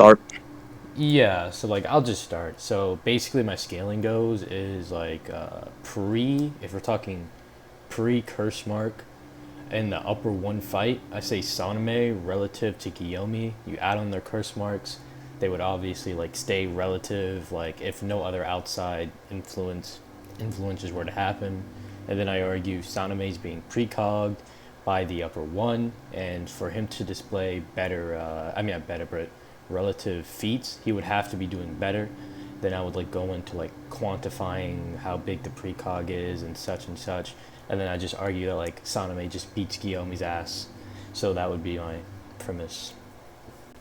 start? Yeah, so like I'll just start. So basically my scaling goes is like if we're talking pre curse mark in the upper one fight, I say sanemi relative to gyomi. You add on their curse marks, they would obviously like stay relative like if no other outside influences were to happen. And then I argue sanemi is being precogged by the upper one, and for him to display better, not better, but relative feats, he would have to be doing better. Then I would like go into like quantifying how big the precog is and such, and then I just argue that like Saname just beats Guillaume's ass. So that would be my premise.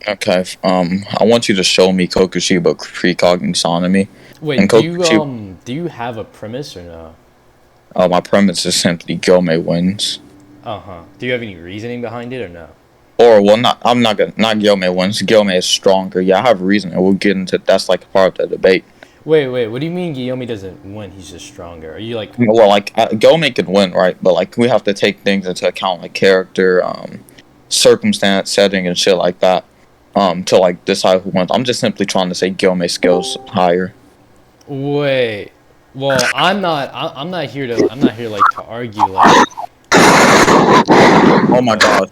Okay. I want you to show me Kokushiba precogning Sanemi. And Wait, Kokushiba, do you have a premise or no? my premise is simply Gyome wins. Uh huh. Do you have any reasoning behind it or no? Or well, I'm not gonna not Gyome wins. Gyome is stronger. Yeah, I have a reason, and we'll get into that's like part of the debate. Wait. What do you mean Guillaume doesn't win? He's just stronger. Are you like? Well, like Gyome can win, right? But like we have to take things into account, like character, circumstance, setting, and shit like that. To like decide who wins. I'm just simply trying to say Gyome skills higher. Wait. Well, I'm not here to. I'm not here like to argue. Like, Oh my god.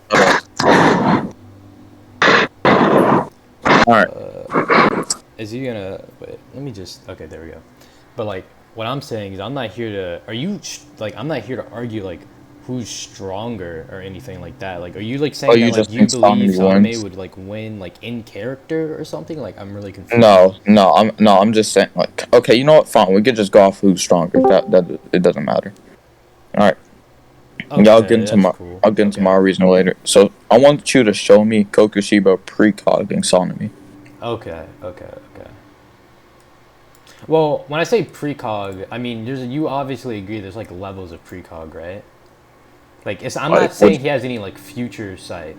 All right. is he gonna? Wait. Let me just. Okay, there we go. But like, what I'm saying is, I'm not here to. Are you like? I'm not here to argue like who's stronger or anything like that. Like, are you like Oh, saying you that like just you think believe Sanemi Saname wins? would like win like in character or something? Like, I'm really confused. No. I'm just saying. Like, okay, you know what? Fine. We could just go off who's stronger. That it doesn't matter. All right. Yeah, Okay, that's cool. I'll get into Okay. my reason later. So I want you to show me Kokushiba precogging Sanemi. Okay. Well, when I say precog, I mean you obviously agree there's like levels of precog, right? Like I'm Like, not saying he has any like future sight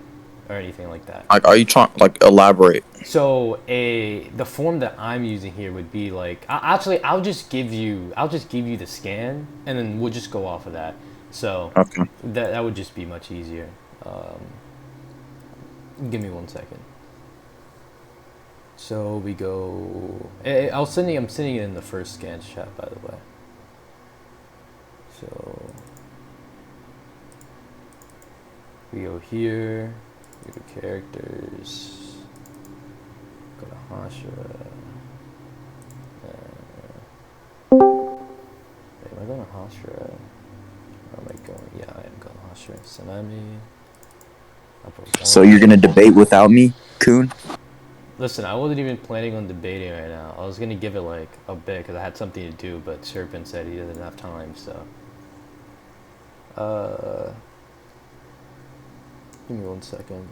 or anything like that. are you trying like elaborate? So a the form that I'm using here would be like actually I'll just give you the scan and then we'll just go off of that. So Okay. that would just be much easier. Give me 1 second. So we go. I'm sending it in the first scans chat, by the way. So we go here. We go to characters. Go to Hashira. Wait, am I going to Hashira? Or am I going? Yeah, I am going to Hashira. Sanemi. So you're gonna debate without me, Coon? Listen, I wasn't even planning on debating right now. I was gonna give it like a bit because I had something to do, but Serpent said he doesn't have time, so. Uh, Give me 1 second.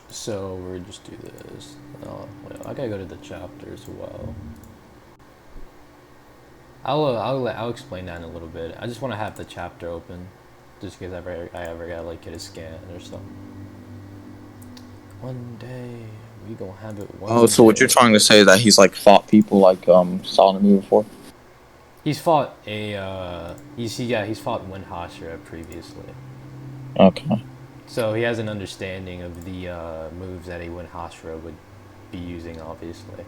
So we'll just do this. Oh, well, I gotta go to the chapter as well. I'll explain that in a little bit. I just want to have the chapter open, just because I ever gotta like get a scan or something. One day we gonna have it. Oh, One so what you're day. trying to say is that he's like fought people like Sanemi before? He's fought he's fought Wind Hashira previously, Okay. so he has an understanding of the moves that a Wind Hashira would be using, obviously.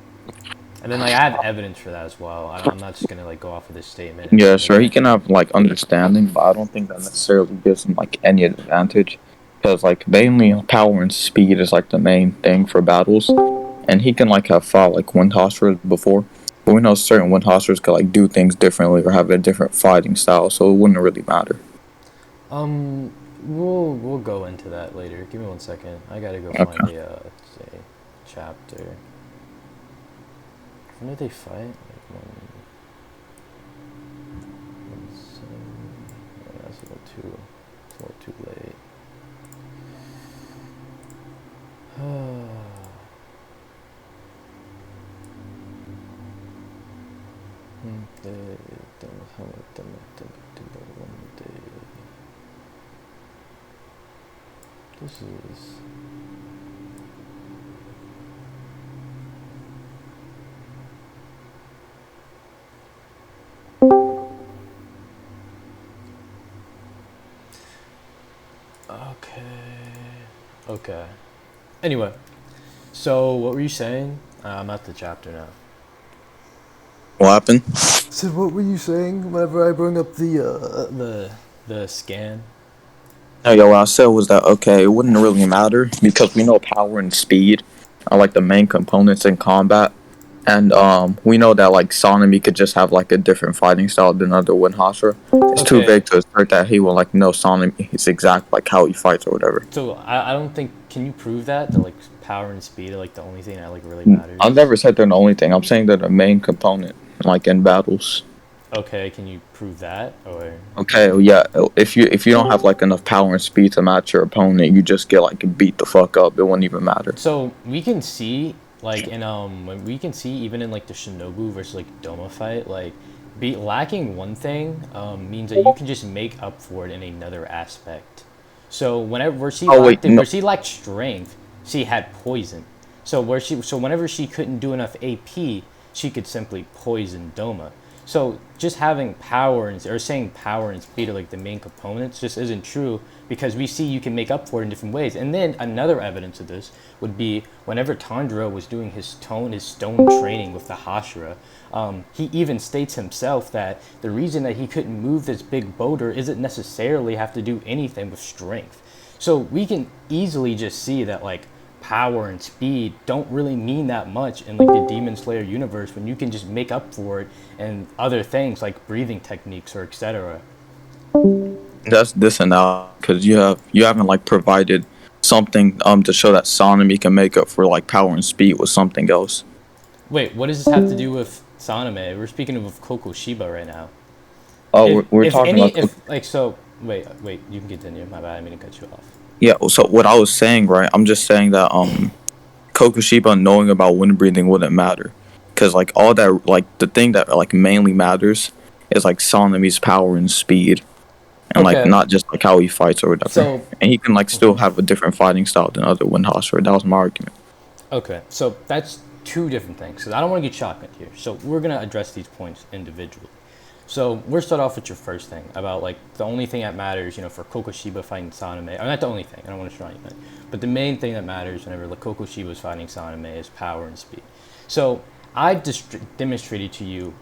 And then like I have evidence for that as well. I'm not just gonna like go off of this statement and Yeah, then sure. He like. can have like understanding, but I don't think that necessarily gives him like any advantage. Because like mainly power and speed is like the main thing for battles, and he can like have fought like wind hostages before, but we know certain wind hostages could like do things differently or have a different fighting style, so it wouldn't really matter. Um, we'll go into that later. Give me 1 second. I gotta go find Okay. say chapter. When did they fight? Like that's a little too. It's a little too late. This is. Okay. Anyway, so what were you saying? I'm at the chapter now. What happened? So what were you saying whenever I bring up the scan? No, yo, what I said was that okay, it wouldn't really matter because we know power and speed are like the main components in combat, and we know that like Sanemi could just have like a different fighting style than other Winhasra. It's too Okay, vague to assert that he will like know Sanemi is exact like how he fights or whatever. so I don't think, can you prove that like power and speed are like the only thing that like really matters? I've never said they're the only thing. I'm saying they're the main component, like in battles. Okay, can you prove that or? Okay, well, yeah. If you don't have like enough power and speed to match your opponent, you just get like beat the fuck up. It wouldn't even matter. So we can see like in when we can see even in like the Shinobu versus like Doma fight, like be lacking one thing means that you can just make up for it in another aspect. So Oh wait, no. where she lacked strength, she had poison. So whenever she couldn't do enough AP, she could simply poison Doma. So just having power and or saying power and speed are like the main components just isn't true because we see you can make up for it in different ways. And then another evidence of this would be whenever Tanjiro was doing his stone training with the Hashira, he even states himself that the reason that he couldn't move this big boulder isn't necessarily have to do anything with strength. So we can easily just see that like power and speed don't really mean that much in like the Demon Slayer universe when you can just make up for it and other things like breathing techniques or etc. That's this and that because you haven't like provided something to show that Sanemi can make up for like power and speed with something else. Wait, what does this have to do with Saname? We're speaking of Kokoshiba right now. Oh, we're If talking any about if like so wait, you can continue. My bad, I didn't mean to cut you off. yeah. So what I was saying, right? I'm just saying that Kokushiba knowing about wind breathing wouldn't matter because like all that like the thing that like mainly matters is like Sanemi's power and speed and like Okay, not just like how he fights or whatever. so And he can like still have a different fighting style than other Windhasser. That was my argument. okay, so that's two different things. Because I don't want to get shotgun here. So we're gonna address these points individually. So we're start off with your first thing about like the only thing that matters, you know, for Kokoshiba fighting Saname. Or not the only thing. I don't want to try anything, but the main thing that matters whenever like Kokoshiba is fighting Saname is power and speed. So I've demonstrated to you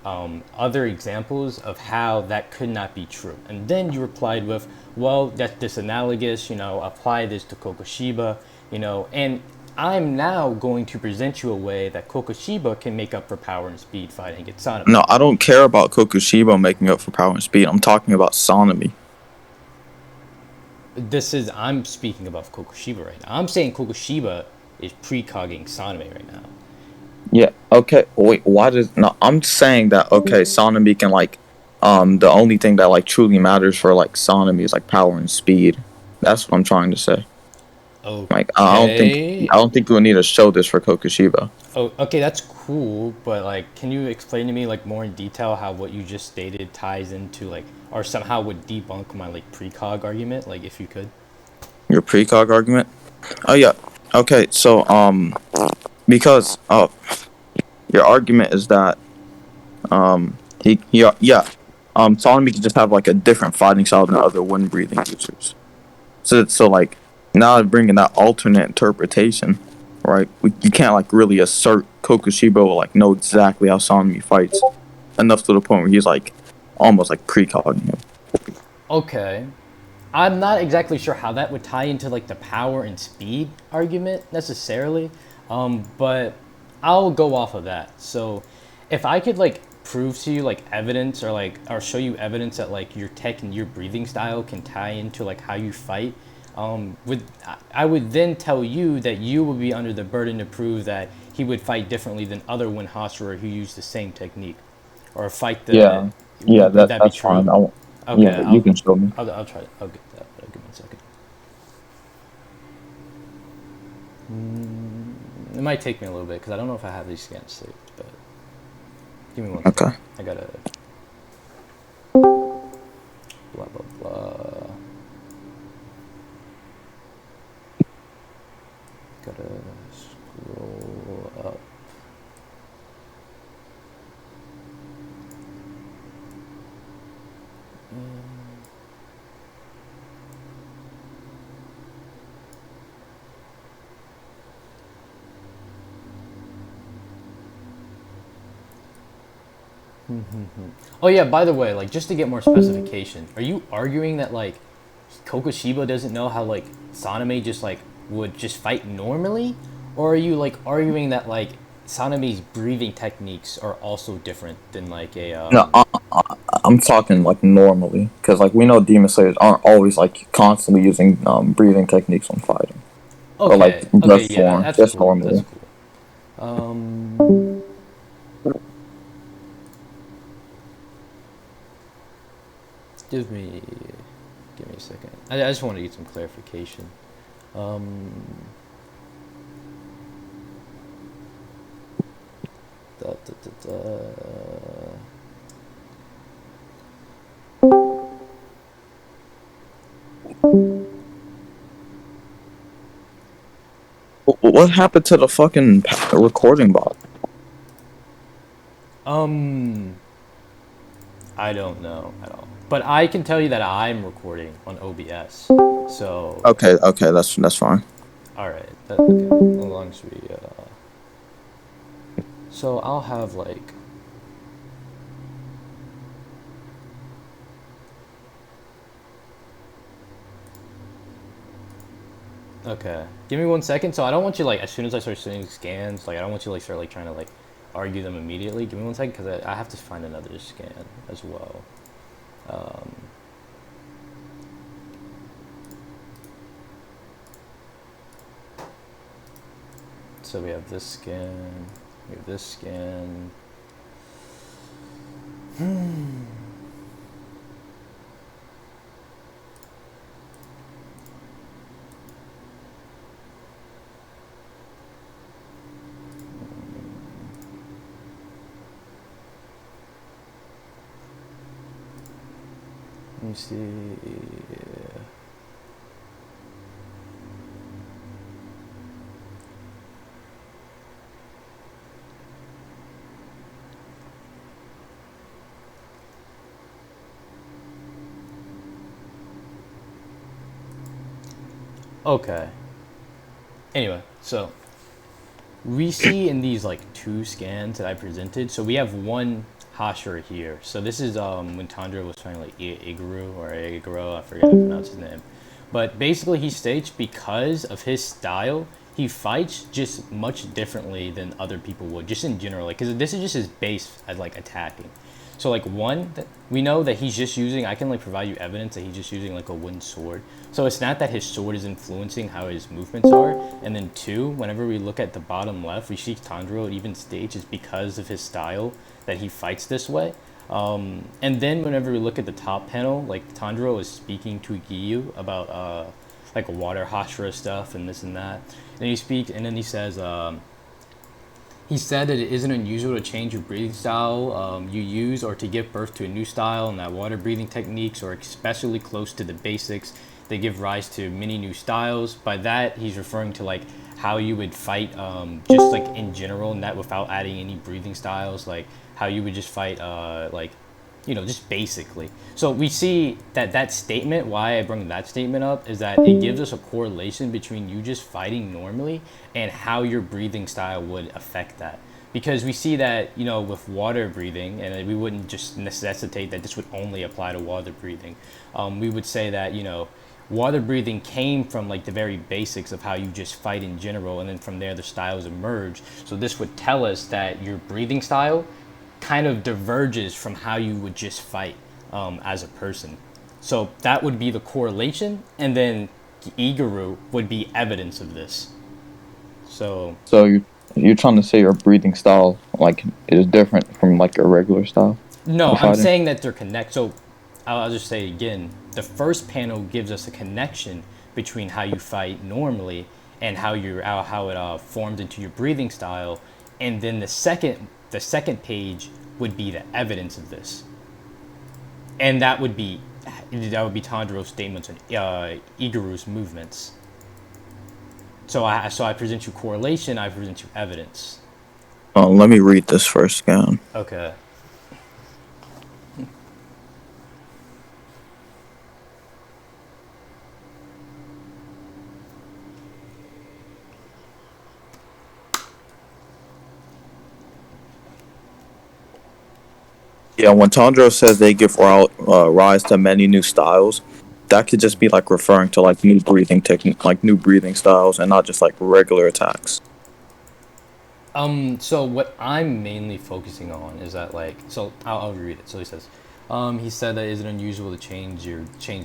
other examples of how that could not be true, and then you replied with, "Well, that's disanalogous. You know, apply this to Kokoshiba. You know, and I'm now going to present you a way that Kokoshiba can make up for power and speed fighting against Saname." No, I don't care about Kokushiba making up for power and speed. I'm talking about Sanemi. I'm speaking about Kokoshiba right now. I'm saying Kokoshiba is precogging Saname right now. Yeah. Okay. Wait. Why does no? I'm saying that okay, Sanemi can like, the only thing that like truly matters for like Sanemi is like power and speed. That's what I'm trying to say. Like Okay. I don't think we'll need to show this for Kokushiba. Oh, okay, that's cool, but like, can you explain to me like more in detail how what you just stated ties into like, or somehow would debunk my like precog argument, like if you could? Your precog argument. Oh yeah. Okay. So because your argument is that Solomon can just have like a different fighting style than other wind breathing users. So like now bringing that alternate interpretation, right? You can't like really assert Kokushiba will like know exactly how Solomon fights enough to the point where he's like almost like precogging him. Okay. I'm not exactly sure how that would tie into like the power and speed argument necessarily, but I'll go off of that. So, if I could like prove to you like evidence or like or show you evidence that like your tech and your breathing style can tie into like how you fight, I would then tell you that you would be under the burden to prove that he would fight differently than other Winhasura who use the same technique, or fight the. Yeah, yeah, Would that be that's true? fine. Okay, Yeah, you can show me. I'll try it. I'll get that. But give me a second. It might take me a little bit because I don't know if I have these scans saved. But give me one second. Okay. I gotta blah blah blah. Gotta scroll up. Oh yeah, by the way, like just to get more specification, are you arguing that like Kokoshiba doesn't know how like Sanemi just like would just fight normally, or are you like arguing that like Sanemi's breathing techniques are also different than like a No, I'm talking like normally, because like we know demon slayers aren't always like constantly using breathing techniques when fighting, or like Okay, okay, just yeah, form, that's just cool. That's normally. cool. Um, give me, give me a second. I just want to get some clarification. Um, da, da, da, da. What happened to the fucking recording bot? Um, I don't know at all. But I can tell you that I'm recording on OBS. So, Okay, okay, that's fine. all right. Okay. As long as we. So I'll have like. Okay. Give me 1 second. So I don't want you like as soon as I start sending scans, like I don't want you like start like trying to like argue them immediately. Give me 1 second because I have to find another scan as well. Um, so we have this scan. We have this scan. Let me see. Okay. Anyway, so we see in these like two scans that I presented. So we have one Hashira here. So this is when Tandra was trying like Igaru or Igaro, I forget how to pronounce his name. But basically he states because of his style, he fights just much differently than other people would, just in general. Like, cause this is just his base as like attacking. So like one, we know that he's just using. I can like provide you evidence that he's just using like a wooden sword. So it's not that his sword is influencing how his movements are. And then two, whenever we look at the bottom left, we see Tanjiro it even states it's because of his style that he fights this way. And then whenever we look at the top panel, like Tanjiro is speaking to Giyu about like water hashira stuff and this and that. And he speaks, and then he says. He said that it isn't unusual to change your breathing style you use or to give birth to a new style, and that water breathing techniques are especially close to the basics. They give rise to many new styles. By that, he's referring to like how you would fight just like in general, and that without adding any breathing styles, like how you would just fight like just basically. So we see that that statement, why I bring that statement up, is that it gives us a correlation between you just fighting normally and how your breathing style would affect that. Because we see that, with water breathing, and we wouldn't just necessitate that this would only apply to water breathing. We would say that, water breathing came from like the very basics of how you just fight in general, and then from there the styles emerge. So this would tell us that your breathing style kind of diverges from how you would just fight as a person. So that would be the correlation, and then Igaru would be evidence of this. So So you're trying to say your breathing style like is different from like a regular style no, of I'm fighting? saying that they're connect. So I'll just say it again. The first panel gives us a connection between how you fight normally and how it formed into your breathing style, and then the second page would be the evidence of this, and that would be Tanjiro's statements on Igaru's movements. So I present you correlation. I present you evidence. Let me read this first scan. Okay. Yeah, when Tandro says they give rise to many new styles, that could just be like referring to like new breathing technique, like new breathing styles, and not just like regular attacks. So what I'm mainly focusing on is that like, so I'll read it. So he said that is it unusual to change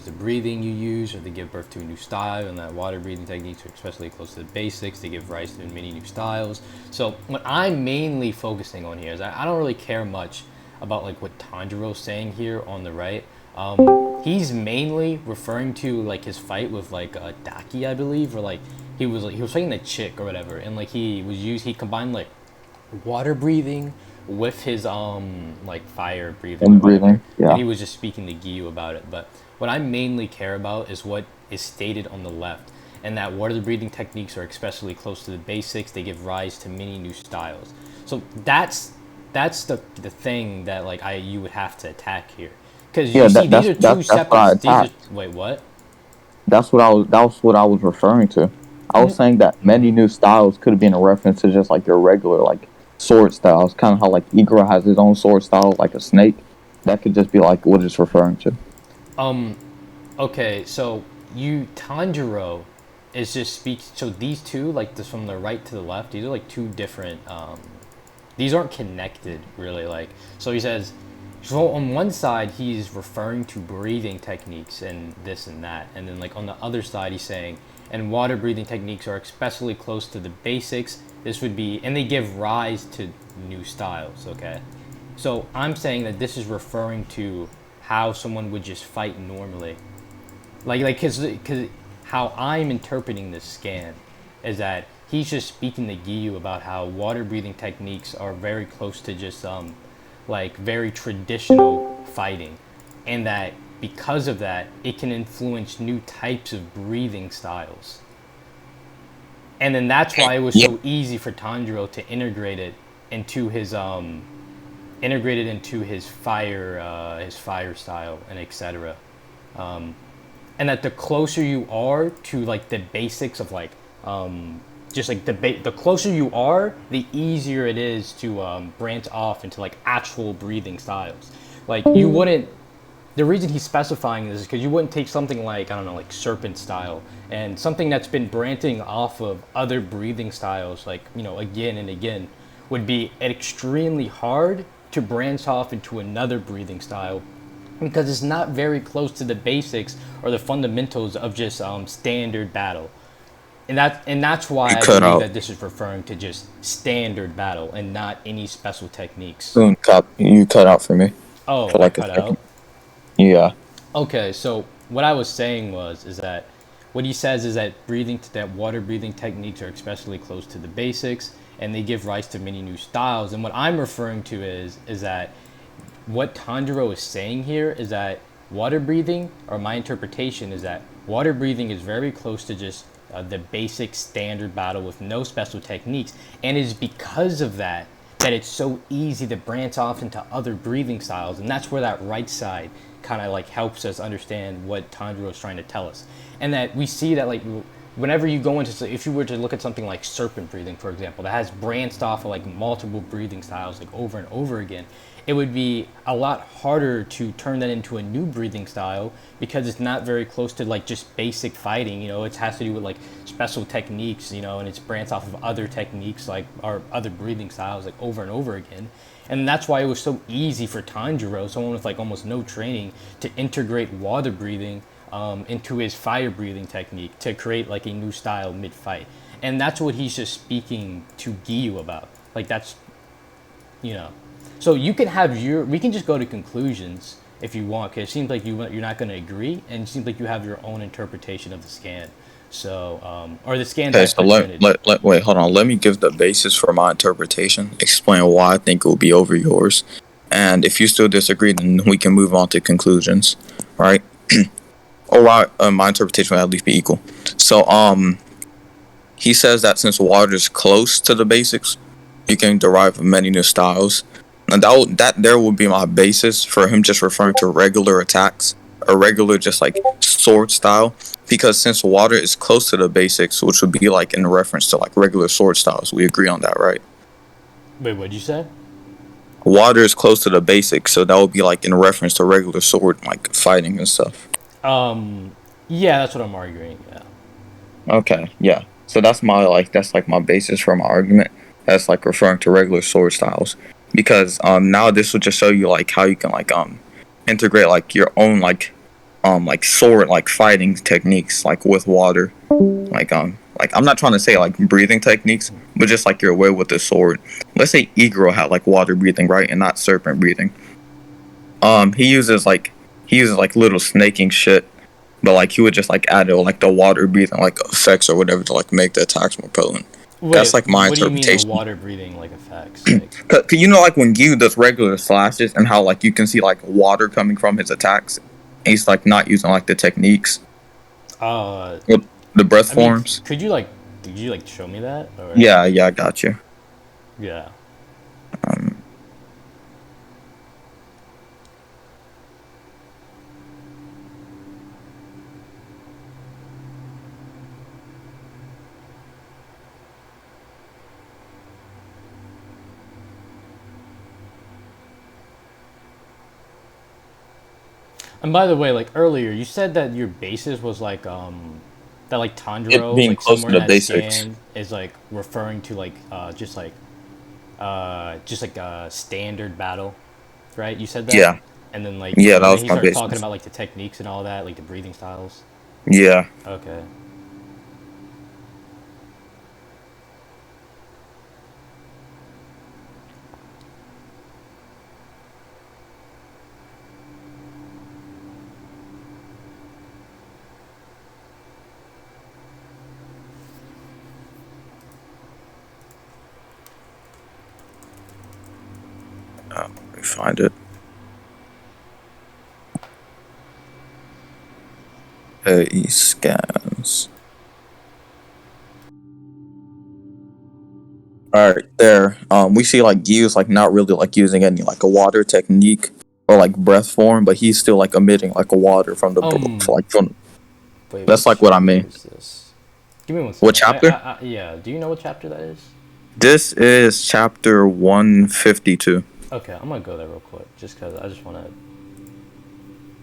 the breathing you use or to give birth to a new style, and that water breathing techniques are especially close to the basics to give rise to many new styles. So what I'm mainly focusing on here is I don't really care much about like what Tanjiro's saying here on the right. He's mainly referring to like his fight with like Daki, I believe, or like he was fighting a chick or whatever, and like he combined like water breathing with his like fire breathing or And whatever, breathing, and yeah. he was just speaking to Gyu about it. But what I mainly care about is what is stated on the left, and that water breathing techniques are especially close to the basics. They give rise to many new styles. So that's the thing that like you would have to attack here, because Yeah, you see these are two that's what I separate. These are attacked. wait what? That's what I was referring to. I was saying that many new styles could have been a reference to just like your regular like sword styles, kind of how like Igor has his own sword style, like a snake. That could just be like what it's referring to. Okay, so Tanjiro is just speaks. So these two, like this from the right to the left, these are like two different. These aren't connected really. Like so, he says. So on one side, he's referring to breathing techniques and this and that, and then like on the other side, he's saying, and water breathing techniques are especially close to the basics. This would be, and they give rise to new styles. Okay, so I'm saying that this is referring to how someone would just fight normally. Cause how I'm interpreting this scan is that he's just speaking to Giyu about how water breathing techniques are very close to just like very traditional fighting, and that because of that it can influence new types of breathing styles. And then that's why it was Yeah, so easy for Tanjiro to into his integrate it into his fire style and etc. And that the closer you are to like the basics of like just like the closer you are, the easier it is to branch off into like actual breathing styles. Like you wouldn't. The reason he's specifying this is because you wouldn't take something like I don't know, like serpent style, and something that's been branching off of other breathing styles, like again and again, would be extremely hard to branch off into another breathing style because it's not very close to the basics or the fundamentals of just standard battle. And that's you why I cut believe out. that this is referring to just standard battle and not any special techniques. You cut out for me Oh, for I like a cut out. second. Yeah. Okay, so what I was saying is that what he says is that that water breathing techniques are especially close to the basics and they give rise to many new styles. And what I'm referring to is that what Tanjiro is saying here is that water breathing, or my interpretation is that water breathing is very close to just the basic standard battle with no special techniques, and it's because of that that it's so easy to branch off into other breathing styles, and that's where that right side kind of like helps us understand what Tanjiro is trying to tell us, and that we see that like whenever you go into, if you were to look at something like serpent breathing, for example, that has branched off of like multiple breathing styles like over and over again, it would be a lot harder to turn that into a new breathing style because it's not very close to like just basic fighting. It has to do with like special techniques, and it's branched off of other techniques like or other breathing styles like over and over again. And that's why it was so easy for Tanjiro, someone with like almost no training, to integrate water breathing into his fire breathing technique to create like a new style mid fight. And that's what he's just speaking to Giyu about. Like that's, you know. So you can have we can just go to conclusions if you want, because it seems like you're not going to agree, and it seems like you have your own interpretation of the scan. So, or the scan that Okay, I so presented. wait, hold on. Let me give the basis for my interpretation, explain why I think it will be over yours. And if you still disagree, then we can move on to conclusions, right? Or why my interpretation will at least be equal. So, he says that since water is close to the basics, you can derive many new styles. And that there would be my basis for him just referring to regular attacks, a regular just like sword style. Because since water is close to the basics, which would be like in reference to like regular sword styles, we agree on that, right? Wait, what'd you say? water is close to the basics, so that would be like in reference to regular sword like fighting and stuff. Um, yeah, that's what I'm arguing. Yeah. Okay, yeah. So that's like my basis for my argument. That's like referring to regular sword styles. Because now this will just show you like how you can like integrate like your own like sword like fighting techniques like with water. Like I'm not trying to say like breathing techniques, but just like your way with the sword. Let's say Igro had like water breathing, right, and not serpent breathing. He uses like little snaking shit, but like he would just like add like the water breathing like effects or whatever to like make the attacks more potent. That's Wait, like my what do you mean the interpretation. water breathing like effects? Like, Cause you know like when Gyu does regular slashes and how like you can see like water coming from his attacks, and he's like not using like the techniques uh, with the breath I mean, forms. could you like show me that? Or Yeah, I got you. yeah. Um, And by the way, like earlier, you said that your basis was like that like it Tanjiro, being like close somewhere to in the that basics. scan is like referring to like just like a standard battle, right? You said that, Yeah, and then like yeah, that and then was he my started talking basis. about like the techniques and all that, like the breathing styles. Yeah. Okay. Let me find it. He scans. All right, there. We see like Gyu's like not really like using any like a water technique or like breath form, but he's still like emitting like a water from the Um. like from. Wait, That's what like what I chapter mean. is this? Give me one What second. chapter? Yeah. Do you know what chapter that is? This is chapter 152. Okay, I'm gonna go there real quick, just cause I just wanna,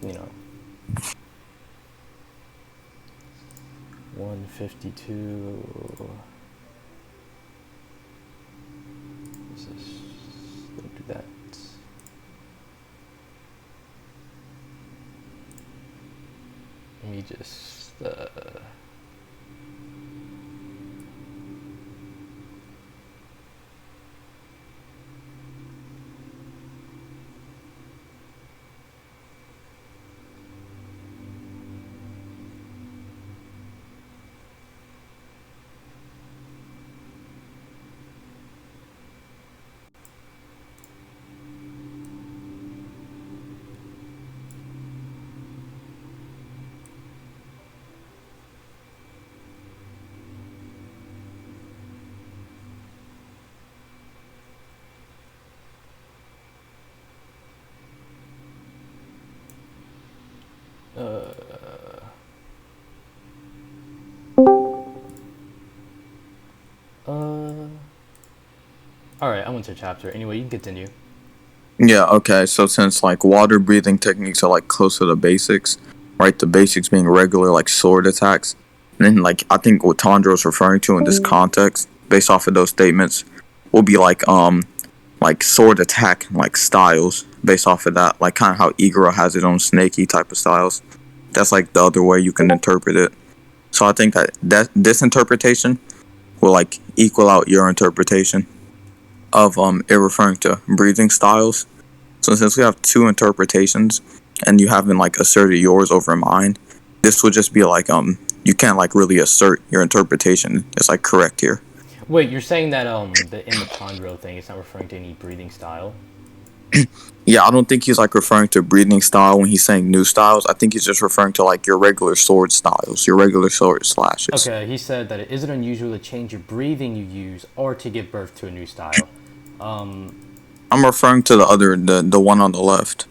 you know, 152. This is, don't do that. Let me just. All right, I went to chapter. Anyway, you can continue. Yeah. Okay. So since like water breathing techniques are like close to the basics, right? The basics being regular like sword attacks, and then like I think what Tandro's referring to in this context, based off of those statements, will be like sword attack like styles based off of that, like kind of how Igoro has his own snaky type of styles. That's like the other way you can interpret it. So I think that this interpretation will like equal out your interpretation of it referring to breathing styles. So since we have two interpretations and you haven't like asserted yours over mine, this would just be like you can't like really assert your interpretation. It's like correct here. Wait, you're saying that in the Tanjiro thing, it's not referring to any breathing style? Yeah, I don't think he's like referring to breathing style when he's saying new styles. I think he's just referring to like your regular sword styles, your regular sword slashes. Okay, he said that it isn't unusual to change your breathing you use or to give birth to a new style. I'm referring to the one on the left.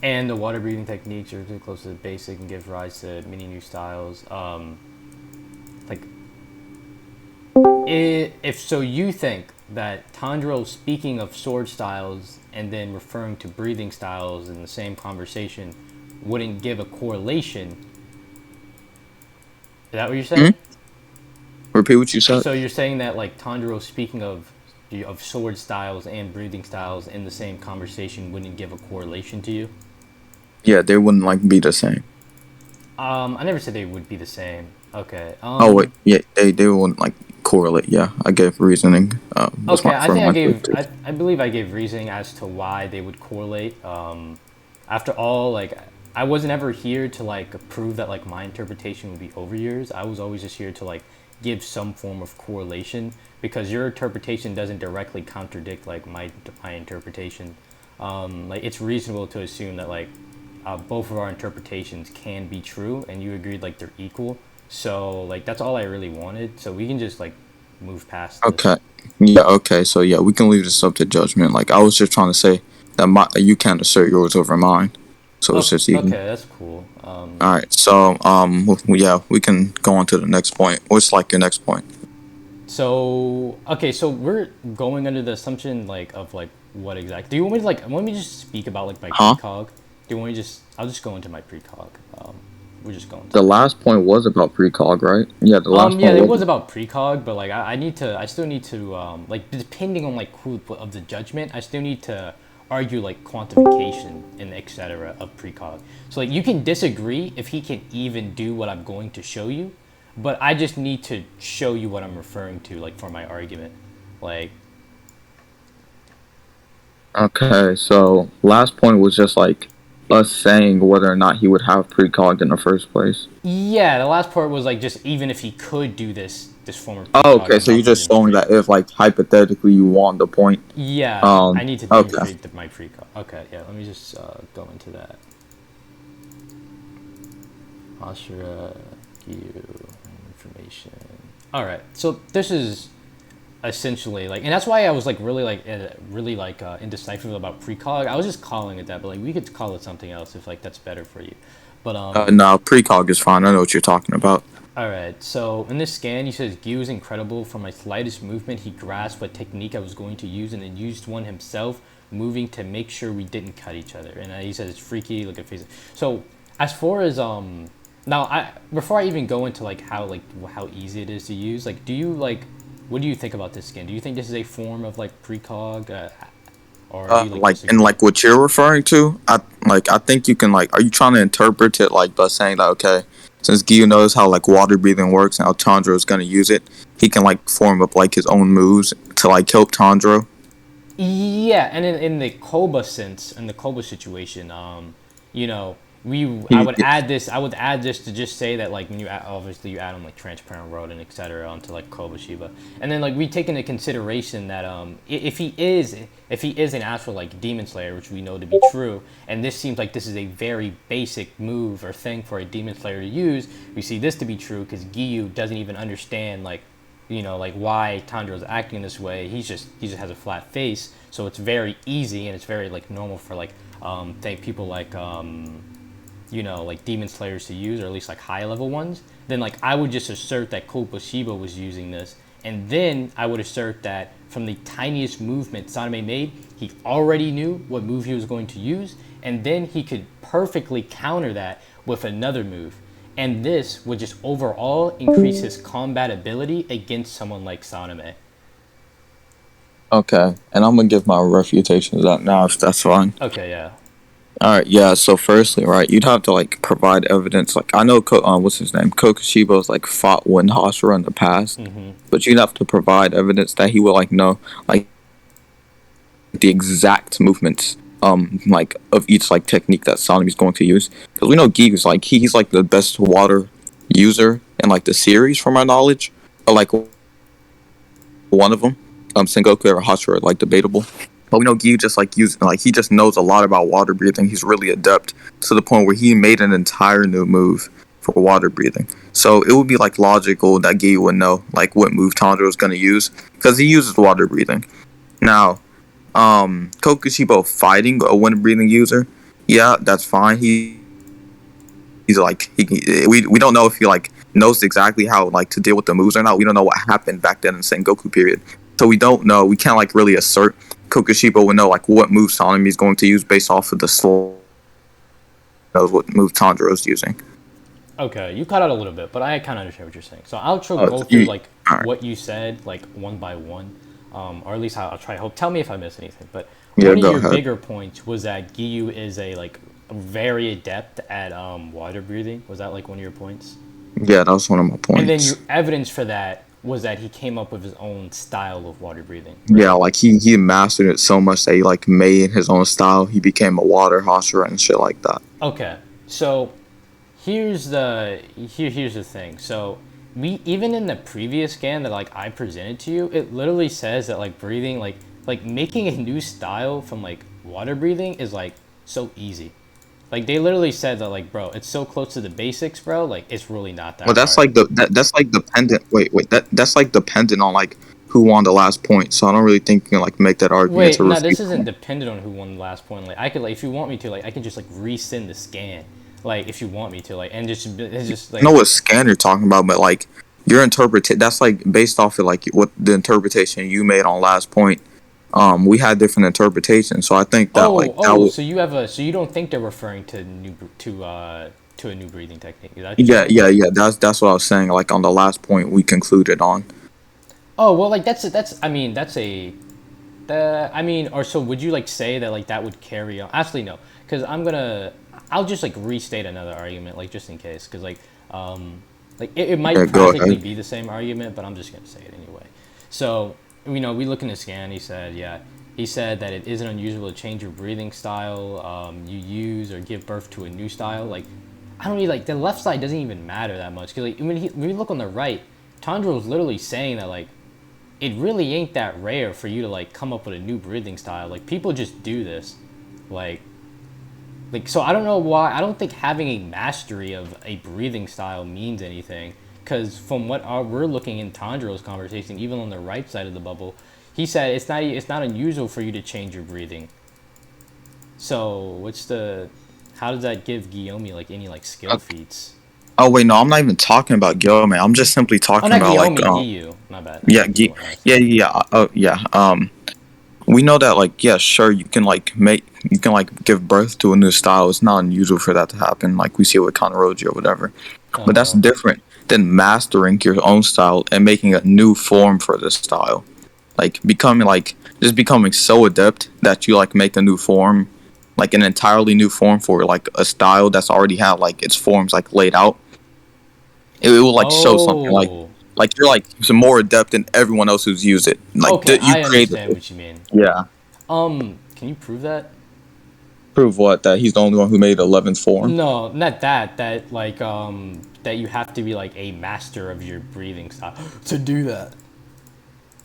And the water breathing techniques are too close to the basic and give rise to many new styles. Like If so, you think that Tanjiro speaking of sword styles and then referring to breathing styles in the same conversation wouldn't give a correlation? Is that what you're Hmm? saying? Repeat what you said. So you're saying that like Tanjiro speaking of sword styles and breathing styles in the same conversation wouldn't give a correlation to you? Yeah, they wouldn't like be the same. I never said they would be the same. Okay. Oh wait, yeah, they wouldn't like correlate. Yeah, I gave reasoning. Was Okay, my I for think I my gave interpretation. I believe I gave reasoning as to why they would correlate. After all, like I wasn't ever here to like prove that like my interpretation would be over yours. I was always just here to like give some form of correlation because your interpretation doesn't directly contradict like my interpretation. Like it's reasonable to assume that like both of our interpretations can be true, and you agreed like they're equal. So like that's all I really wanted. So we can just like move past this. Okay. Yeah. Okay. So yeah, we can leave this up to judgment. Like I was just trying to say that you can't assert yours over mine. So it's Oh, just even. okay, that's cool. All right. So yeah, we can go on to the next point. What's like your next point? So okay, so we're going under the assumption like of like what exactly? Do you want me to like? Want me to just speak about like my Huh? precog? Do you want me to just? I'll just go into my precog. We're just going to The that. last point was about precog, right? Yeah, the last Yeah, point it was. was about precog, but like I need to, I still need to, like depending on like who of the judgment, I still need to argue like quantification and etc. of precog. So like you can disagree if he can even do what I'm going to show you, but I just need to show you what I'm referring to like for my argument. Like Okay, so last point was just like us saying whether or not he would have precog in the first place. yeah, the last part was like just even if he could do this form of Oh, precog okay. I'm So about you're to just showing demonstrate. that if, like, hypothetically you won the point. Yeah, I need to Okay. demonstrate my precog. Okay, yeah, let me just go into that. Ashura, Gyu, information. All right, so this is essentially like, and that's why I was like really like indecisive about precog. I was just calling it that, but like we could call it something else if like that's better for you. But No, precog is fine. I know what you're talking about. all right. So in this scan, he says Gyu is incredible. From my slightest movement, he grasped what technique I was going to use, and then used one himself, moving to make sure we didn't cut each other. And he says it's freaky. Look at face. So as far as now I before I even go into like how easy it is to use, like do you like what do you think about this skin? Do you think this is a form of like precog, or do you like Like, and disagree? like what you're referring to, I think you can, like, are you trying to interpret it like by saying that, okay, since Gyu knows how like water breathing works and how Tanjiro is gonna use it, he can like form up like his own moves to like help Tanjiro. Yeah, and in the Koba sense, in the Koba situation, you know, He, I would add this to just say that like when you add, obviously you add on like transparent road and etc. onto like Koba Shiba, and then like we take into consideration that if he is an actual like demon slayer, which we know to be true, and this seems like this is a very basic move or thing for a demon slayer to use, we see this to be true because Giyu doesn't even understand like like why Tanjiro's acting this way. He just has a flat face, so it's very easy and it's very like normal for like think people like like demon slayers to use, or at least like high level ones. Then like I would just assert that Kopashiba was using this, and then I would assert that from the tiniest movement Sanemi made, he already knew what move he was going to use, and then he could perfectly counter that with another move. And this would just overall increase his combat ability against someone like Sanemi. okay, and I'm gonna give my refutations out now if that's fine. Okay, yeah. All right, yeah. So firstly, right, you'd have to like provide evidence. Like I know, what's his name, Kokoshiba's like fought Wind Hashira in the past, but you'd have to provide evidence that he would like know like the exact movements, like of each like technique that Sanemi's going to use. Because we know Geek is like he's like the best water user in like the series, from my knowledge. Or like one of them, Sengoku or Hashira, like debatable. But we know Gyu just like he just knows a lot about water breathing. He's really adept to the point where he made an entire new move for water breathing. So it would be like logical that Gyu would know like what move Tanjiro is going to use because he uses water breathing. Now, Kokushibo fighting a wind breathing user, yeah, that's fine. He's like we don't know if he like knows exactly how like to deal with the moves or not. We don't know what happened back then in Sengoku period, so we don't know. We can't like really assert Kokushibo would know like what move Sanemi is going to use based off of the knows what move Tanjiro is using. Okay, you cut out a little bit, but I kind of understand what you're saying. So I'll Oh, go through like all right. what you said, like one by one, or at least I'll try to hope. Tell me if I miss anything. But Yeah, one of go your ahead. bigger points was that Giyu is a like very adept at water breathing. Was that like one of your points? Yeah, that was one of my And then points. your evidence for that was that he came up with his own style of water breathing, Yeah, right? like he mastered it so much that he like made his own style. He became a water hosher and shit like that. Okay, so here's the thing. So we even in the previous scan that like I presented to you, it literally says that like breathing like making a new style from like water breathing is like so easy. Like they literally said that like bro, it's so close to the basics, bro. Like it's really not Well, that that's hard. like that's like dependent. Wait, that's like dependent on like who won the last point. So I don't really think you can like make that argument Wait, to no, refute this isn't that. dependent on who won the last point. Like I could like if you want me to, like I can just like resend the scan, like if you want me to, like and just it's just I know like what scan you're talking about, but like your interpretation, that's like based off of like what the interpretation you made on last point. We had different interpretations, so I think that like that oh, would. so you have a so you don't think they're referring to to a new breathing technique? Is that what you're Yeah, saying? yeah, yeah. That's what I was saying. Like on the last point we concluded on. Oh well, like that's I mean that's a I mean or so would you like say that like that would carry on? Actually no, because I'll just like restate another argument like just in case because like it might Yeah, go practically ahead. be the same argument, but I'm just gonna say it anyway. So we look in the scan. He said yeah. He said that it isn't unusual to change your breathing style. You use or give birth to a new style. Like I don't really like the left side doesn't even matter that much because like when you look on the right, Tanjiro's literally saying that like it really ain't that rare for you to like come up with a new breathing style. Like people just do this, like so I don't know why I don't think having a mastery of a breathing style means anything. Because from what we're looking in Tanjiro's conversation, even on the right side of the bubble, he said it's not unusual for you to change your breathing. So what's the how does that give Gyomi like any like skill feats? Oh wait, no, I'm not even talking about Gil, man. I'm just simply Oh, talking not about like Gyomi, Giyu. My bad. I yeah, thought Giyu went last. yeah, yeah, yeah. We know that like yeah, sure you can like give birth to a new style. It's not unusual for that to happen. Like we see with Kanroji or whatever, Uh but that's huh. different than mastering your own style and making a new form for this style. Like becoming so adept that you like make a new form, like an entirely new form for like a style that's already had like its forms like laid out. It will like show something Oh. like you're like some more adept than everyone else who's used it. Like Okay, you I created understand it. what you mean. Yeah. Can you prove that? Prove what? That he's the only one who made 11th form. No, not that. That like that you have to be like a master of your breathing style to do that.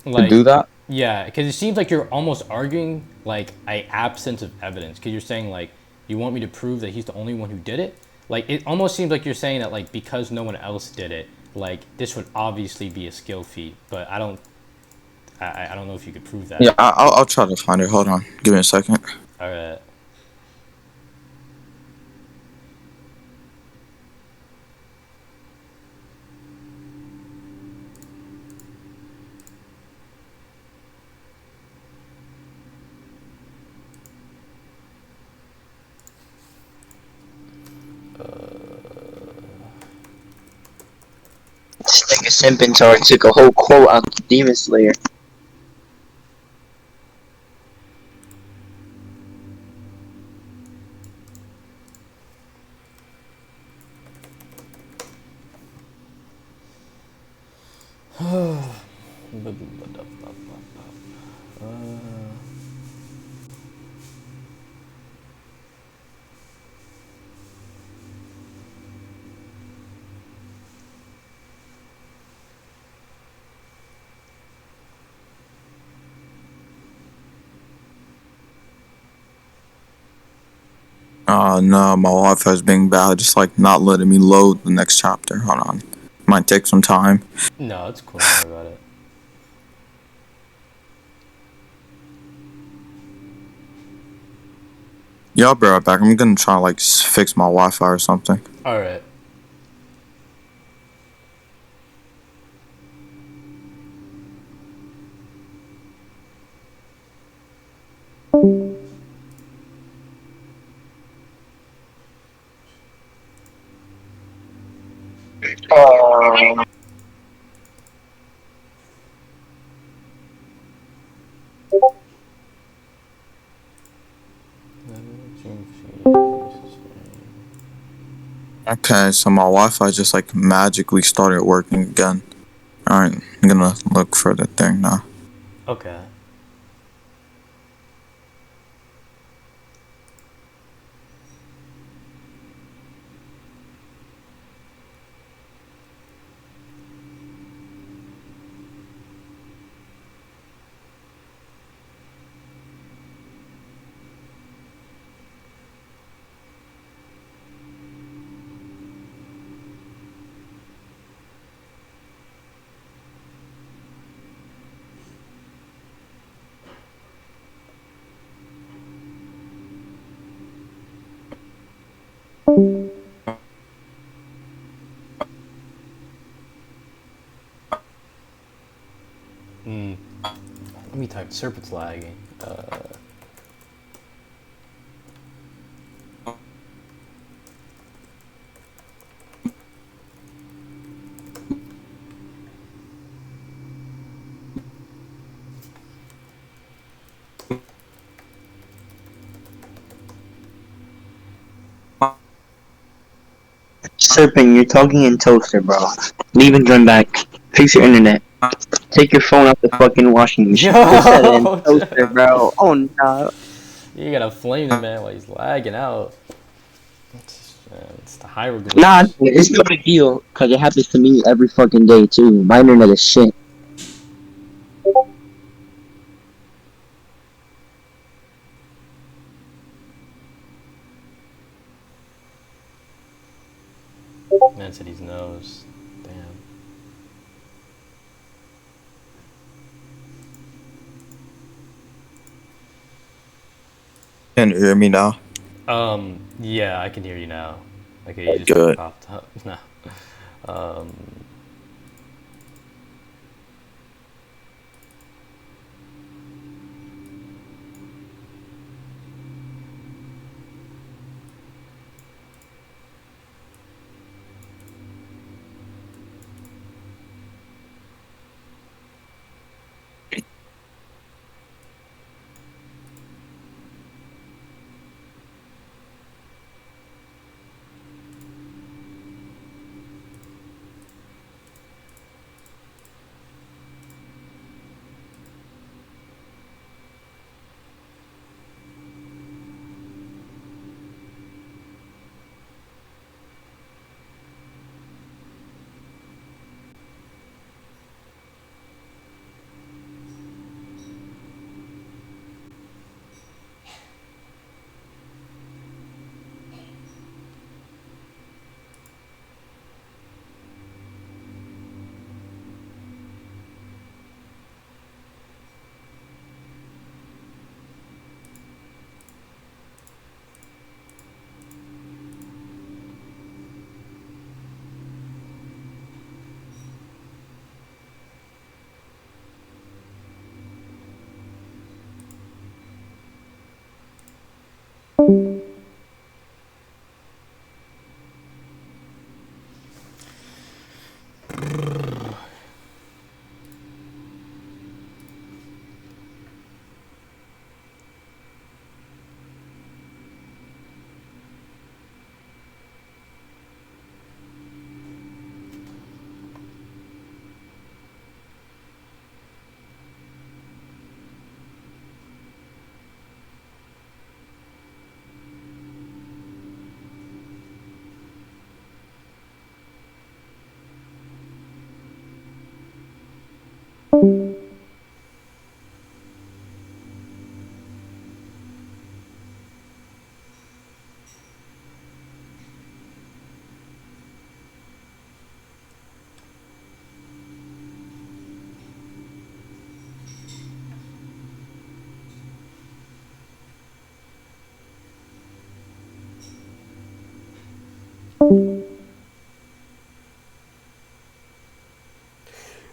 To Like, do that? yeah, because it seems like you're almost arguing like a absence of evidence. Because you're saying like you want me to prove that he's the only one who did it. Like it almost seems like you're saying that like because no one else did it, like this would obviously be a skill feat. But I don't know if you could prove that. Yeah, I'll try to find it. Hold on. Give me a second. All right. This nigga Serpent took a whole quote out the Demon Slayer. No, my Wi-Fi's being bad. Just like not letting me load the next chapter. Hold on. Might take some time. No, it's cool. Don't worry about it. Yeah, I'll be right back. I'm gonna try to like fix my Wi-Fi or something. All right. Okay, so my Wi-Fi just like magically started working again. Alright, I'm gonna look for the thing now. Okay. Let me type serpent's lagging. Serpent, you're talking in toaster, bro. Leave and join back. Fix your internet. Take your phone out the fucking washing machine. Put that in Yo, toaster, bro. Oh no. you gotta flame the man while he's lagging out. It's the Nah, hieroglyphs. it's no big deal, cause it happens to me every fucking day too. My internet is shit. Man said he knows. Damn. Can you hear me now? Yeah, I can hear you now. Okay, you just Good. popped up. No. Um,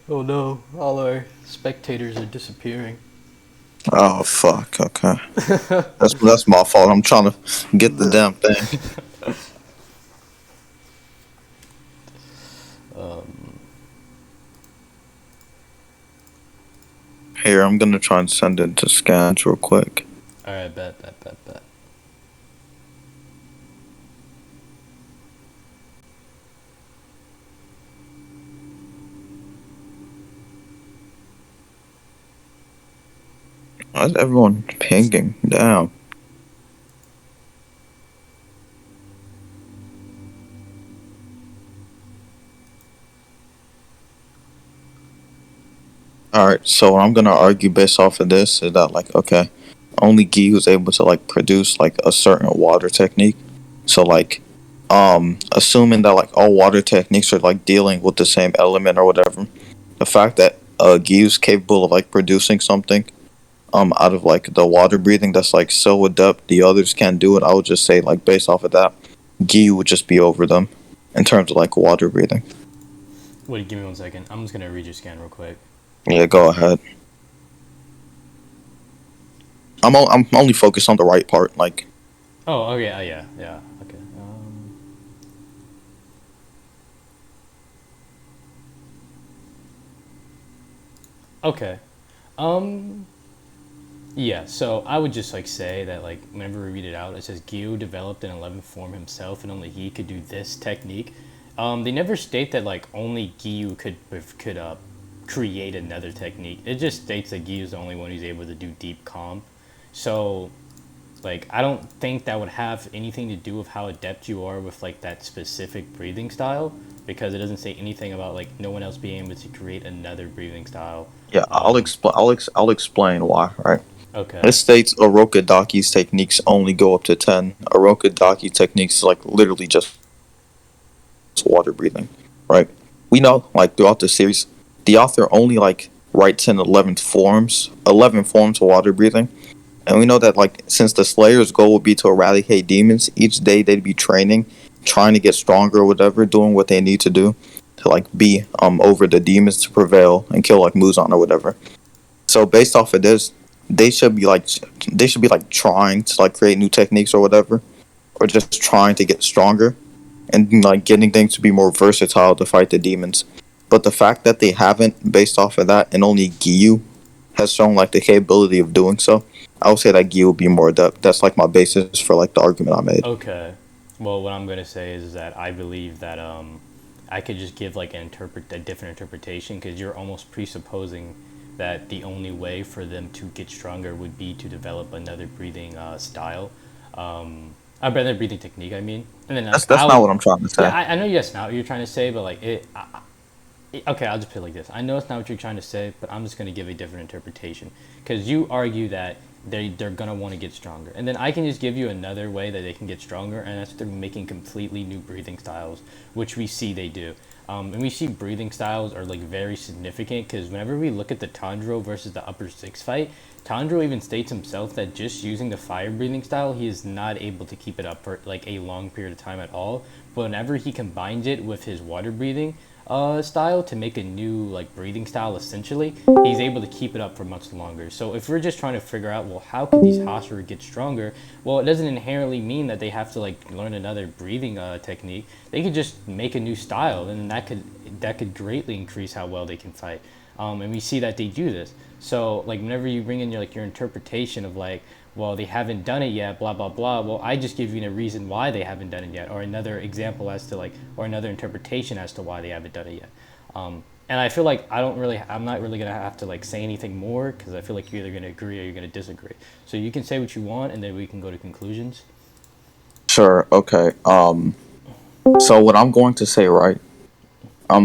oh no, all our spectators are disappearing. Oh fuck. Okay. That's my fault. I'm trying to get the damn thing. Here, I'm gonna try and send it to scans real quick. Alright, bet. Why is everyone pinging down? Alright, so what I'm gonna argue based off of this is that, like, okay, only Gi was able to, like, produce, like, a certain water technique. So, like, assuming that, like, all water techniques are, like, dealing with the same element or whatever, the fact that, Gi is capable of, like, producing something, out of, like, the water breathing that's, like, so adept the others can't do it, I would just say, like, based off of that, Gi would just be over them in terms of, like, water breathing. Wait, give me 1 second. I'm just gonna read your scan real quick. Yeah, go ahead. I'm only focused on the right part, like. Oh, okay, yeah. Okay. Okay. Yeah, so I would just like say that like whenever we read it out, it says Gyu developed an 11th form himself, and only he could do this technique. They never state that like only Gyu could create another technique. It just states that Gyu is the only one who's able to do deep calm. So, like I don't think that would have anything to do with how adept you are with like that specific breathing style, because it doesn't say anything about like no one else being able to create another breathing style. Yeah, I'll explain. I'll explain why. Right. Okay. It states Orochidaki's techniques only go up to 10. Orochidaki techniques is like literally just water breathing, right? We know like throughout the series, the author only like writes in 11 forms of water breathing. And we know that, like, since the Slayer's goal would be to eradicate demons, each day they'd be training, trying to get stronger or whatever, doing what they need to do to, like, be over the demons to prevail and kill, like, Muzan or whatever. So based off of this, they should be like trying to like create new techniques or whatever, or just trying to get stronger and like getting things to be more versatile to fight the demons. But the fact that they haven't, based off of that, and only Gyu has shown like the capability of doing so, I would say that Gyu will be more adept. That's like my basis for like the argument I made. Okay. Well, what I'm gonna say is that I believe that I could just give like a different interpretation, because you're almost presupposing that the only way for them to get stronger would be to develop another breathing style, another breathing technique. I mean, and then That's not what I'm trying to say. Yeah, I know that's not what you're trying to say, but like okay, I'll just put it like this. I know it's not what you're trying to say, but I'm just going to give a different interpretation, because you argue that they're going to want to get stronger. And then I can just give you another way that they can get stronger, and that's through making completely new breathing styles, which we see they do. And we see breathing styles are like very significant, because whenever we look at the Tanjiro versus the upper 6 fight, Tanjiro even states himself that just using the fire breathing style, he is not able to keep it up for like a long period of time at all. But whenever he combines it with his water breathing style to make a new like breathing style, essentially he's able to keep it up for much longer. So if we're just trying to figure out, well, how can these Hashira get stronger, well, it doesn't inherently mean that they have to like learn another breathing technique. They could just make a new style, and that could greatly increase how well they can fight. And we see that they do this. So like whenever you bring in your interpretation of like, well, they haven't done it yet, blah blah blah, well, I just give you a reason why they haven't done it yet, or another example as to like, or another interpretation as to why they haven't done it yet. And I feel like I'm not really gonna have to like say anything more, because I feel like you're either gonna agree or you're gonna disagree. So you can say what you want, and then we can go to conclusions. Sure. Okay. So what I'm going to say, right?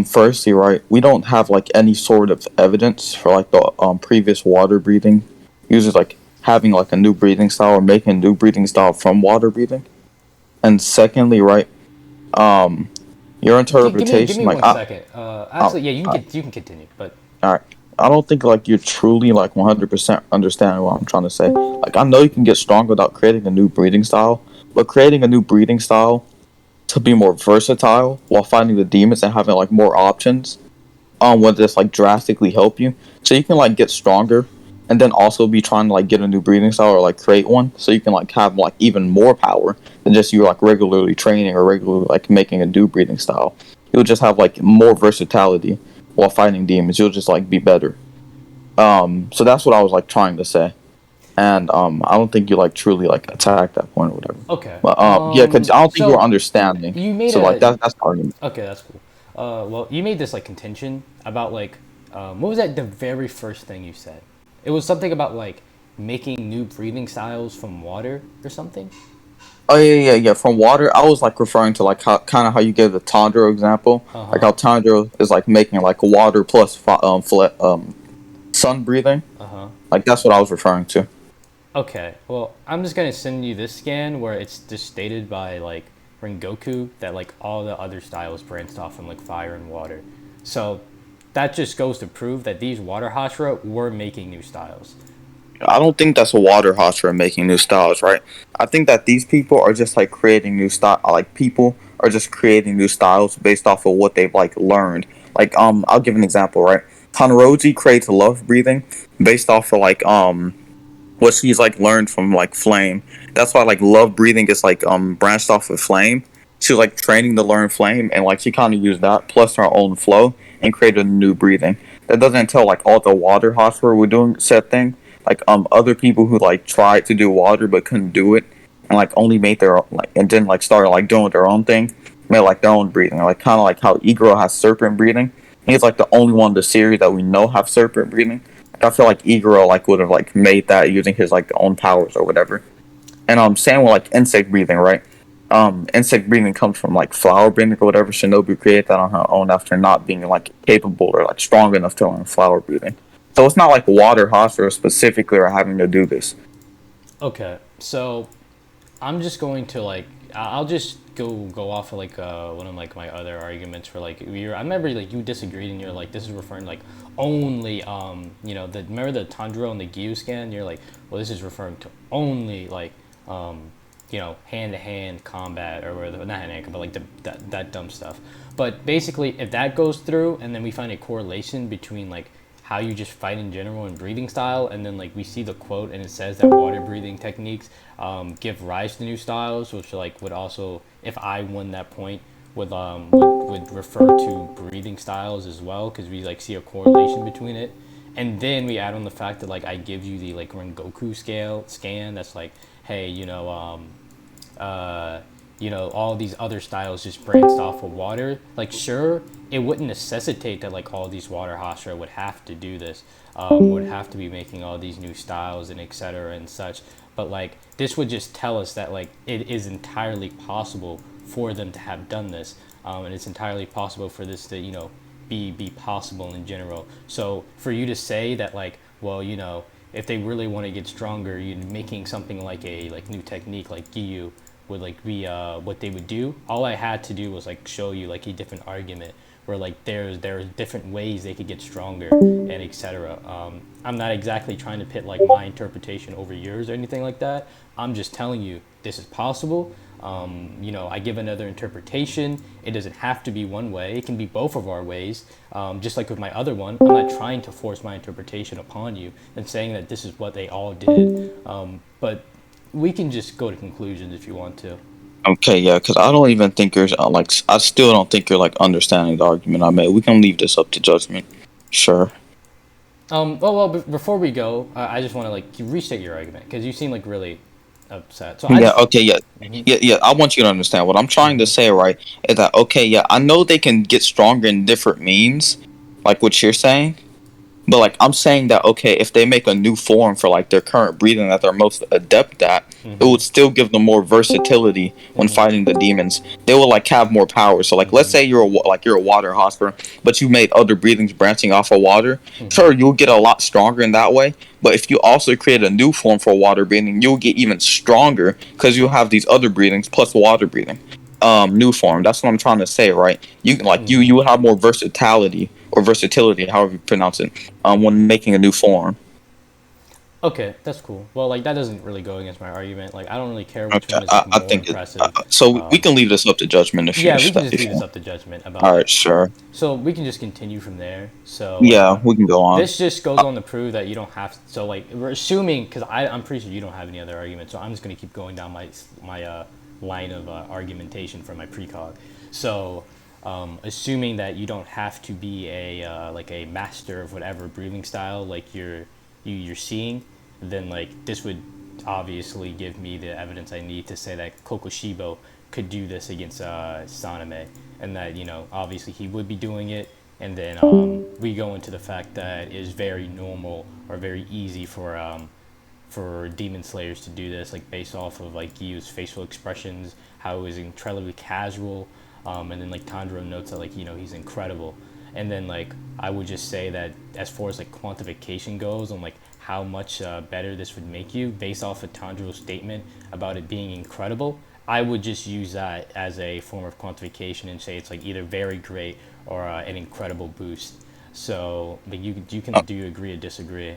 Firstly, right, we don't have like any sort of evidence for like the previous water breathing users like having like a new breathing style or making a new breathing style from water breathing. And secondly, right, your interpretation, give me like, 1 second. Actually, yeah, you can continue, but all right, I don't think like you're truly like 100% understanding what I'm trying to say. Like, I know you can get strong without creating a new breathing style, but creating a new breathing style to be more versatile while fighting the demons and having like more options would just like drastically help you. So you can like get stronger and then also be trying to like get a new breathing style or like create one, so you can like have like even more power than just you like regularly training or regularly like making a new breathing style. You'll just have like more versatility while fighting demons. You'll just like be better. So that's what I was like trying to say. And I don't think you like truly like attacked that point or whatever. Okay. But yeah, because I don't think you were So understanding. you made So like a. that's the argument. Okay, that's cool. Well, you made this like contention about like, what was that? The very first thing you said. It was something about like making new breathing styles from water or something. Oh yeah. From water, I was like referring to like how kind of how you gave the Tandro example, Uh like huh. how Tandro is like making like water plus sun breathing. Uh huh. Like that's what I was referring to. Okay. Well, I'm just gonna send you this scan where it's just stated by like Rengoku that like all the other styles branched off from like fire and water. So that just goes to prove that these water Hashira were making new styles. I don't think that's a water hostel making new styles, right? I think that these people are just like creating new style. Like people are just creating new styles based off of what they've like learned. Like I'll give an example, right? Hanroji creates love breathing based off of like what she's like learned from like flame. That's why like love breathing is like branched off of flame. She was like training to learn flame, and like she kind of used that plus her own flow and created a new breathing. That doesn't entail like all the water hospital were doing said thing. Like other people who like tried to do water but couldn't do it, and like only made their like and then like started like doing their own thing, made like their own breathing. Like kind of like how Igro has serpent breathing. He's like the only one in the series that we know have serpent breathing. I feel like Igoro like would have like made that using his like own powers or whatever. And same with like insect breathing, right? Insect breathing comes from like flower breathing or whatever. Shinobu created that on her own after not being like capable or like strong enough to learn flower breathing. So it's not like water hospital specifically are having to do this. Okay. So I'm just going to like I'll just go off of like one of like my other arguments for like I remember like you disagreed and you're like this is referring to, like only the remember the Tundra and the Gyu scan, you're like, well, this is referring to only like hand to hand combat or whatever, not hand to hand but like that dumb stuff. But basically if that goes through and then we find a correlation between like how you just fight in general and breathing style, and then like we see the quote and it says that water breathing techniques give rise to new styles, which like would also, if I won that point, would refer to breathing styles as well, because we like see a correlation between it. And then we add on the fact that like I give you the like Rengoku scale scan that's like, hey, all these other styles just branched off of water. Like, sure, it wouldn't necessitate that like all these water Hashira would have to do this, would have to be making all these new styles and etc. and such. But like this would just tell us that like it is entirely possible for them to have done this, and it's entirely possible for this to be possible in general. So for you to say that like, well, if they really want to get stronger, you making something like a like new technique like Gyu would like be what they would do. All I had to do was like show you like a different argument where like there's different ways they could get stronger and etc. I'm not exactly trying to pit like my interpretation over yours or anything like that. I'm just telling you this is possible. I give another interpretation. It doesn't have to be one way. It can be both of our ways. Just like with my other one, I'm not trying to force my interpretation upon you and saying that this is what they all did. But we can just go to conclusions if you want to. Okay, yeah, because I don't even think you're like I still don't think you're like understanding the argument I made. We can leave this up to judgment. Sure. Before we go, I just want to like restate your argument because you seem like really upset. So Yeah, okay, yeah. Mhm. Yeah. I want you to understand what I'm trying to say, right? Is that okay, yeah, I know they can get stronger in different means, like what you're saying. But like I'm saying that okay, if they make a new form for like their current breathing that they're most adept at, it would still give them more versatility when fighting the demons. They will like have more power. So like let's say you're a water hosper, but you made other breathings branching off of water. Sure, you'll get a lot stronger in that way. But if you also create a new form for water breathing, you'll get even stronger because you'll have these other breathings plus water breathing. New form. That's what I'm trying to say, right? You can like you will have more versatility or versatility, however you pronounce it, when making a new form. Okay, that's cool. Well, like that doesn't really go against my argument. Like I don't really care which Okay, one is like I more think impressive. so. We can leave this up to judgment if you Yeah, we can just if leave you this want. up to judgment All about. right, sure. So we can just continue from there. So Yeah, we can go on. this just goes on to prove that you don't have. So like we're assuming because I'm pretty sure you don't have any other arguments. So I'm just gonna keep going down my line of argumentation for my precog. So assuming that you don't have to be a like a master of whatever breathing style like you're seeing, then like this would obviously give me the evidence I need to say that Kokushibo could do this against Sanemi, and that obviously he would be doing it. And then we go into the fact that it is very normal or very easy for demon slayers to do this, like based off of like Gyu's facial expressions, how it was incredibly casual, and then like Tanjiro notes that like he's incredible. And then like I would just say that as far as like quantification goes on like how much better this would make you based off of Tanjiro's statement about it being incredible, I would just use that as a form of quantification and say it's like either very great or an incredible boost. So like you can do you agree or disagree?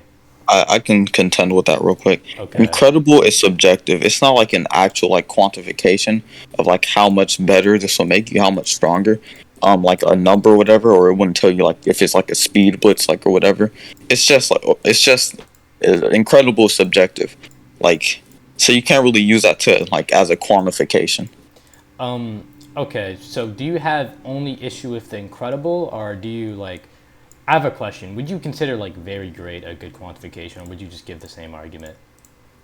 I can contend with that real quick. Okay. Incredible is subjective. It's not like an actual like quantification of like how much better this will make you, how much stronger. Like a number or whatever, or it wouldn't tell you like if it's like a speed blitz like or whatever. It's just incredible subjective. Like so you can't really use that to like as a quantification. Okay, so do you have only issue with the incredible, or do you like? I have a question. Would you consider like very great a good quantification, or would you just give the same argument?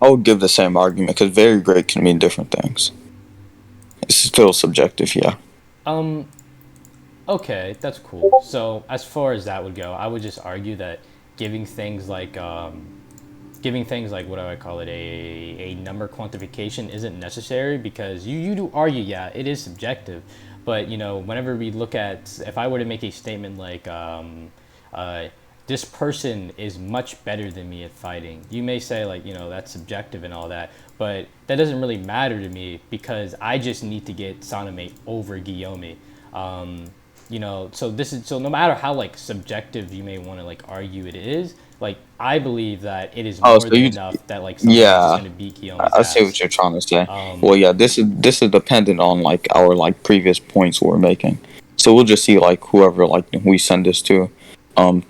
I would give the same argument because very great can mean different things. It's still subjective, yeah. Um, okay, that's cool. So as far as that would go, I would just argue that giving things like what do I call it, a number quantification isn't necessary because you do argue, yeah, it is subjective, but whenever we look at, if I were to make a statement like uh, this person is much better than me at fighting, you may say like that's subjective and all that, but that doesn't really matter to me because I just need to get Sanemi over Gyomi. So no matter how like subjective you may want to like argue it is, like I believe that it is Oh, more so than you enough that like Sanemi is just yeah. gonna beat Gyomi's I see what ass. you're trying to say. Um, Well, yeah, this is dependent on like our like previous points we're making. So we'll just see like whoever like we send this to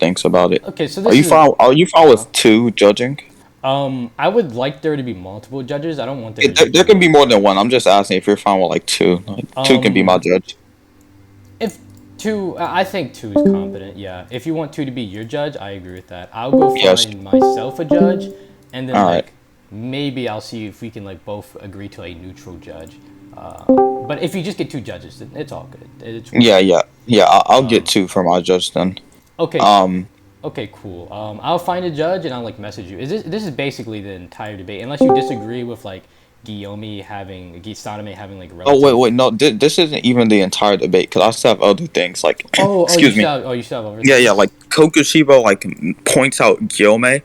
thinks about it. okay, so Are this you is fine? Are you fine huh? with two judging? I would like there to be multiple judges. I don't want there Yeah, to just there be can be one more judge. than one. I'm just asking if you're fine with like two. Like two can be my Um, judge. If two, I think two is competent. Yeah. If you want two to be your judge, I agree with that. I'll go Yes. find myself a judge, and then All right. like maybe I'll see if we can like both agree to a neutral judge. But if you just get two judges, then it's all good. It's Yeah, whatever. yeah, yeah. I'll get two for my judge then. Okay. Um. Okay. Cool. I'll find a judge and I'll like message you. This is basically the entire debate, unless you disagree with like Sanemi having like Oh wait, relative. wait. No, this isn't even the entire debate because I still have other things. Like, You excuse me. still have, you still have other Yeah, yeah. things. Like Kokushibo like points out Gyome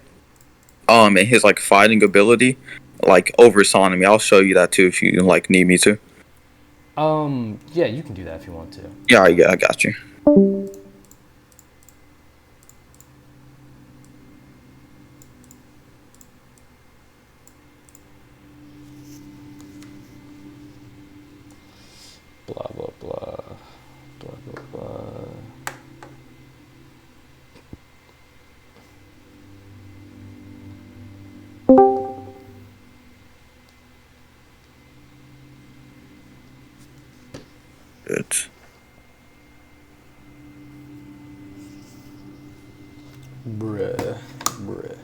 and his like fighting ability like over Sanemi. I'll show you that too if you like need me to. Yeah, you can do that if you want to. Yeah, I got you. Blah blah blah blah blah blah. Good. Bruh, bruh.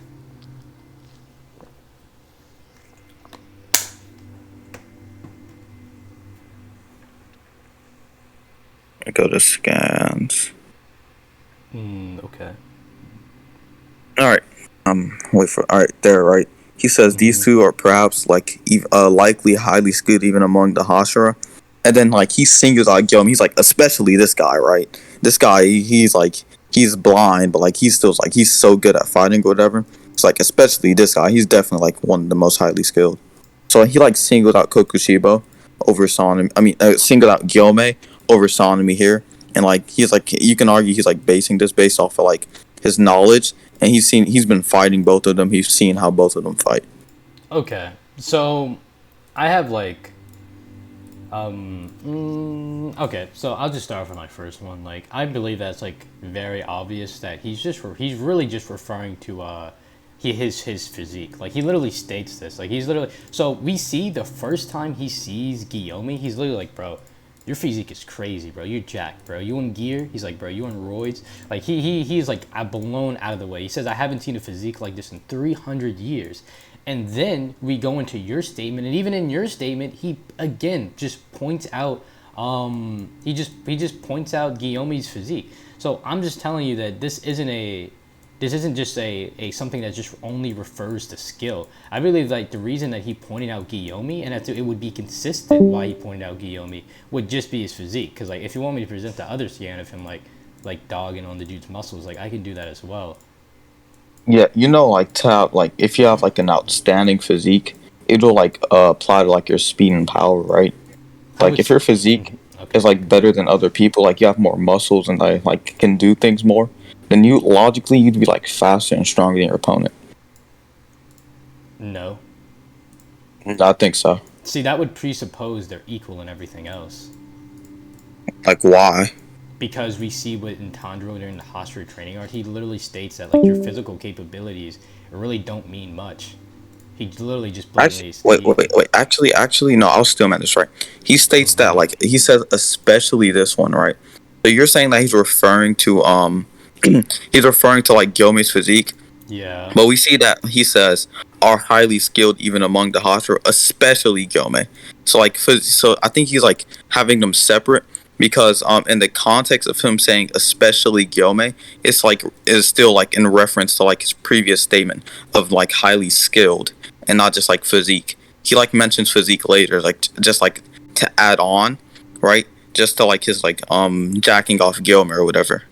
I go to scans. Okay. All right. Wait for. All right, there. Right. He says these two are perhaps like likely highly skilled even among the Hashira, and then like he singles out Gyomi. He's like especially this guy, right? This guy, he's like he's blind, but like he's still like he's so good at fighting or whatever. It's like especially this guy. He's definitely like one of the most highly skilled. So he like singled out Kokushibo over Sanemi. I mean, singled out Gyome over Sanemi here, and like he's like you can argue he's like basing this based off of like his knowledge, and he's been fighting both of them. He's seen how both of them fight. Okay. So, I have like, okay. So I'll just start with my first one. Like, I believe that's like very obvious that he's really just referring to his physique. Like he literally states this. Like he's literally. So we see the first time he sees Gyomi, he's literally like, bro, your physique is crazy, bro. You're jacked, bro. You on gear? He's like, bro, you on roids? Like he's like blown out of the way. He says, I haven't seen a physique like this in 300 years. And then we go into your statement, and even in your statement, he again just points out he just points out Gyomi's physique. So I'm just telling you that this isn't just a something that just only refers to skill. I believe like the reason that he pointed out Gyomi, and that it would be consistent why he pointed out Gyomi, would just be his physique. Because like if you want me to present the other scan of him like dogging on the dude's muscles, like I can do that as well. Yeah, like to have, like if you have like an outstanding physique, it'll like apply to like your speed and power, right? Like if your physique Okay. is like better than other people, like you have more muscles and like can do things more, then you'd be like faster and stronger than your opponent. No. I think so. See, that would presuppose they're equal in everything else. Like why? Because we see what in Tandro during the Hostel training art, he literally states that like your physical capabilities really don't mean much. He literally just blatantly Wait. Actually, no. I'll still man this right. He states that like he says, especially this one, right? So you're saying that he's referring to he's referring to like Gyomi's physique. Yeah. But we see that he says are highly skilled even among the Hashira, especially Gyome. So like, so I think he's like having them separate because in the context of him saying especially Gyome, it's like is still like in reference to like his previous statement of like highly skilled and not just like physique. He like mentions physique later, like just like to add on, right? Just to like his like jacking off Gyome or whatever.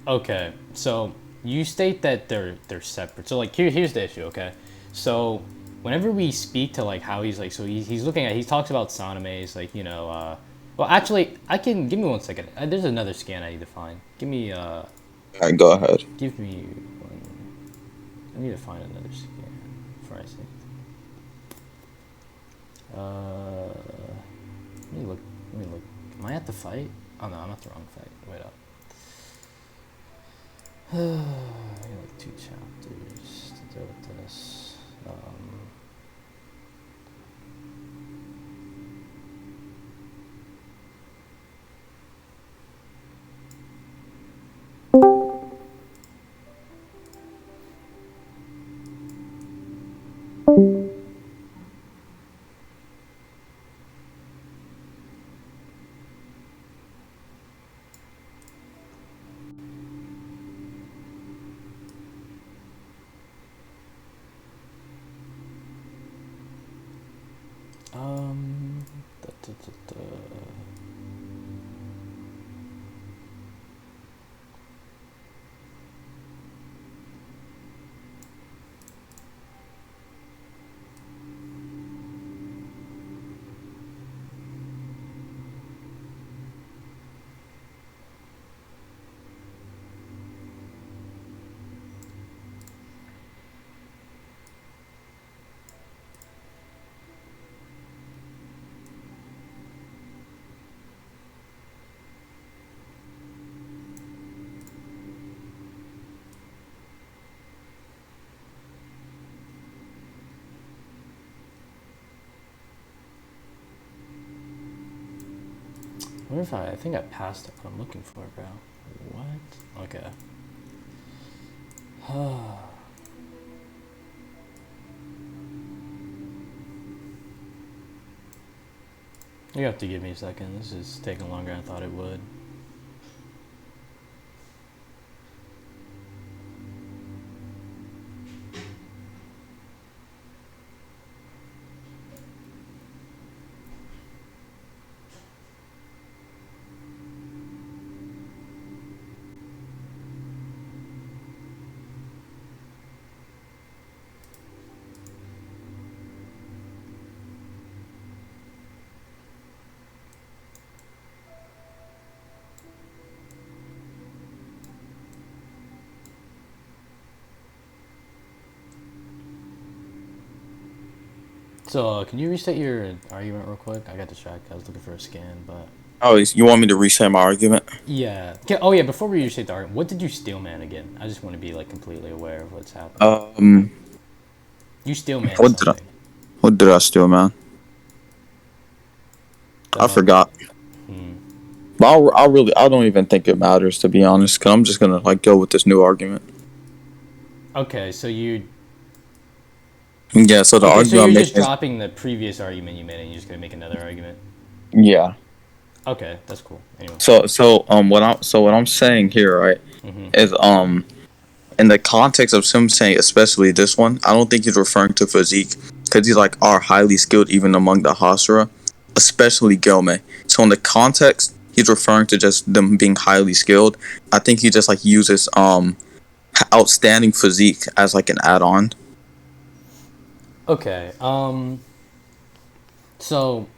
Okay, so you state that they're separate. So like here's the issue. Okay, so whenever we speak to like how he's like, so he's looking at, he talks about sanemes, like well actually I can, give me 1 second. There's another scan I need to find. Give me Alright, go ahead. give me one. I need to find another scan before I say. Let me look. Am I at the fight? Oh no, I'm at the wrong fight. Wait up. Like 2 chapters to deal with this. Da, da, da, da. What if I think I passed what I'm looking for, bro. What? Okay. You have to give me a second. This is taking longer than I thought it would. So, can you restate your argument real quick? I got distracted. I was looking for a scan, but... Oh, you want me to restate my argument? Yeah. Oh, yeah, before we restate the argument, what did you steal, man, again? I just want to be, like, completely aware of what's happening. You steal, man, What did I steal, man? I forgot. But I don't even think it matters, to be honest. Cause I'm just gonna like go with this new argument. Okay, so you. Yeah. So the Okay, so argument you're I'm just making is dropping the previous argument you made, and you're just gonna make another argument. yeah. Okay, that's cool. Anyway. What I'm saying here, right, Mhm. is in the context of him saying especially this one, I don't think he's referring to physique because he's like are highly skilled even among the Hashira, especially Gyomi. So in the context, he's referring to just them being highly skilled. I think he just like uses outstanding physique as like an add-on. Okay. So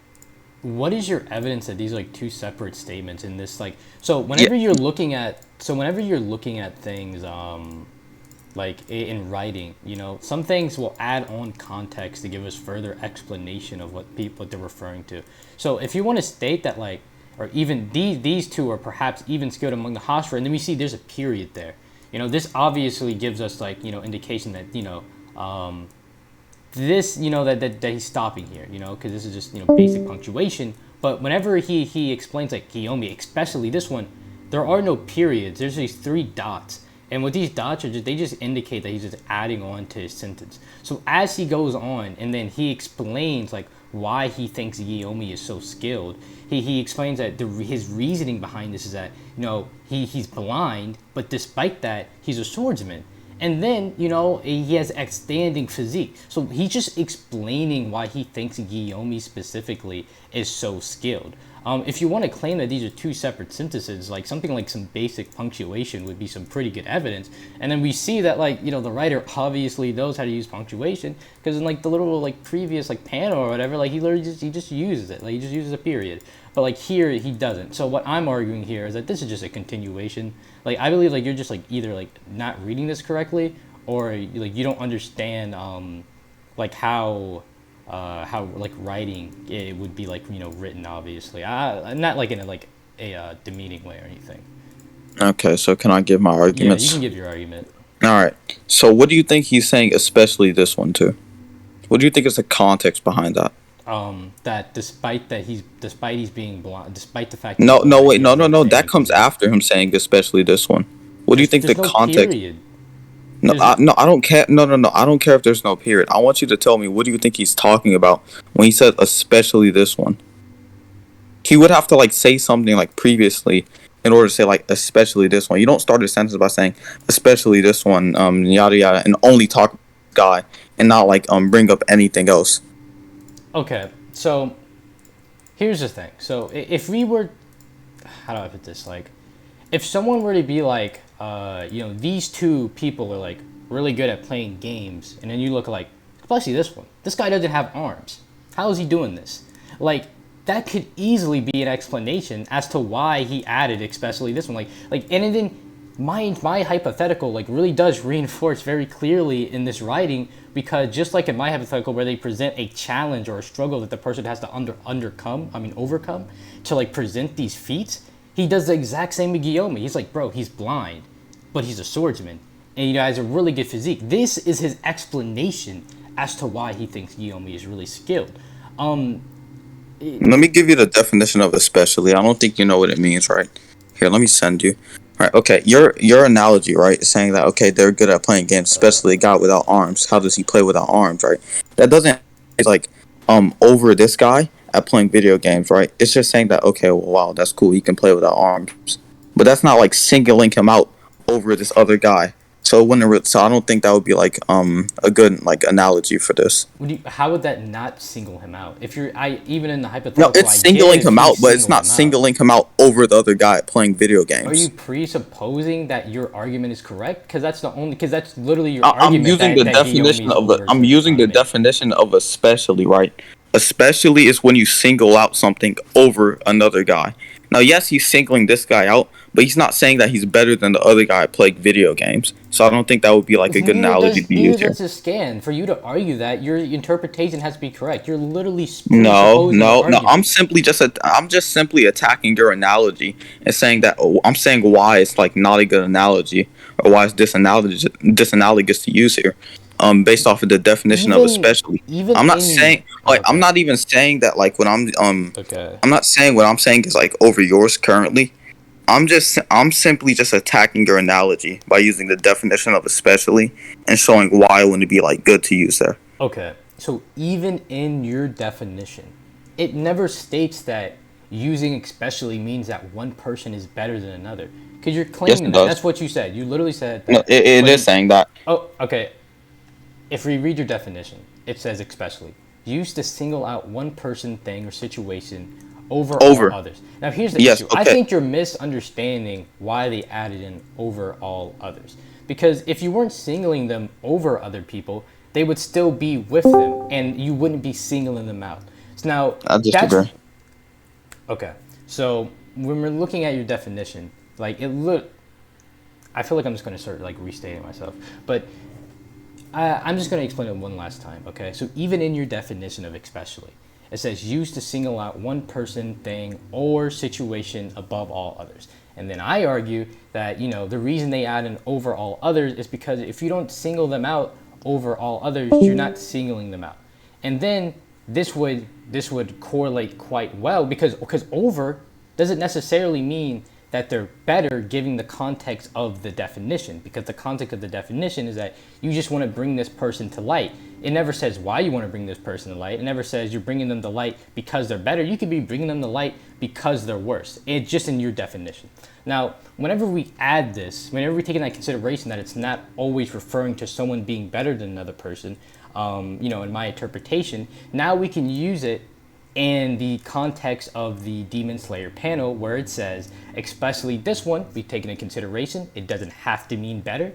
what is your evidence that these are like two separate statements in this like so Yeah. whenever you're looking at things like in writing, you know, some things will add on context to give us further explanation of what they're referring to. So if you want to state that like or even these two are perhaps even skilled among the Hashra, and then we see there's a period there. You know, this obviously gives us like, you know, indication that, you know, this, you know, that he's stopping here, you know, because this is just, you know, basic punctuation. But whenever he explains like gyomi, especially this one, there are no periods. There's these three dots, and what these dots are, they just indicate that he's just adding on to his sentence. So as he goes on, and then he explains like why he thinks gyomi is so skilled. He explains that his reasoning behind this is that, you know, he's blind, but despite that, he's a swordsman. And then, you know, he has outstanding physique. So he's just explaining why he thinks Gyomi specifically is so skilled. If you want to claim that these are two separate sentences, like something like some basic punctuation would be some pretty good evidence. And then we see that, like, you know, the writer obviously knows how to use punctuation because in like the little like previous like panel or whatever, like he literally just uses it. Like he just uses a period. But like here he doesn't. So what I'm arguing here is that this is just a continuation. Like I believe like you're just like either like not reading this correctly or like you don't understand like how like writing it would be like, you know, written obviously. Not like in a demeaning way or anything. Okay. So can I give my Yeah, you can arguments? give your argument. All right. So what do you think he's saying, especially this one too? What do you think is the context behind that? That despite he's being blind, despite the fact he's No, no, blind, wait, he no, has no, no. That outstanding comes physique. after him saying, especially this one. What do you think the There's no context? period. No, There's no, I don't care. No, no, no. I don't care if there's no period. I want you to tell me what do you think he's talking about when he said, especially this one. He would have to like say something like previously in order to say like especially this one. You don't start a sentence by saying especially this one, yada yada, and only talk guy and not like bring up anything else. okay. So here's the thing. So if we were, how do I put this? Like, if someone were to be like, you know, these two people are like really good at playing games, and then you look like, especially this one, this guy doesn't have arms. How is he doing this? Like, that could easily be an explanation as to why he added, especially this one. And then my hypothetical like really does reinforce very clearly in this writing because just like in my hypothetical where they present a challenge or a struggle that the person has to overcome to like present these feats, he does the exact same with Guillaume. He's like, bro, he's blind, but he's a swordsman, and you know has a really good physique. This is his explanation as to why he thinks Guillaume is really skilled. Um, Let me give you the definition of especially. I don't think you know what it means, right? Here, let me send you. Right, okay. Your analogy, right, is saying that okay, they're good at playing games, especially a guy without arms. How does he play without arms, right? That doesn't it's like over this guy at playing video games, right? It's just saying that okay, well, wow, that's cool. He can play without arms, but that's not like singling him out over this other guy. So so I don't think that would be like a good like analogy for this. how would that not single him out? If you're, I even in the No, hypothetical, it's I get singling if him he out, but it's singled not him out. singling him out over the other guy playing video Are you games. presupposing that your argument is correct? Because that's literally your I'm argument using the that Guillaume definition is of the. over I'm certain using the primate. definition of especially, right? Especially is when you single out something over another guy. Now, yes, he's singling this guy out, but he's not saying that he's better than the other guy playing video games. So I don't think that would be like a good analogy to use Neither here. does a scan. For you to argue that, your interpretation has to be correct. You're literally No, presupposing an no, no. argument. I'm just simply attacking your analogy and saying that I'm saying why it's like not a good analogy or why it's disanalogous to use here. based off of the definition of especially. Even I'm not in saying like I'm okay. not even saying that like when Okay. I'm not saying what I'm saying is like over yours currently. I'm simply just attacking your analogy by using the definition of especially and showing why it wouldn't be like good to use there. Okay. So even in your definition, it never states that using especially means that one person is better than another. Because you're Yes, claiming it that. does. That's what you said. You literally said No, that it is when. saying that. Oh, okay. If we read your definition, it says especially. Used to single out one person, thing, or situation over all Over. others. Now, here's the Yes, issue. I okay. think you're misunderstanding why they added in over all others. Because if you weren't singling them over other people, they would still be with them, and you wouldn't be singling them out. So now, I that's disagree. okay. So when we're looking at your definition, like it look, I feel like I'm just going to start like restating myself, but I'm just going to explain it one last time, okay? So even in your definition of especially, it says used to single out one person, thing, or situation above all others. And then I argue that, the reason they add an over all others is because if you don't single them out over all others, you're not singling them out. And then this would correlate quite well because over doesn't necessarily mean that they're better given the context of the definition, because the context of the definition is that you just want to bring this person to light. It never says why you want to bring this person to light. It never says you're bringing them to light because they're better. You could be bringing them to light because they're worse. It's just in your definition. Now, whenever we add this, whenever we take into consideration that it's not always referring to someone being better than another person, in my interpretation, now we can use it in the context of the Demon Slayer panel where it says, especially this one, we take into consideration, it doesn't have to mean better.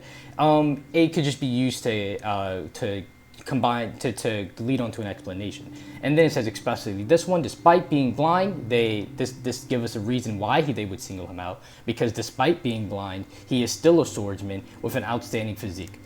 It could just be used to combine, to lead on to an explanation. And then it says, especially this one, despite being blind, this give us a reason why they would single him out, because despite being blind, he is still a swordsman with an outstanding physique.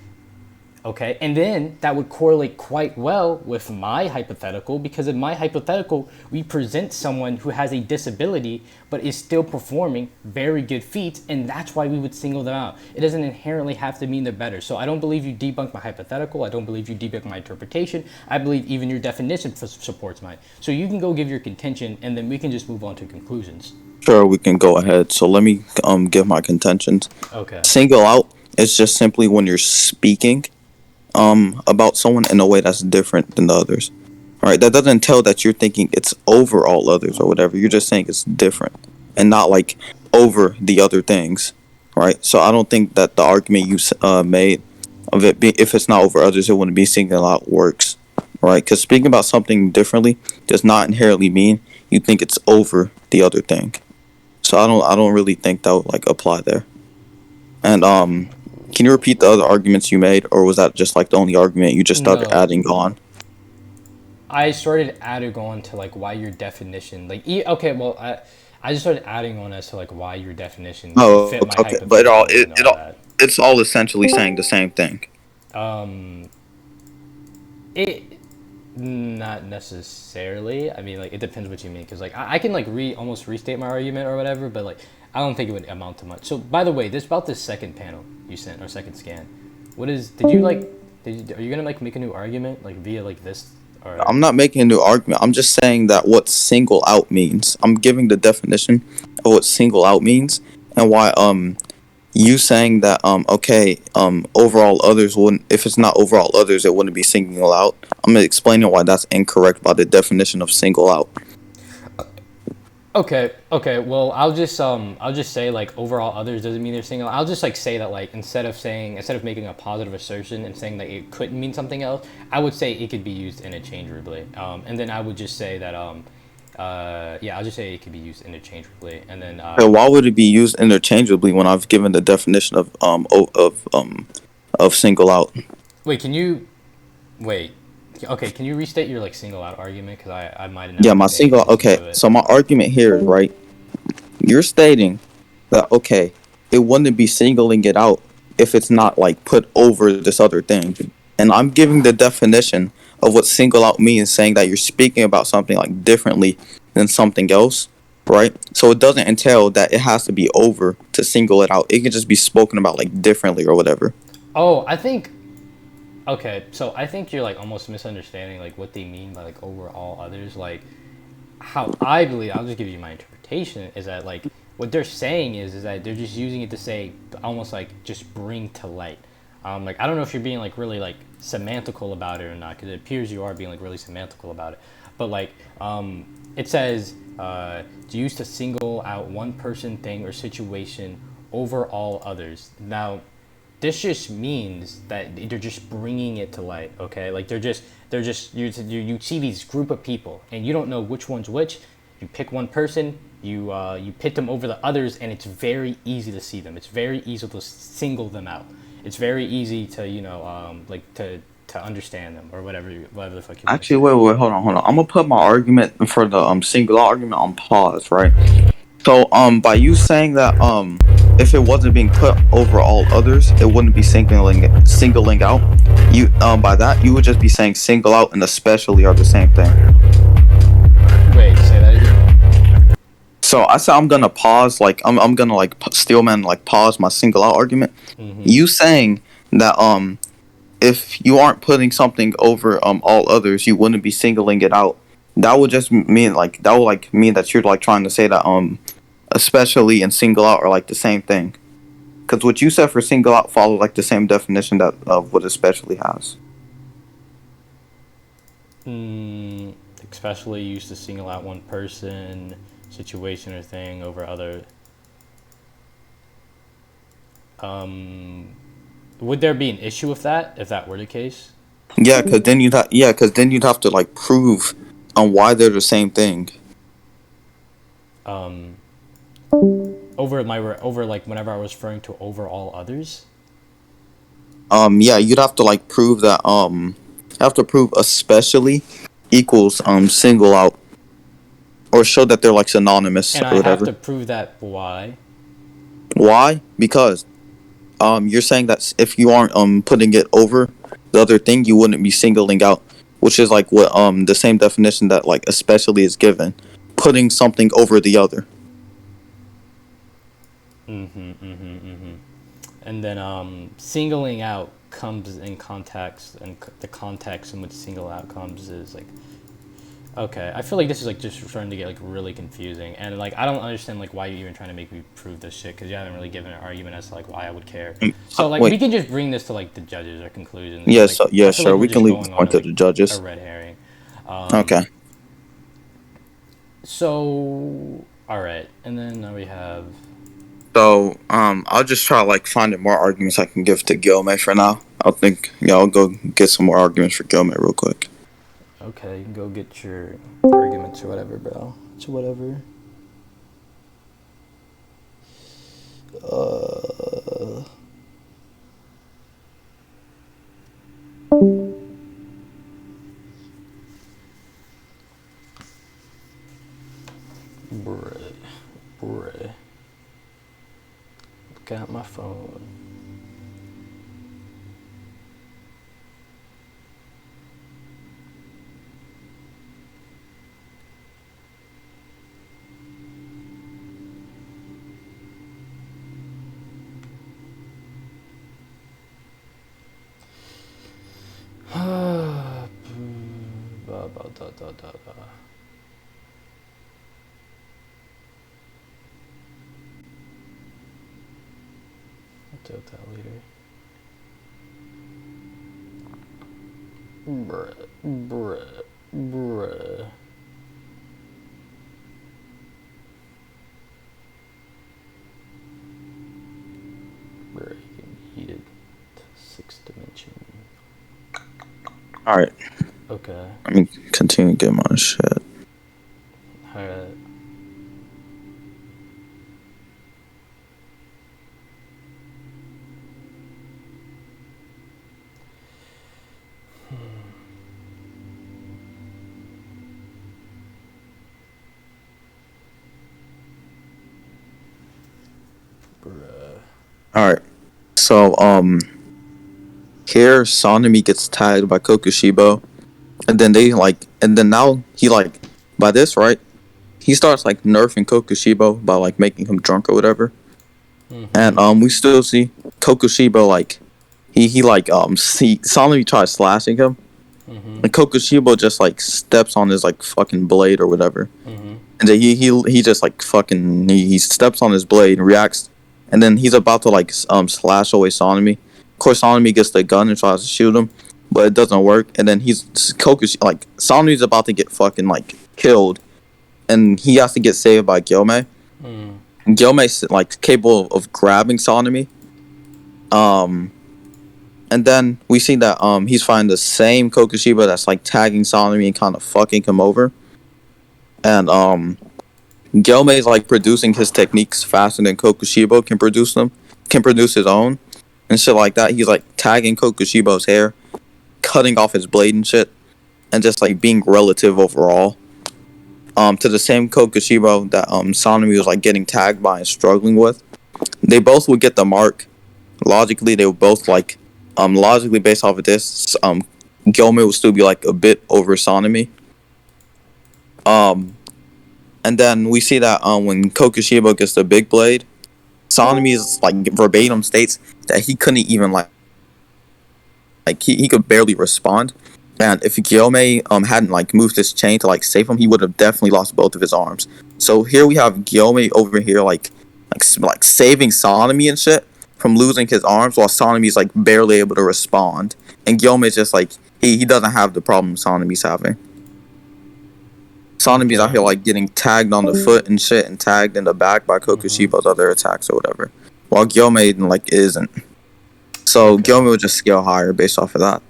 Okay, and then that would correlate quite well with my hypothetical, because in my hypothetical, we present someone who has a disability but is still performing very good feats, and that's why we would single them out. It doesn't inherently have to mean they're better. So I don't believe you debunked my hypothetical. I don't believe you debunked my interpretation. I believe even your definition supports mine. So you can go give your contention, and then we can just move on to conclusions. Sure, we can go ahead. So let me give my contentions. Okay. Single out is just simply when you're speaking about someone in a way that's different than the others. All right, that doesn't tell that you're thinking it's over all others or whatever. You're just saying it's different and not like over the other things, right? So I don't think that the argument you made of it being, if it's not over others, it wouldn't be single out, works, right? Because speaking about something differently does not inherently mean you think it's over the other thing. So I don't really think that would like apply there. And can you repeat the other arguments you made, or was that just like the only argument you just started No. adding on? I started adding on to like why your definition, okay, well, I just started adding on as to like why your definition Oh, fit my okay, but hypothetical and all that. it's all essentially saying the same thing. It not necessarily. I mean, like it depends what you mean, because like I can like almost restate my argument or whatever, but like I don't think it would amount to much. So by the way, this about this second panel you sent or second scan. What is? Are you gonna like make a new argument like via like this? Or I'm not making a new argument. I'm just saying that what single out means. I'm giving the definition of what single out means and why you saying that overall others wouldn't, if it's not overall others it wouldn't be single out. I'm explaining why that's incorrect by the definition of single out. Okay. Well, I'll just say like overall others doesn't mean they're single. I'll just like say that like instead of making a positive assertion and saying that it couldn't mean something else, I would say it could be used interchangeably. And then I would just say that I'll just say it could be used interchangeably. And then Why would it be used interchangeably when I've given the definition of single out? wait, can you wait? Okay, can you restate your like single out argument, because I might have Yeah, my single. Okay, so my argument here is right. You're stating that it wouldn't be singling it out if it's not like put over this other thing, and I'm giving the definition of what single out means, saying that you're speaking about something like differently than something else, right? So it doesn't entail that it has to be over to single it out. It can just be spoken about like differently or whatever. Oh, I think Okay, so I think you're like almost misunderstanding like what they mean by like over all others. Like how I believe, I'll just give you my interpretation, is that like what they're saying is that they're just using it to say almost like just bring to light. Like I don't know if you're being like really like semantical about it or not, because it appears you are being like really semantical about it. But like it says it's used to single out one person, thing, or situation over all others. Now this just means that they're just bringing it to light. Okay, like you see these group of people and you don't know which one's which. You pick one person, you pit them over the others, and it's very easy to see them. It's very easy to single them out. It's very easy to like to understand them or whatever the fuck you want to Actually, say. wait, hold on. I'm gonna put my argument for the single argument on pause, right? So, by you saying that, if it wasn't being put over all others, it wouldn't be singling out. You, by that, you would just be saying single out and especially are the same thing. Wait, say that again. So I said I'm gonna pause, like I'm gonna like Steelman like pause my single out argument. You saying that if you aren't putting something over all others, you wouldn't be singling it out. That would just mean like that would like mean that you're like trying to say that especially and single out are like the same thing. Because what you said for single out follow like the same definition that of what especially has. Especially used to single out one person, situation, or thing over other. Would there be an issue with that if that were the case? Yeah, because then you'd have to like prove on why they're the same thing. Over like whenever I was referring to over all others. Yeah, you'd have to like prove that have to prove especially equals single out, or show that they're like synonymous And or I have whatever. to prove that why? Why? Because you're saying that if you aren't putting it over the other thing, you wouldn't be singling out, which is like what the same definition that like especially is given, putting something over the other. And then singling out comes in context, and the context in which single out comes is like, okay, I feel like this is like just starting to get like really confusing, and like I don't understand like why you're even trying to make me prove this shit, because you haven't really given an argument as to like why I would care. So like Wait. we can just bring this to like the judges or conclusions. Yeah, Like, so yeah, I feel sure. like We we're can just leave going this on point to like the judges. a red herring. Okay. So all right, and then now we have. So I'll just try to like find more arguments I can give to Gyomi for now. I'll go get some more arguments for Gyomi real quick. Okay, go get your arguments or whatever, bro. It's whatever. Bruh. Got my phone. I'll deal with that later. Bruh. Heated 6th dimension. All right. Okay. Let me continue to get my shit. Alright. All right. So here sanemi gets tagged by Kokushibo, and then now he like by this right, he starts like nerfing Kokushibo by like making him drunk or whatever. And we still see Kokushibo like he like Sanemi tries slashing him, Mm-hmm. and Kokushibo just like steps on his like fucking blade or whatever, Mm-hmm. and then he just like fucking he steps on his blade and reacts, and then he's about to like slash away Sanemi. Of course, Sanemi gets the gun and tries to shoot him, but it doesn't work. And then Sanemi's about to get fucking like killed, and he has to get saved by Gyomei. Mm. And Gyomei's like capable of grabbing Sanemi. And then we see that he's finding the same Kokushiba that's like tagging Sanemi and kind of fucking him over. And Gyomei's like producing his techniques faster than Kokushibo can produce his own and shit like that. He's like tagging Kokushibo's hair, cutting off his blade and shit, and just like being relative overall. To the same Kokushibo that Sanemi was like getting tagged by and struggling with. They both would get the mark. Logically, they would both like logically based off of this, Gyomei will still be like a bit over Sanemi. And then we see that when Kokushibo gets the big blade, Sanemi is like verbatim states that he couldn't even like he could barely respond. And if Gyomei hadn't like moved his chain to like save him, he would have definitely lost both of his arms. So here we have Gyomei over here like saving Sanemi and shit from losing his arms, while Sanemi's like barely able to respond, and Gyomei's just like he doesn't have the problem Sanemi's having. Sanemi's out here like getting tagged on the foot and shit, and tagged in the back by Kokushibo's other attacks or whatever, while Gyomei like isn't. So Gyomei will just scale higher based off of that.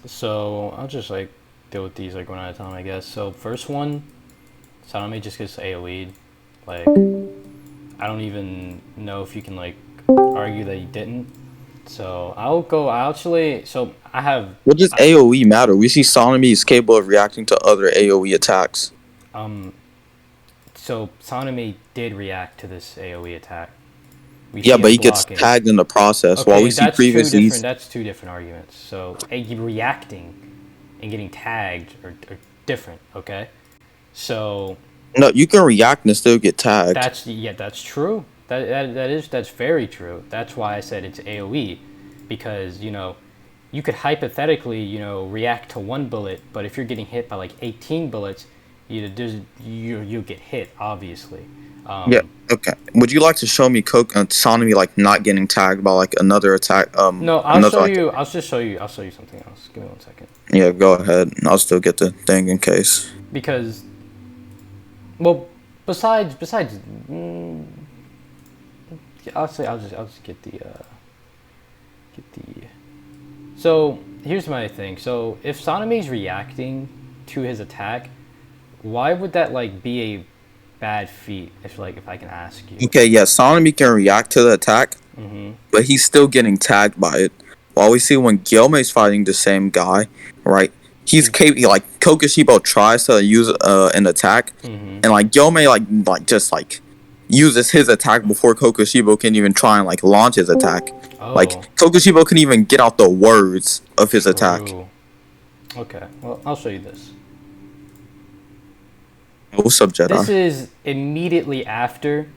So I'll just like deal with these like one at a time, I guess. So first one, Sanemi just gets AoE'd. Like, I don't even know if you can like argue that he didn't. So I'll go actually. So I have. What does AoE matter? We see Sanemi is capable of reacting to other AoE attacks. So Sanemi did react to this AoE attack. Yeah, but he gets tagged in the process. Okay, While we see previously, that's two different arguments. So reacting and getting tagged are different. Okay, so no, you can react and still get tagged. That's true. That's very true. That's why I said it's AoE, because you could hypothetically react to one bullet, but if you're getting hit by like 18 bullets, you'll get hit obviously. Yeah. Okay. Would you like to show me Sanemi like not getting tagged by like another attack? No, I'll show you. I'll show you something else. Give me 1 second. Yeah, go ahead. I'll still get the thing in case. Because, well, besides, I'll just get the. So here's my thing. So if Sanemi's reacting to his attack, why would that like be a bad feat? If I can ask you. Okay, yeah, Sanemi can react to the attack, but he's still getting tagged by it. While we see when Gyomei's fighting the same guy, right? He's capable. Like Kokushibo tries to use an attack, and like Gyomei like just like uses his attack before Kokushibo can even try and like launch his attack. Oh. Like Kokushibo can even get out the words of his attack. Okay, well I'll show you this. What's up, Jedi? This is immediately after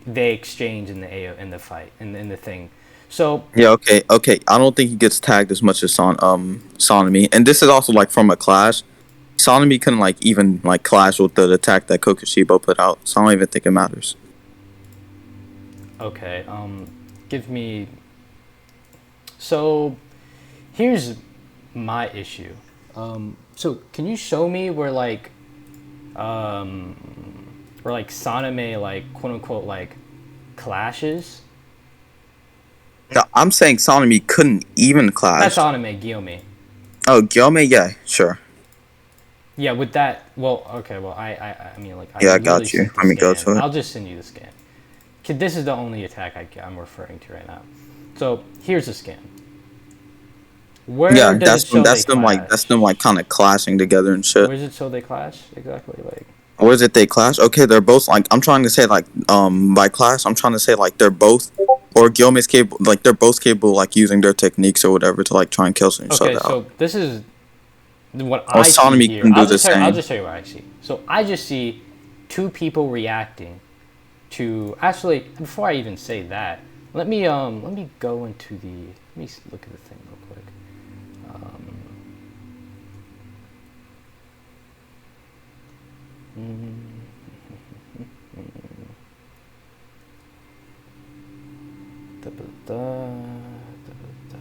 they exchange in the fight in the thing. So yeah, okay. I don't think he gets tagged as much as Sanemi, and this is also like from a clash. Sanemi couldn't like even like clash with the attack that Kokushibo put out, so I don't even think it matters. Okay, give me. So, here's my issue. So can you show me where Sanemi like quote unquote like clashes? Yeah, I'm saying Sanemi couldn't even clash. That's Sanemi, Gyomi. Oh, Gyomei, yeah, sure. Yeah, with that, well, okay, well, I mean, like, I got you. Let me go to it. I'll just send you the scan. This is the only attack I'm referring to right now. So here's the scan. Where that's them like kind of clashing together and shit. Where is it so they clash exactly? Like, where is it they clash? Okay, they're both like I'm trying to say like by clash I'm trying to say like they're both or Gyomei's capable like they're both capable like using their techniques or whatever to like try and kill each other out. Okay, so this is what I see here. I'll just tell you what I see. So I just see two people reacting to. Actually, before I even say that, let me go into the let me look at the thing real quick. Um, da, da, da, da, da.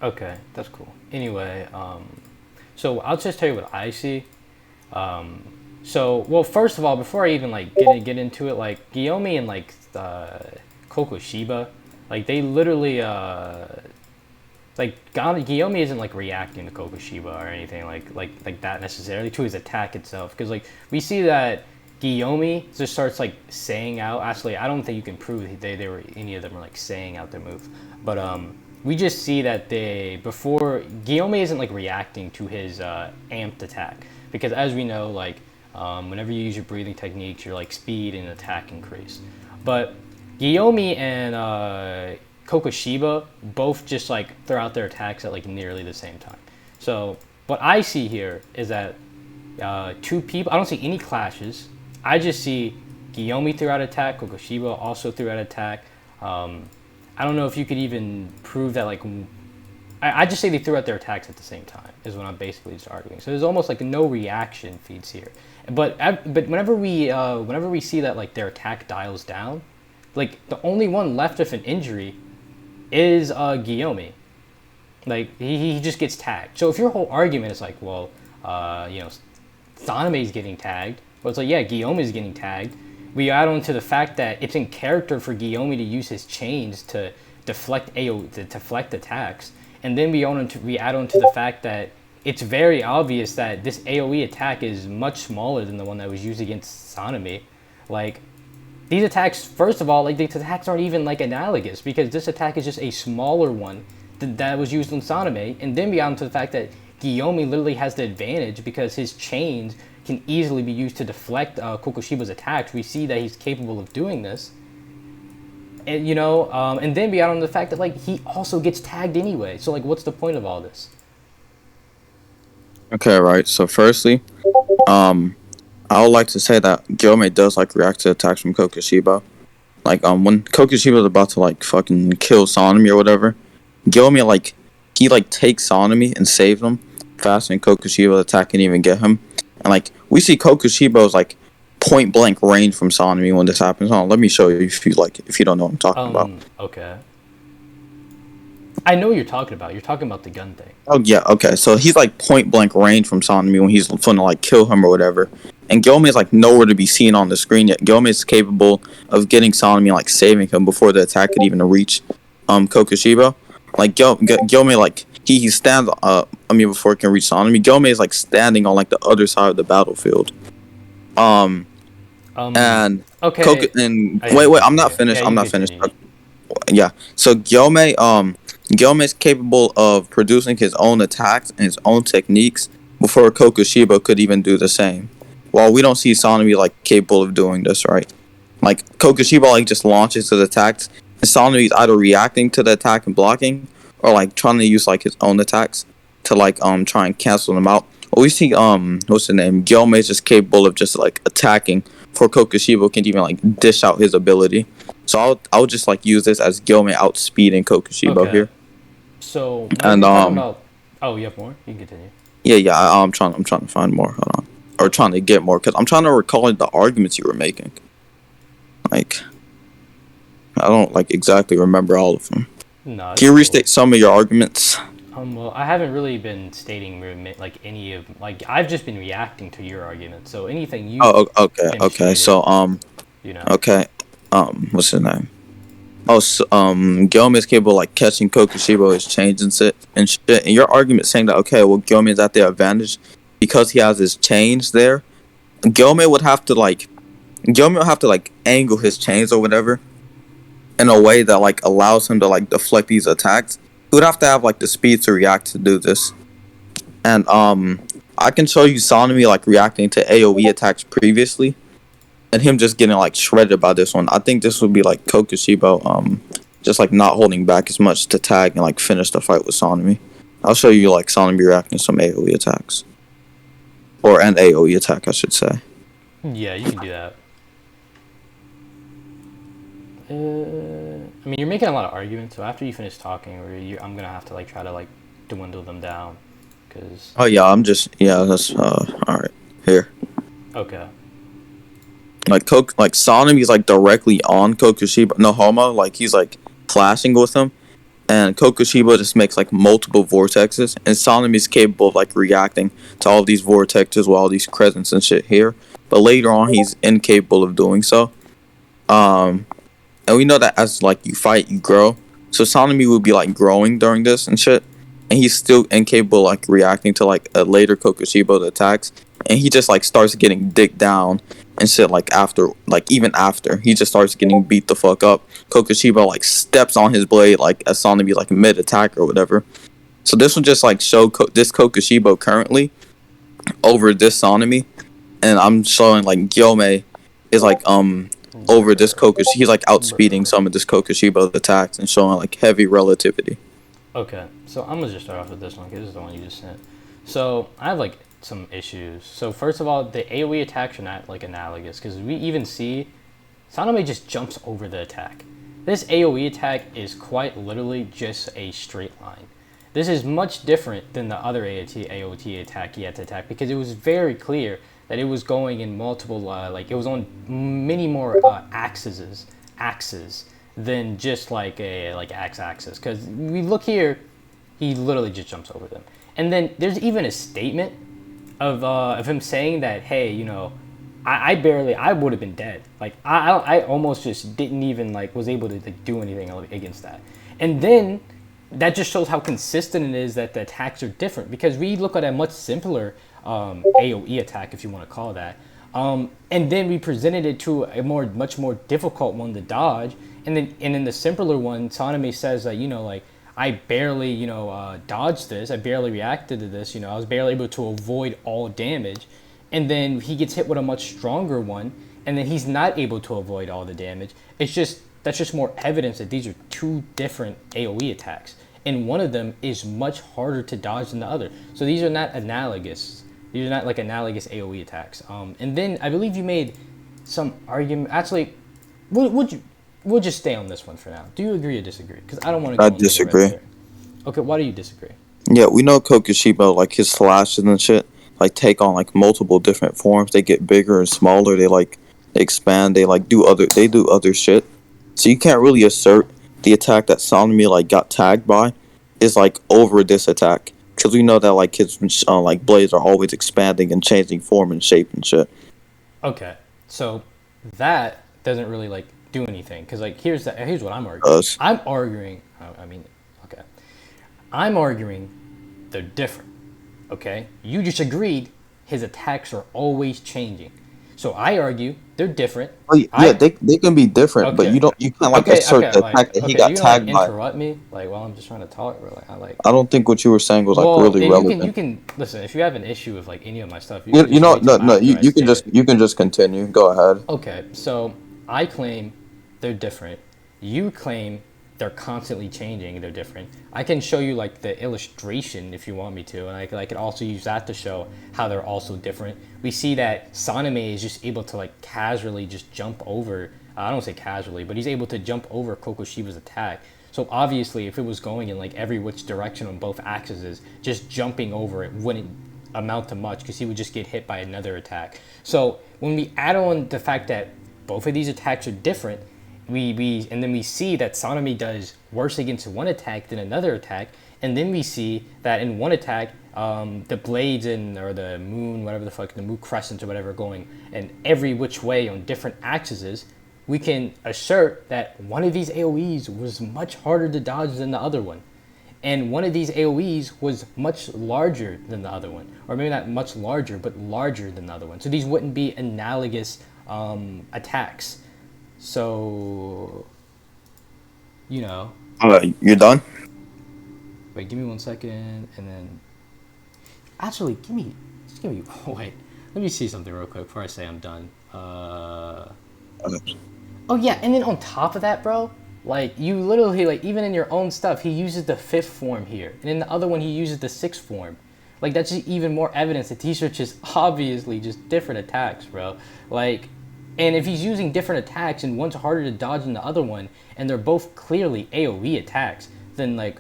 Okay, that's cool. Anyway, so I'll just tell you what I see. Um, well, first of all, before I even like get into it, like Gyomi and like Kokoshiba, like they literally like Gyomi isn't like reacting to Kokoshiba or anything like that necessarily to his attack itself, because like we see that Gyomi just starts like saying out. Actually, I don't think you can prove they were any of them were like saying out their move, but we just see that before Gyomi isn't like reacting to his amped attack, because as we know, like whenever you use your breathing techniques, your like speed and attack increase. But Gyomi and Kokoshiba both just like throw out their attacks at like nearly the same time. So what I see here is that two people. I don't see any clashes. I just see Gyomi threw out attack, Kokoshiba also threw out attack. I don't know if you could even prove that, like, I just say they threw out their attacks at the same time, is what I'm basically just arguing. So there's almost like no reaction feeds here. But whenever we see that, like, their attack dials down, like, the only one left with an injury is Gyomi. Like, he just gets tagged. So if your whole argument is like, well, Saname's getting tagged, well, it's like, yeah, Gyomi's getting tagged. We add on to the fact that it's in character for Gyomi to use his chains to deflect attacks, and then we add on to the fact that it's very obvious that this AOE attack is much smaller than the one that was used against Sanemi. Like, these attacks, first of all, like these attacks aren't even like analogous, because this attack is just a smaller one that was used on Sanemi, and then we add on to the fact that Gyomi literally has the advantage because his chains can easily be used to deflect Kokoshiba's attacks. We see that he's capable of doing this, and and then we add on the fact that like he also gets tagged anyway. So like, what's the point of all this? Okay, right. So firstly, I would like to say that Gyomi does like react to attacks from Kokoshiba. Like when Kokoshiba is about to like fucking kill Sanemi or whatever, Gyomi like he like takes Sanemi and saves him faster than Kokoshiba's attack can even get him. And like we see Kokoshiba's like point blank range from Sanemi when this happens. Hold on, let me show you if you don't know what I'm talking about. Okay. I know what you're talking about. You're talking about the gun thing. Oh yeah, okay. So he's like point blank range from Sanemi when he's trying to like kill him or whatever. And Gyomi is like nowhere to be seen on the screen yet. Gyomi is capable of getting Sanemi and like saving him before the attack could even reach Kokoshiba. Like Gyomi like he stands before it can reach Sanemi. Gyomi is like standing on like the other side of the battlefield. And okay. Wait, I'm not finished. I'm not finished. Yeah. So Gyomi is capable of producing his own attacks and his own techniques before Kokoshiba could even do the same. While we don't see Sanemi like capable of doing this, right? Like Kokoshiba like just launches his attacks, and Sanemi is either reacting to the attack and blocking, or like trying to use like his own attacks to like try and cancel them out. Or we see what's the name? Gyomi is just capable of just like attacking before Kokoshiba can even like dish out his ability. So I'll just like use this as Gyomi outspeeding Kokoshiba here. So and oh, you have more? You can continue. Yeah. I'm trying to find more. Hold on. Or trying to get more, because I'm trying to recall the arguments you were making. Like, I don't like exactly remember all of them. No, can you restate some of your arguments? Well, I haven't really been stating like any of like I've just been reacting to your arguments. So anything you. Oh, okay. So Okay. What's his name? Oh, so, Gyomi is capable of like catching Kokoshiba his chains and shit. And your argument saying that Gyomi is at the advantage because he has his chains there. Gyomi would have to like angle his chains or whatever in a way that like allows him to like deflect these attacks. He would have to have like the speed to react to do this. And I can show you Sanemi like reacting to AoE attacks previously, and him just getting like shredded by this one. I think this would be like Kokoshiba just like not holding back as much to tag and like finish the fight with Sanemi. I'll show you like Sanemi reacting to some AoE attacks. Or an AoE attack, I should say. Yeah, you can do that. I mean, you're making a lot of arguments, so after you finish talking, I'm gonna have to like try to like dwindle them down, cause. Oh yeah, that's alright. Here. Okay. Like Sanemi's like directly on Kokushiba no homo, like he's like clashing with him. And Kokushiba just makes like multiple vortexes, and Sanemi's capable of like reacting to all these vortexes with all these crescents and shit here. But later on, he's incapable of doing so. And we know that as like you fight, you grow. So Sanemi would be like growing during this and shit, and he's still incapable like reacting to like a later Kokushiba attacks, and he just like starts getting dicked down and shit like after like even after he just starts getting beat the fuck up. Kokushiba like steps on his blade like as Sanemi like mid attack or whatever. So this will just like show this Kokushiba currently over this Sanemi, and I'm showing like Gyomi is like over this Kokushiba. He's like outspeeding some of this Kokushiba attacks and showing like heavy relativity. Okay, so I'm gonna just start off with this one because this is the one you just sent. So I have like some issues. So first of all, the AoE attacks are not like analogous because we even see Sanemi just jumps over the attack. This AoE attack is quite literally just a straight line. This is much different than the other AOT attack he had to attack because it was very clear that it was going in multiple, like it was on many more axes than just like a x-axis. Because we look here, he literally just jumps over them. And then there's even a statement of him saying that, hey, you know, I would have been dead. Like I almost just didn't even like was able to like, do anything against that. And then that just shows how consistent it is that the attacks are different because we look at a much simpler AoE attack, if you want to call that, and then we presented it to a much more difficult one to dodge, and in the simpler one, Sanemi says that, you know, like I barely, you know, dodged this, I barely reacted to this, you know, I was barely able to avoid all damage, and then he gets hit with a much stronger one, and then he's not able to avoid all the damage. That's just more evidence that these are two different AoE attacks, and one of them is much harder to dodge than the other. So these are not analogous. These are not like analogous AoE attacks. And then I believe you made some argument. Actually, we'll just stay on this one for now. Do you agree or disagree? Because I don't want to. I disagree. Okay, why do you disagree? Yeah, we know Kokushiba, like his slashes and shit, like take on like multiple different forms. They get bigger and smaller. They expand. They do other shit. So you can't really assert the attack that Sanemi like got tagged by is like over this attack. Because we know that like his like blades are always expanding and changing form and shape and shit. Okay, so that doesn't really like do anything. Because like here's what I'm arguing. I'm arguing. I'm arguing they're different. Okay, you just agreed his attacks are always changing. So I argue they're different. Oh, yeah, they can be different, but you can't like assert the attack that he got tagged by. Interrupt me like while I'm just trying to talk. Or, I don't think what you were saying was like really relevant. You can listen if you have an issue with like any of my stuff. You can just continue. Go ahead. Okay, so I claim they're different. You claim they're constantly changing. They're different. I can show you like the illustration if you want me to, and I can also use that to show how they're also different. We see that Sanemi is just able to like casually just jump over. I don't say casually, but he's able to jump over Kokushiba's attack. So obviously, if it was going in like every which direction on both axes, just jumping over it wouldn't amount to much because he would just get hit by another attack. So when we add on the fact that both of these attacks are different, and then we see that Sanemi does worse against one attack than another attack, and then we see that in one attack, the blades or the moon, whatever the fuck, the moon crescents or whatever, going in every which way on different axes, we can assert that one of these AoEs was much harder to dodge than the other one, and one of these AoEs was much larger than the other one, or maybe not much larger, but larger than the other one. So these wouldn't be analogous attacks. So, you know. You're done? Wait, give me 1 second, and then. Actually, wait. Let me see something real quick before I say I'm done. Oh yeah, and then on top of that, bro, Like, you literally, like, even in your own stuff, he uses the fifth form here. And in the other one, he uses the sixth form. Like, that's just even more evidence that these are just obviously just different attacks, bro. Like, and if he's using different attacks and one's harder to dodge than the other one, and they're both clearly AoE attacks, then, like,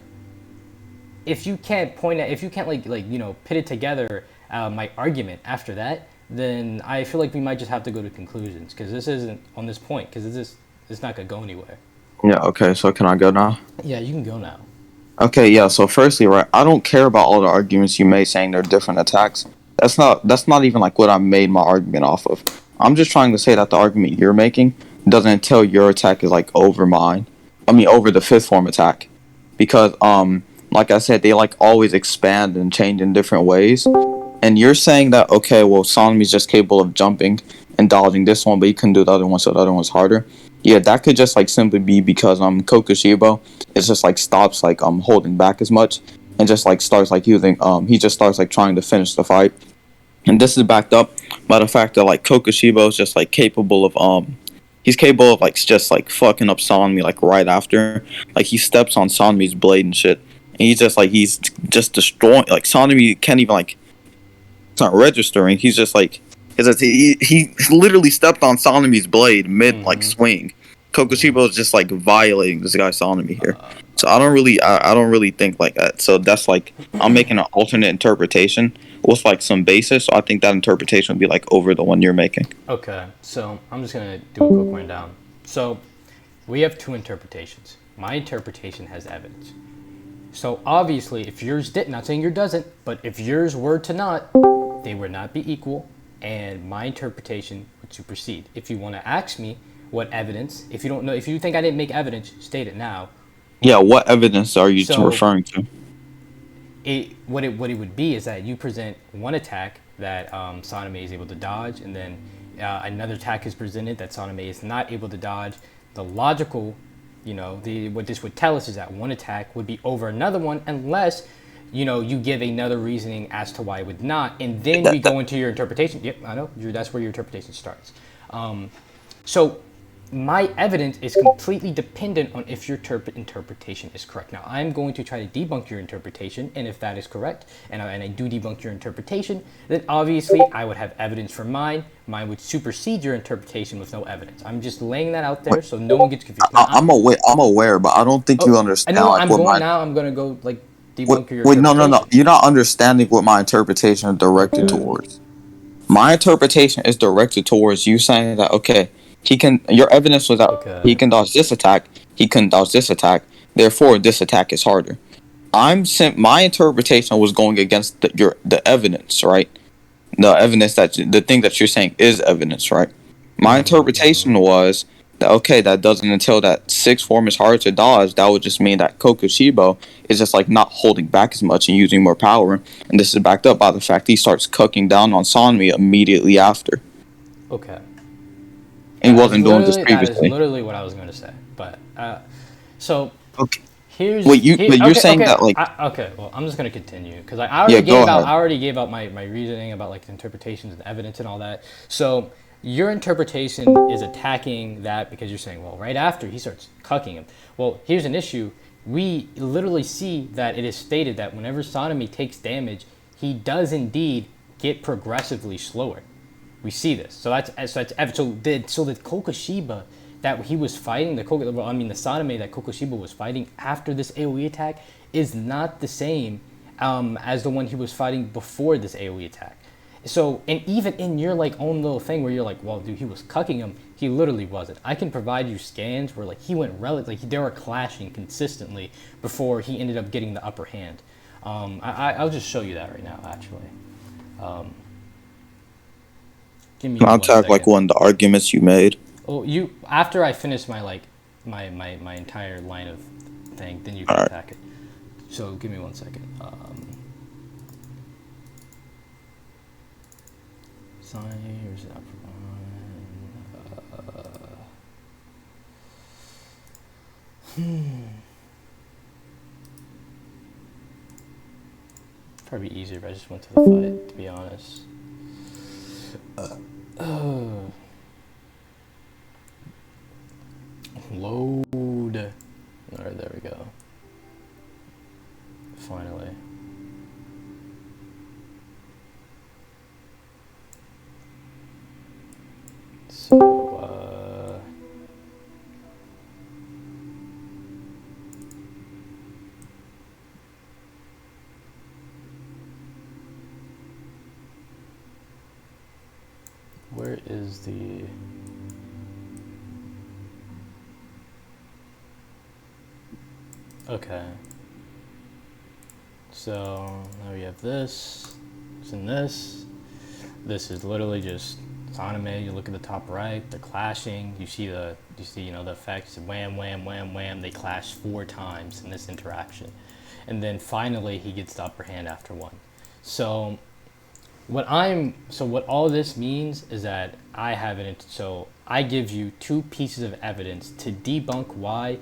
if you can't pit it together, my argument after that, then I feel like we might just have to go to conclusions, because this isn't on this point, because it's not gonna go anywhere. Yeah. Okay. So can I go now? Yeah, you can go now. Okay. Yeah. So firstly, right, I don't care about all the arguments you made saying they're different attacks. That's not even like what I made my argument off of. I'm just trying to say that the argument you're making doesn't entail your attack is like over mine. I mean, over the fifth form attack, because like I said, they like always expand and change in different ways. And you're saying that, okay, well, Sonami's just capable of jumping and dodging this one, but he couldn't do the other one, so the other one's harder. Yeah, that could just like simply be because Kokushibo is just like stops like holding back as much and just like starts like using he just starts like trying to finish the fight. And this is backed up by the fact that like Kokushibo is just like capable of he's capable of like just like fucking up Sonami like right after. Like he steps on Sonami's blade and shit. And he's just destroying like Sonami can't even like it's not registering. He's just like he literally stepped on Sonami's blade mid like swing. Kokushibo is just like violating this guy Sonami here. So I don't really think like that. So that's like I'm making an alternate interpretation with like some basis. So I think that interpretation would be like over the one you're making. Okay, so I'm just gonna do a quick rundown. So we have two interpretations. My interpretation has evidence. So obviously, if yours did, not saying yours doesn't, but if yours were to not, they would not be equal, and my interpretation would supersede. If you want to ask me what evidence, if you don't know, if you think I didn't make evidence, state it now. Yeah, what evidence are you referring to? What it would be is that you present one attack that Sanemi is able to dodge, and then another attack is presented that Sanemi is not able to dodge. The logical, what this would tell us is that one attack would be over another one unless, you give another reasoning as to why it would not, and then we go into your interpretation. Yep, I know, that's where your interpretation starts. So my evidence is completely dependent on if your interpretation is correct. Now, I'm going to try to debunk your interpretation, and if that is correct, and I do debunk your interpretation, then obviously I would have evidence for mine. Mine would supersede your interpretation with no evidence. I'm just laying that out there so no one gets confused. Now, I'm aware, but I don't think you understand. I know, I'm going to go, like, debunk your interpretation. No. You're not understanding what my interpretation is directed towards. My interpretation is directed towards you saying that, okay, your evidence was that he can dodge this attack, he couldn't dodge this attack, therefore this attack is harder. My interpretation was going against the evidence, right? The evidence the thing that you're saying is evidence, right? My interpretation was that, okay, that doesn't entail that sixth form is hard to dodge. That would just mean that Kokushibo is just like not holding back as much and using more power. And this is backed up by the fact he starts cooking down on Sanemi immediately after. Okay. He wasn't doing this previously. That is literally what I was going to say. But so okay. Here's you're saying that like okay. Well, I'm just going to continue because I already gave out my reasoning about like interpretations and evidence and all that. So your interpretation is attacking that because you're saying, well, right after he starts cucking him. Well, here's an issue. We literally see that it is stated that whenever Sanemi takes damage, he does indeed get progressively slower. We see this, so the Kokushiba that he was fighting, the Sanemi that Kokushiba was fighting after this AOE attack is not the same as the one he was fighting before this AOE attack. So, and even in your like own little thing where you're like, well, dude, he was cucking him, he literally wasn't. I can provide you scans where like he went they were clashing consistently before he ended up getting the upper hand. I'll just show you that right now, actually. Give me. I'll talk like one of the arguments you made. Oh, after I finish my like my entire line of thing, then you can attack it. So give me 1 second. Here's the upper one. Probably easier if I just went to the fight, to be honest. Load. All right, there we go. Finally. So, where is the... Okay. So now we have this and this. This is literally just sanemi. You look at the top right, they're clashing. You see the effects. Wham, wham, wham, wham. They clash 4 times in this interaction, and then finally he gets the upper hand after 1. So what all this means is that I have it. So I give you 2 pieces of evidence to debunk why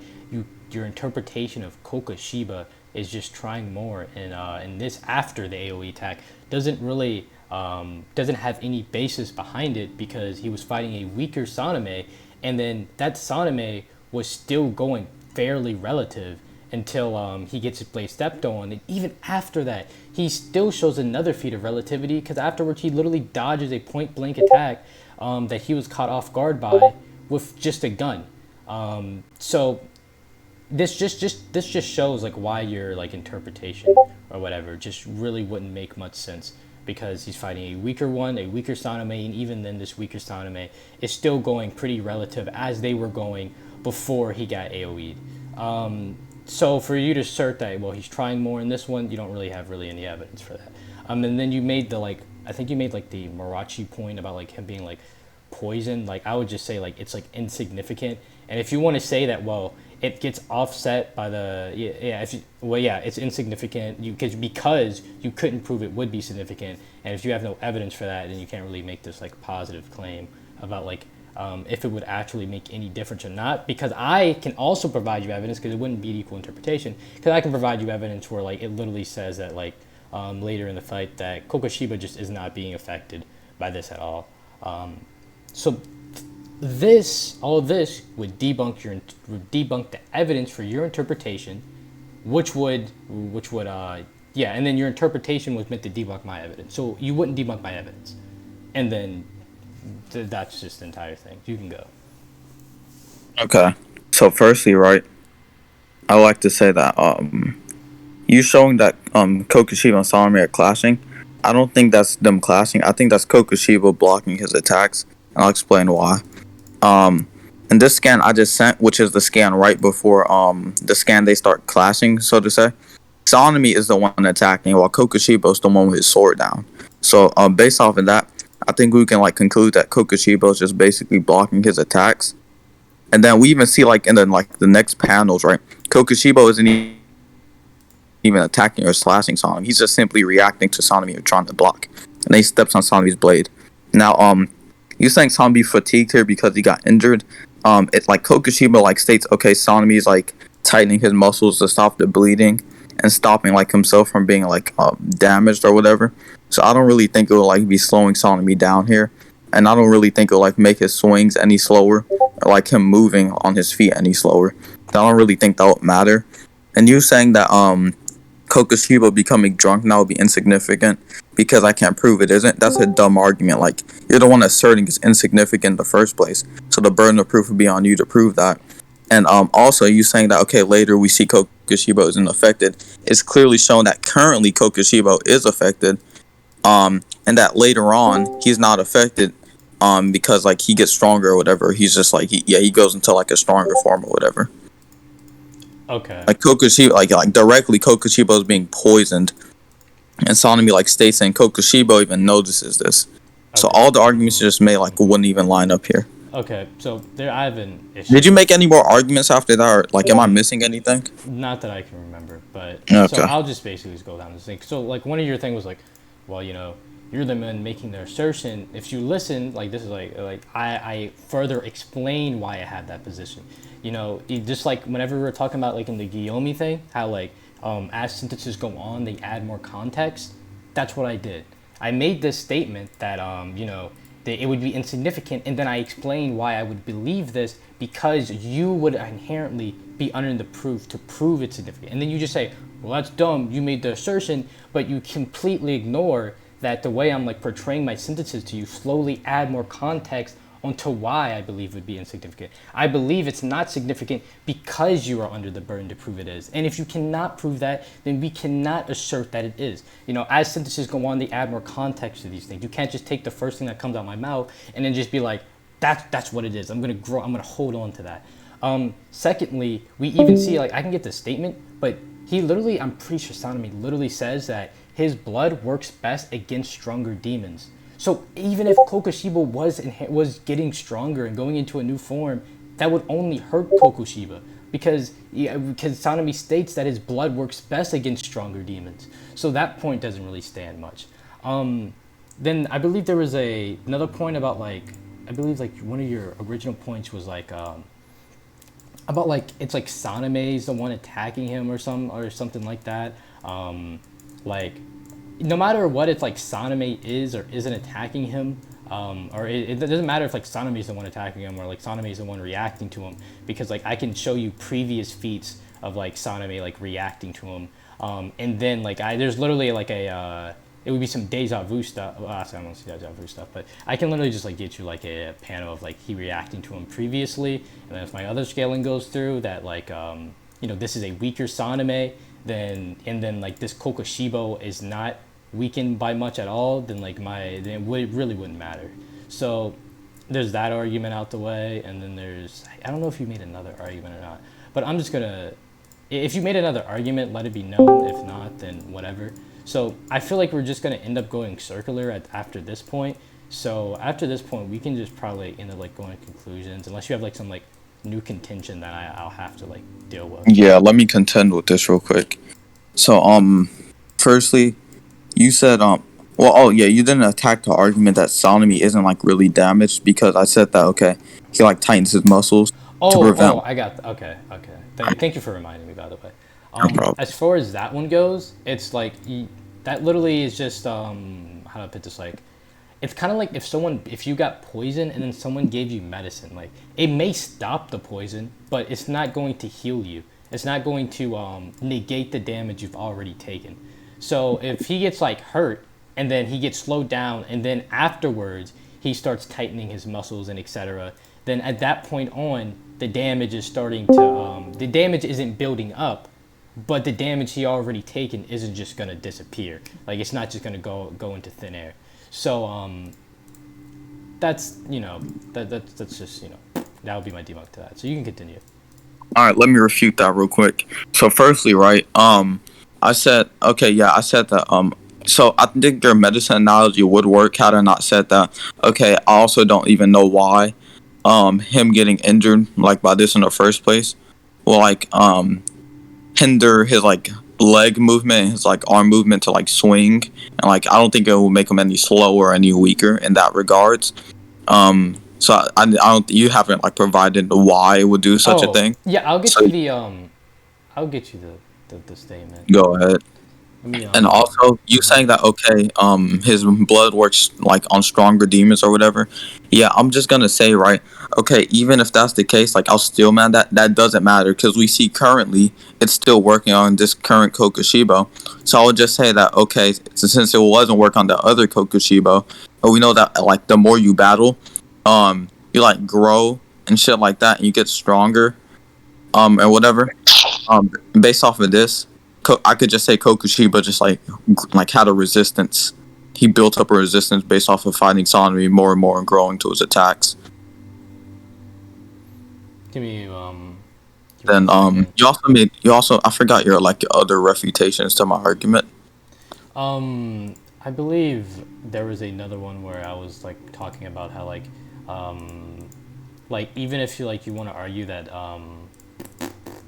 your interpretation of Kokoshiba is just trying more, and this after the AoE attack doesn't really doesn't have any basis behind it, because he was fighting a weaker sanemi, and then that sanemi was still going fairly relative until he gets his blade stepped on, and even after that he still shows another feat of relativity, because afterwards he literally dodges a point blank attack that he was caught off guard by with just a gun. So this just shows like why your like interpretation or whatever just really wouldn't make much sense, because he's fighting a weaker sanemi, and even then this weaker sanemi is still going pretty relative as they were going before he got AoE'd. So for you to assert that, well, he's trying more in this one, you don't really have any evidence for that. And then you made the I think you made like the Marachi point about like him being like poison. Like I would just say like it's like insignificant. And if you want to say that, well, it gets offset by the it's insignificant because you couldn't prove it would be significant, and if you have no evidence for that, then you can't really make this like positive claim about like if it would actually make any difference or not. Because I can also provide you evidence, because it wouldn't be equal interpretation, because I can provide you evidence where like it literally says that like later in the fight that Kokoshiba just is not being affected by this at all. So all this would debunk the evidence for your interpretation, which would and then your interpretation was meant to debunk my evidence. So you wouldn't debunk my evidence, and then that's just the entire thing. You can go. Okay. So firstly, right, I like to say that you showing that Kokoshiba and Sanemi are clashing. I don't think that's them clashing. I think that's Kokoshiba blocking his attacks, and I'll explain why. In this scan I just sent, which is the scan right before the scan they start clashing, so to say, Sanemi is the one attacking, while Kokoshiba is the one with his sword down. So based off of that, I think we can like conclude that Kokoshiba is just basically blocking his attacks. And then we even see like in the next panels, right, Kokoshiba isn't even attacking or slashing Sanemi. He's just simply reacting to Sanemi trying to block, and then he steps on Sanemi's blade. Now you saying Sanemi fatigued here because he got injured. It like Kokoshiba like states, okay, Sanemi is like tightening his muscles to stop the bleeding and stopping like himself from being like damaged or whatever. So I don't really think it will like be slowing Sanemi down here, and I don't really think it will like make his swings any slower or like him moving on his feet any slower. I don't really think that would matter. And you saying that Kokoshiba becoming drunk now would be insignificant because I can't prove it isn't. That's a dumb argument. Like, you're the one asserting it's insignificant in the first place, so the burden of proof would be on you to prove that. And also, you saying that, okay, later we see Kokoshiba isn't affected. It's clearly shown that currently Kokoshiba is affected, and that later on he's not affected because like he gets stronger or whatever. He's just like he goes into like a stronger form or whatever. Okay. Like Kokoshiba, like directly Kokoshiba is being poisoned, and Sanemi like states saying Kokoshiba even notices this. Okay. So all the arguments you just made like wouldn't even line up here. Okay, so there I have an issue. Did you make any more arguments after that, or like am I missing anything? Not that I can remember, but okay. So I'll just basically just go down this thing. So like one of your things was like, well, you know, you're the man making the assertion. If you listen, like this is like I further explain why I have that position. You know, just like whenever we were talking about like in the gyomi thing, how like as sentences go on, they add more context. That's what I did. I made this statement that you know, that it would be insignificant, and then I explained why I would believe this because you would inherently be under the proof to prove it's significant. And then you just say, well, that's dumb. You made the assertion, but you completely ignore that the way I'm like portraying my sentences to you slowly add more context onto why I believe it would be insignificant. I believe it's not significant because you are under the burden to prove it is. And if you cannot prove that, then we cannot assert that it is. You know, as sentences go on, they add more context to these things. You can't just take the first thing that comes out of my mouth and then just be like, that's what it is. I'm gonna hold on to that. Secondly, we even see, like, I can get the statement, but he literally, I'm pretty sure Sanemi literally says that his blood works best against stronger demons. So even if Kokushiba was getting stronger and going into a new form, that would only hurt Kokushiba because Sanemi states that his blood works best against stronger demons. So that point doesn't really stand much. Then I believe there was another point about, like, I believe like one of your original points was like about like it's like Saname's the one attacking him or something like that. Like, no matter what, it's like Sanemi is or isn't attacking him, or it doesn't matter if like Sanemi is the one attacking him or like Sanemi is the one reacting to him, because like I can show you previous feats of like Sanemi like reacting to him, and then like there's literally like it would be some deja vu stuff. Well, I don't see deja vu stuff, but I can literally just like get you like a panel of like he reacting to him previously, and then if my other scaling goes through that, like you know, this is a weaker Sanemi, then like this Kokushibo is not weakened by much at all, then like then it really wouldn't matter. So there's that argument out the way, and then I don't know if you made another argument or not, but I'm just gonna, if you made another argument, let it be known. If not, then whatever. So I feel like we're just gonna end up going circular after this point. So after this point, we can just probably end up like going to conclusions, unless you have like some like new contention that I'll have to like deal with. Yeah, let me contend with this real quick. So firstly, you said you didn't attack the argument that Sanemi isn't like really damaged, because I said that he like tightens his muscles to prevent. I got okay. Thank you for reminding me, by the way. No problem. As far as that one goes, it's like that literally is just how do I put this, like, it's kind of like if you got poison and then someone gave you medicine, like it may stop the poison, but it's not going to heal you. It's not going to negate the damage you've already taken. So if he gets like hurt and then he gets slowed down and then afterwards he starts tightening his muscles and etc., then at that point on, the damage is starting to the damage isn't building up, but the damage he already taken isn't just gonna disappear. Like, it's not just gonna go into thin air. So that's, you know, that's just, you know, that would be my debunk to that. So you can continue. All right, let me refute that real quick. So firstly, right, I said that so I think your medicine analogy would work had I not said that. Okay, I also don't even know why him getting injured like by this in the first place will like hinder his like leg movement, his like arm movement to like swing, and like I don't think it will make him any slower or any weaker in that regards. So I don't, you haven't like provided why it would do such a thing. Yeah, I'll get you the statement. Go ahead. And also, you saying that his blood works like on stronger demons or whatever. Yeah, I'm just gonna say, right, okay, even if that's the case, like I'll still, man, that doesn't matter, because we see currently it's still working on this current Kokushibo. So I would just say that since it wasn't work on the other Kokushibo, but we know that like the more you battle, you like grow and shit like that, and you get stronger, and whatever. Based off of this, I could just say Kokushiba just like had a resistance. He built up a resistance based off of fighting Sanemi more and more and growing to his attacks. Then you also I forgot your like other refutations to my argument. I believe there was another one where I was like talking about how like even if you want to argue that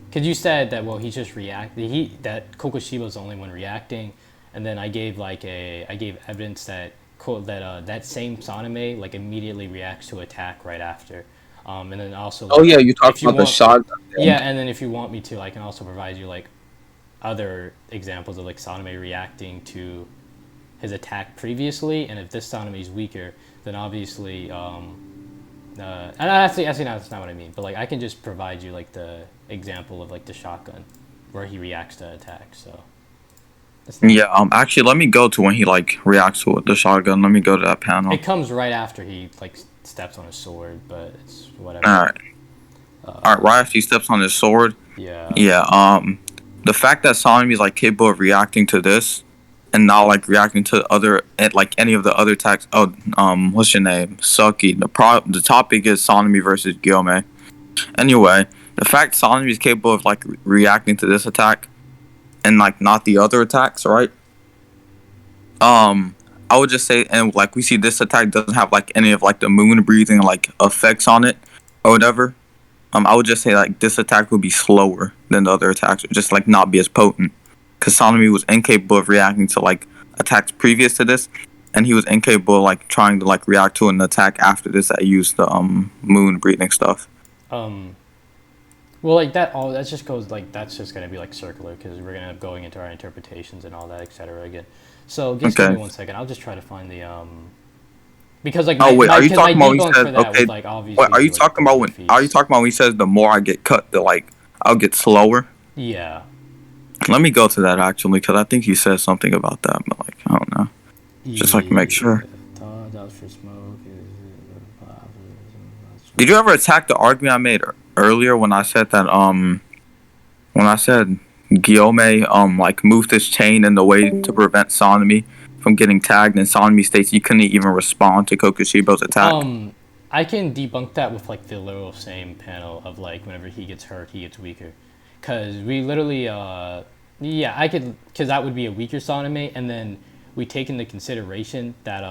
because you said that, well, he's just that Kokushiba's the only one reacting, and then I gave evidence that that same Sanemi like immediately reacts to attack right after, and then also you talked about the shot. Yeah, and then if you want me to, I can also provide you like other examples of like Sanemi reacting to his attack previously, and if this Sanemi is weaker, then obviously Actually, no, that's not what I mean. But like, I can just provide you like the example of like the shotgun, where he reacts to attacks. So. Yeah. Actually, let me go to when he like reacts to the shotgun. Let me go to that panel. It comes right after he like steps on his sword, but it's whatever. All right. All right. Right after he steps on his sword. Yeah. Yeah. The fact that Sanemi is like capable of reacting to this, and not like reacting to other like any of the other attacks. Oh, what's your name? Suki. The topic is Sanemi versus Gyomi. Anyway, the fact Sanemi is capable of like reacting to this attack, and like not the other attacks, right? I would just say, and like we see this attack doesn't have like any of like the moon breathing like effects on it or whatever. I would just say like this attack would be slower than the other attacks, or just like not be as potent. Because Sanemi was incapable of reacting to like attacks previous to this, and he was incapable of like trying to like react to an attack after this that used the moon breathing stuff. Well, like that all that just goes like that's just gonna be like circular because we're gonna end up going into our interpretations and all that, etc. again. So just give me 1 second. I'll just try to find the because like are you talking about when he says okay? Like, obviously, are you talking about when? Are you talking about when he says the more I get cut, the like I'll get slower? Yeah. Let me go to that actually, because I think he says something about that, but like I don't know. Just like make sure. Did you ever attack the argument I made earlier when I said that when I said Gyomi like moved his chain in the way to prevent Sanemi from getting tagged, and Sanemi states he couldn't even respond to Kokushibo's attack? I can debunk that with like the literal same panel of like whenever he gets hurt, he gets weaker. Cause we literally, yeah, I could, cause that would be a weaker Sanemi, and then we take into consideration that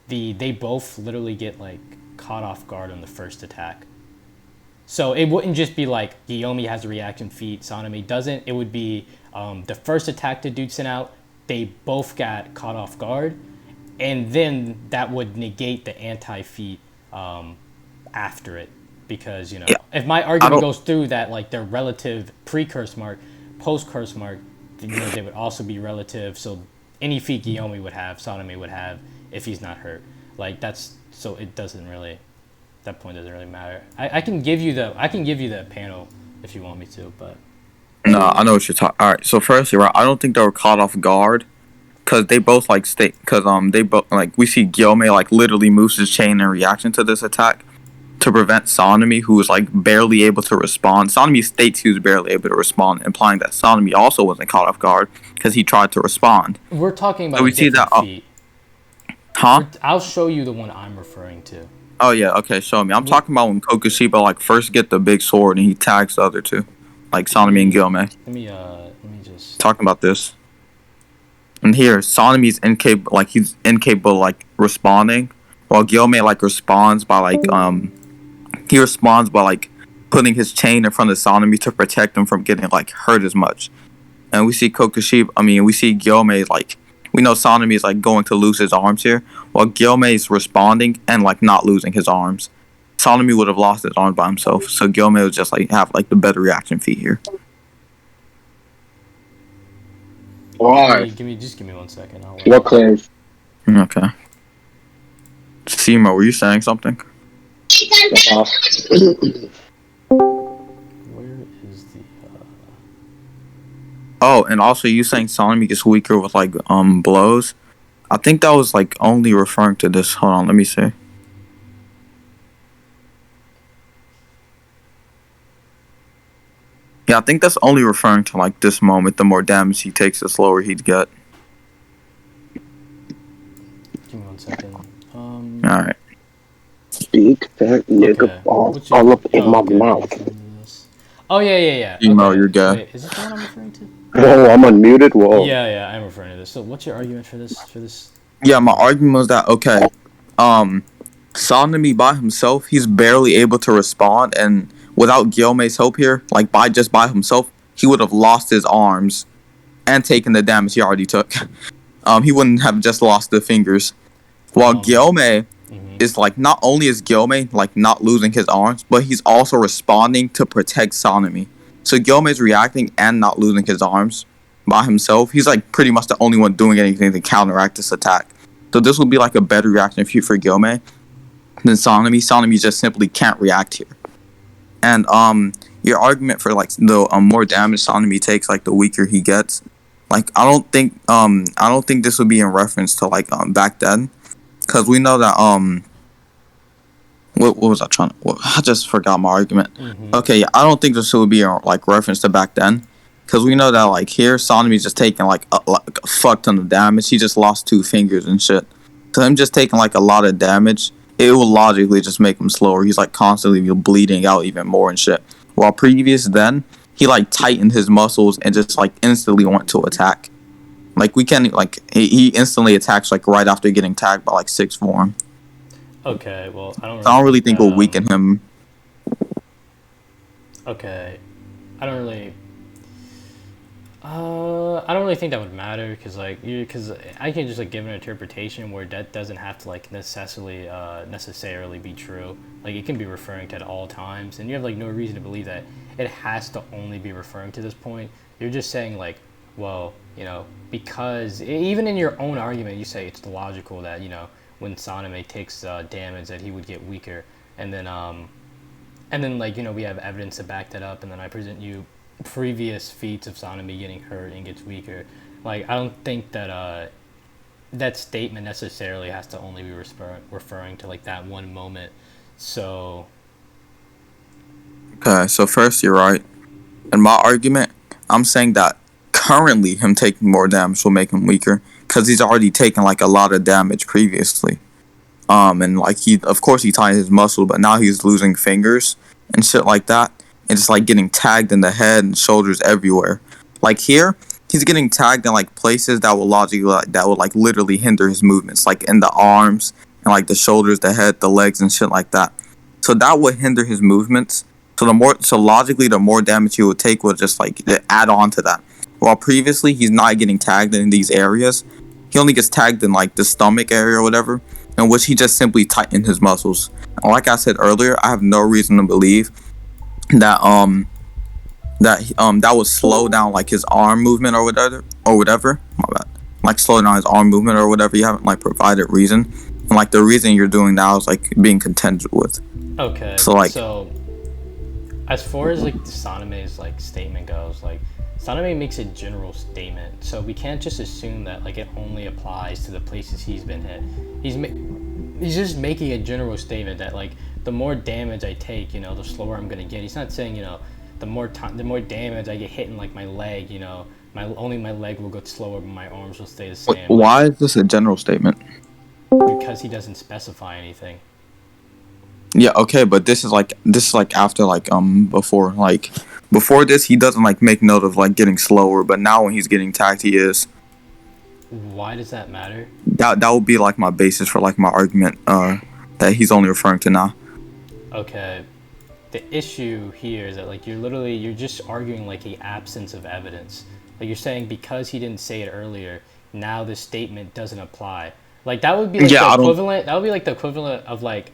they both literally get like caught off guard on the first attack. So it wouldn't just be like Gyomi has a reaction feat, Sanemi doesn't. It would be the first attack the dude sent out, they both got caught off guard, and then that would negate the anti-feat after it. Because, you know, if my argument goes through that, like, their relative pre-curse mark, post-curse mark, you know, they would also be relative. So any feat Gyomi would have, Sanemi would have if he's not hurt. Like, that's, so it doesn't really, that point doesn't really matter. I can give you the panel if you want me to, but. No, I know what you're talking. All right, so first, you're right. I don't think they were caught off guard. Because they both, like, they both, like, we see Gyomi, like, literally moves his chain in reaction to this attack to prevent Sanemi, who was like barely able to respond. Sanemi states he was barely able to respond, implying that Sanemi also wasn't caught off guard because he tried to respond. We're talking about a different feat. Huh? I'll show you the one I'm referring to. Oh yeah, okay, show me. I'm talking about when Kokushiba like first get the big sword and he tags the other two, like Sanemi and Gyomi. Let me just talking about this. And here, Sanemi's incapable, like he's incapable like responding, while Gyomi like responds by like putting his chain in front of Sanemi to protect him from getting like hurt as much. And we see we see Gyomi like, we know Sanemi is like going to lose his arms here, while Gyomi is responding and like not losing his arms. Sanemi would have lost his arms by himself, so Gyomi would just like have like the better reaction feat here. Why? Give me 1 second. What claims? Okay. Simo, were you saying something? Where is the Oh, and also you saying Sanemi gets weaker with like blows? I think that was like only referring to this. Hold on, let me see. Yeah, I think that's only referring to like this moment. The more damage he takes, the slower he'd get. Give me 1 second. Alright. Big fat nigga all up in my mouth. Oh yeah. Emo, you're gay. Wait, is this the one I'm referring to? Whoa, I'm unmuted. Whoa. Yeah, I'm referring to this. So, what's your argument for this? Yeah, my argument was that Sanemi by himself, he's barely able to respond, and without Gyomi's help here, like by himself, he would have lost his arms and taken the damage he already took. He wouldn't have just lost the fingers. While Gyomi is like, not only is Gyomi like not losing his arms, but he's also responding to protect Sanemi. So Gyomi is reacting and not losing his arms by himself. He's like pretty much the only one doing anything to counteract this attack. So this would be like a better reaction for Gyomi. than Sanemi just simply can't react here. And your argument for like the more damage Sanemi takes, like the weaker he gets. Like I don't think this would be in reference to like back then, because we know that what was I trying to? I just forgot my argument. Mm-hmm. Okay, yeah, I don't think this would be in like reference to back then, because we know that like here Sanemi's just taking like a fuck ton of damage. He just lost 2 fingers and shit. So him just taking like a lot of damage, it will logically just make him slower. He's like constantly bleeding out even more and shit. While previous then, he like tightened his muscles and just like instantly went to attack. Like we can like he instantly attacks like right after getting tagged by like 6 form. Okay, well, So I don't really think we'll weaken him. Okay, I don't really. I don't really think that would matter because because I can just like give an interpretation where that doesn't have to like necessarily be true. Like it can be referring to at all times, and you have like no reason to believe that it has to only be referring to this point. You're just saying like, well, because even in your own argument, you say it's logical that when Sanemi takes damage that he would get weaker, and then like we have evidence to back that up, and then I present you previous feats of Sanemi getting hurt and gets weaker. Like I don't think that that statement necessarily has to only be referring to like that one moment. So Okay, so first you're right. In my argument, I'm saying that currently him taking more damage will make him weaker because he's already taken like a lot of damage previously. And like of course he tied his muscle, but now he's losing fingers and shit like that, and just like getting tagged in the head and shoulders everywhere. Like here, he's getting tagged in like places that will like literally hinder his movements, like in the arms and like the shoulders, the head, the legs, and shit like that. So that would hinder his movements. So logically, the more damage he would take would just like add on to that. While previously he's not getting tagged in these areas, he only gets tagged in like the stomach area or whatever, in which he just simply tightened his muscles. And like I said earlier, I have no reason to believe that that would slow down like his arm movement or whatever. My bad. Like slow down his arm movement or whatever. You haven't like provided reason, and like the reason you're doing now is like being contended with. okay, so as far as like the Sanemi's like statement goes, like Sanemi makes a general statement, so we can't just assume that like it only applies to the places he's been hit. He's just making a general statement that like the more damage I take, the slower I'm gonna get. He's not saying the more damage I get hit in like my leg, my leg will go slower, but my arms will stay the same. Why is this a general statement? Because he doesn't specify anything. Yeah, okay, but this is like after like before this he doesn't like make note of like getting slower, but now when he's getting tagged he is. Why does that matter? That would be like my basis for like my argument that he's only referring to now. Okay. The issue here is that like you're just arguing like a absence of evidence. Like you're saying because he didn't say it earlier, now this statement doesn't apply. Like that would be like the equivalent. That would be like the equivalent of like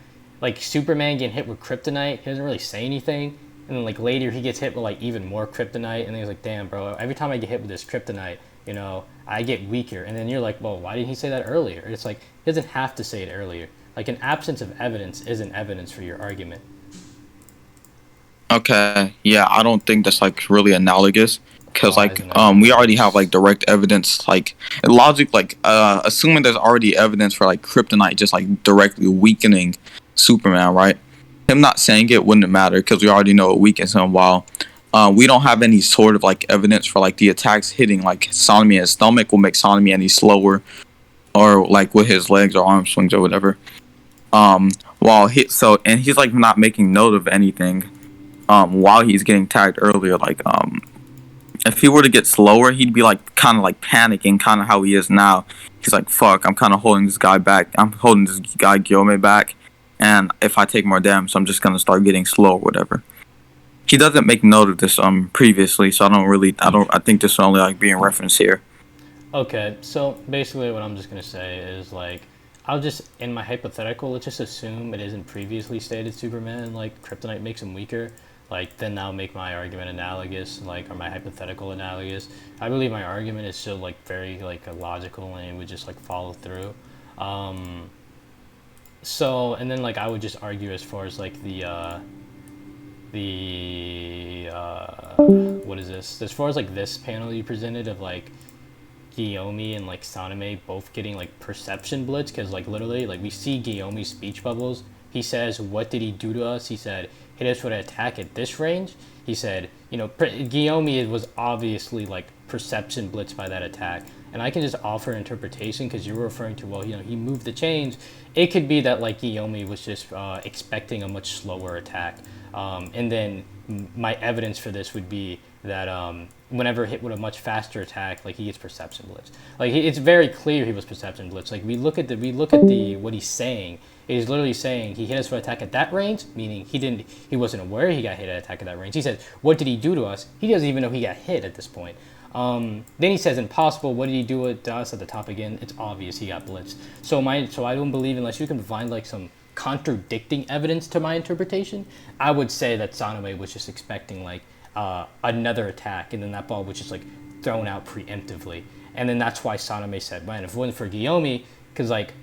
Superman getting hit with kryptonite. He doesn't really say anything, and then like later he gets hit with like even more kryptonite, and then he's like, "Damn, bro! Every time I get hit with this kryptonite, I get weaker." And then you're like, "Well, why didn't he say that earlier?" And it's like he doesn't have to say it earlier. Like an absence of evidence isn't evidence for your argument. Okay, yeah, I don't think that's like really analogous. Because like we already have like direct evidence, like logic, like assuming there's already evidence for like kryptonite just like directly weakening Superman, right? Him not saying it wouldn't matter because we already know it weakens him. While we don't have any sort of like evidence for like the attacks hitting like Sanemi in his stomach will make Sanemi any slower, or like with his legs or arm swings or whatever. While he's like not making note of anything. While he's getting tagged earlier, like if he were to get slower, he'd be like kind of like panicking, kind of how he is now. He's like, "Fuck, I'm kind of holding this guy back. I'm holding this guy Gyomi back, and if I take more damage, I'm just gonna start getting slow or whatever." He doesn't make note of this previously, so I think this will only like be in reference here. Okay, so basically what I'm just gonna say is like I'll just in my hypothetical, let's just assume it isn't previously stated Superman like kryptonite makes him weaker. Like then I'll make my argument analogous, like or my hypothetical analogous. I believe my argument is still like very like logical and it would just like follow through. So, and then like I would just argue as far as like what is this? As far as like this panel you presented of like Gyomi and like sanemi both getting like perception blitz, because like literally like we see Gyomi's speech bubbles. He says, "What did he do to us?" He said, "Hit us with an attack at this range." He said, Gyomi was obviously like perception blitz by that attack. And I can just offer interpretation because you were referring to, well, he moved the chains. It could be that like Gyomi was just expecting a much slower attack. And then my evidence for this would be that whenever hit with a much faster attack, like he gets perception blitz. Like it's very clear he was perception blitz. Like we look at the what he's saying. He's literally saying he hit us for attack at that range, meaning he wasn't aware he got hit at attack at that range. He says, "What did he do to us?" He doesn't even know he got hit at this point. Then he says, "Impossible. What did he do to us at the top again?" It's obvious he got blitzed. So I don't believe, unless you can find like some contradicting evidence to my interpretation, I would say that sanemi was just expecting like another attack, and then that ball was just like thrown out preemptively, and then that's why sanemi said, "Man, if it wasn't for Gyomi," because like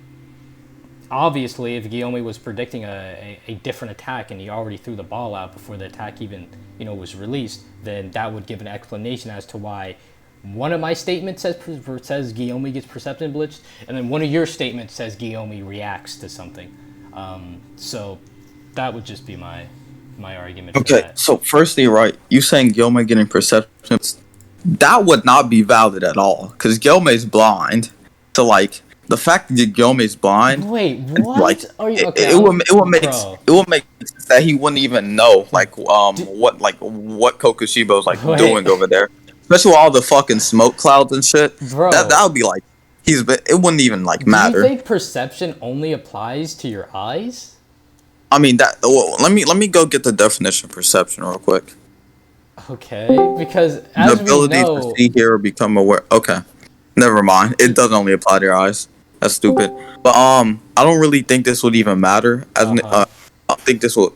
obviously if Gyomi was predicting a different attack and he already threw the ball out before the attack even was released, then that would give an explanation as to why one of my statements says Gyomi gets perception blitzed, and then one of your statements says Gyomi reacts to something. So that would just be my argument. Okay, for that. so firstly, right, you saying Gilmay getting perception, that would not be valid at all, because Gilmay's blind. So, like, the fact that Gilmay's blind, Wait, what? like, Are you, okay, it would make sense that he wouldn't even know, like, what Kokushibo's like doing over there, especially with all the fucking smoke clouds and shit. Bro, that would be like, it wouldn't even like matter. Do you think perception only applies to your eyes? I mean let me go get the definition of perception real quick. Okay, because as the ability we know, to see, hear, or become aware. Okay, never mind. It doesn't only apply to your eyes. That's stupid. But I don't really think this would even matter. I think this will,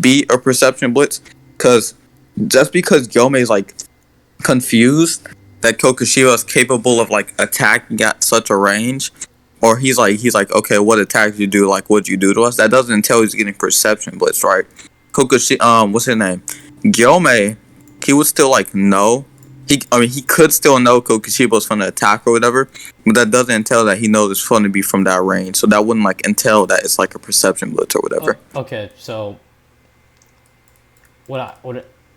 be a perception blitz, because just because Gyome's like confused that Kokushiba is capable of like attacking at such a range, or he's like, okay, what attacks you do? Like, what'd you do to us? That doesn't entail he's getting perception blitz, right? What's his name? Gyomay, he would still like know. He could still know Kokushiba's from the attack or whatever, but that doesn't entail that he knows it's going to be from that range. So that wouldn't like entail that it's like a perception blitz or whatever. Okay, so what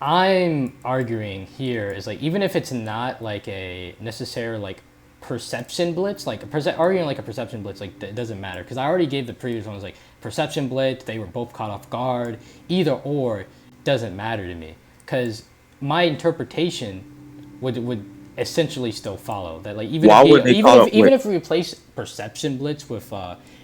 I'm arguing here is like, even if it's not like a necessary like perception blitz, like arguing like a perception blitz, like it doesn't matter, because I already gave the previous ones like perception blitz, they were both caught off guard, either or doesn't matter to me, because my interpretation would essentially still follow that, like even if we replace perception blitz with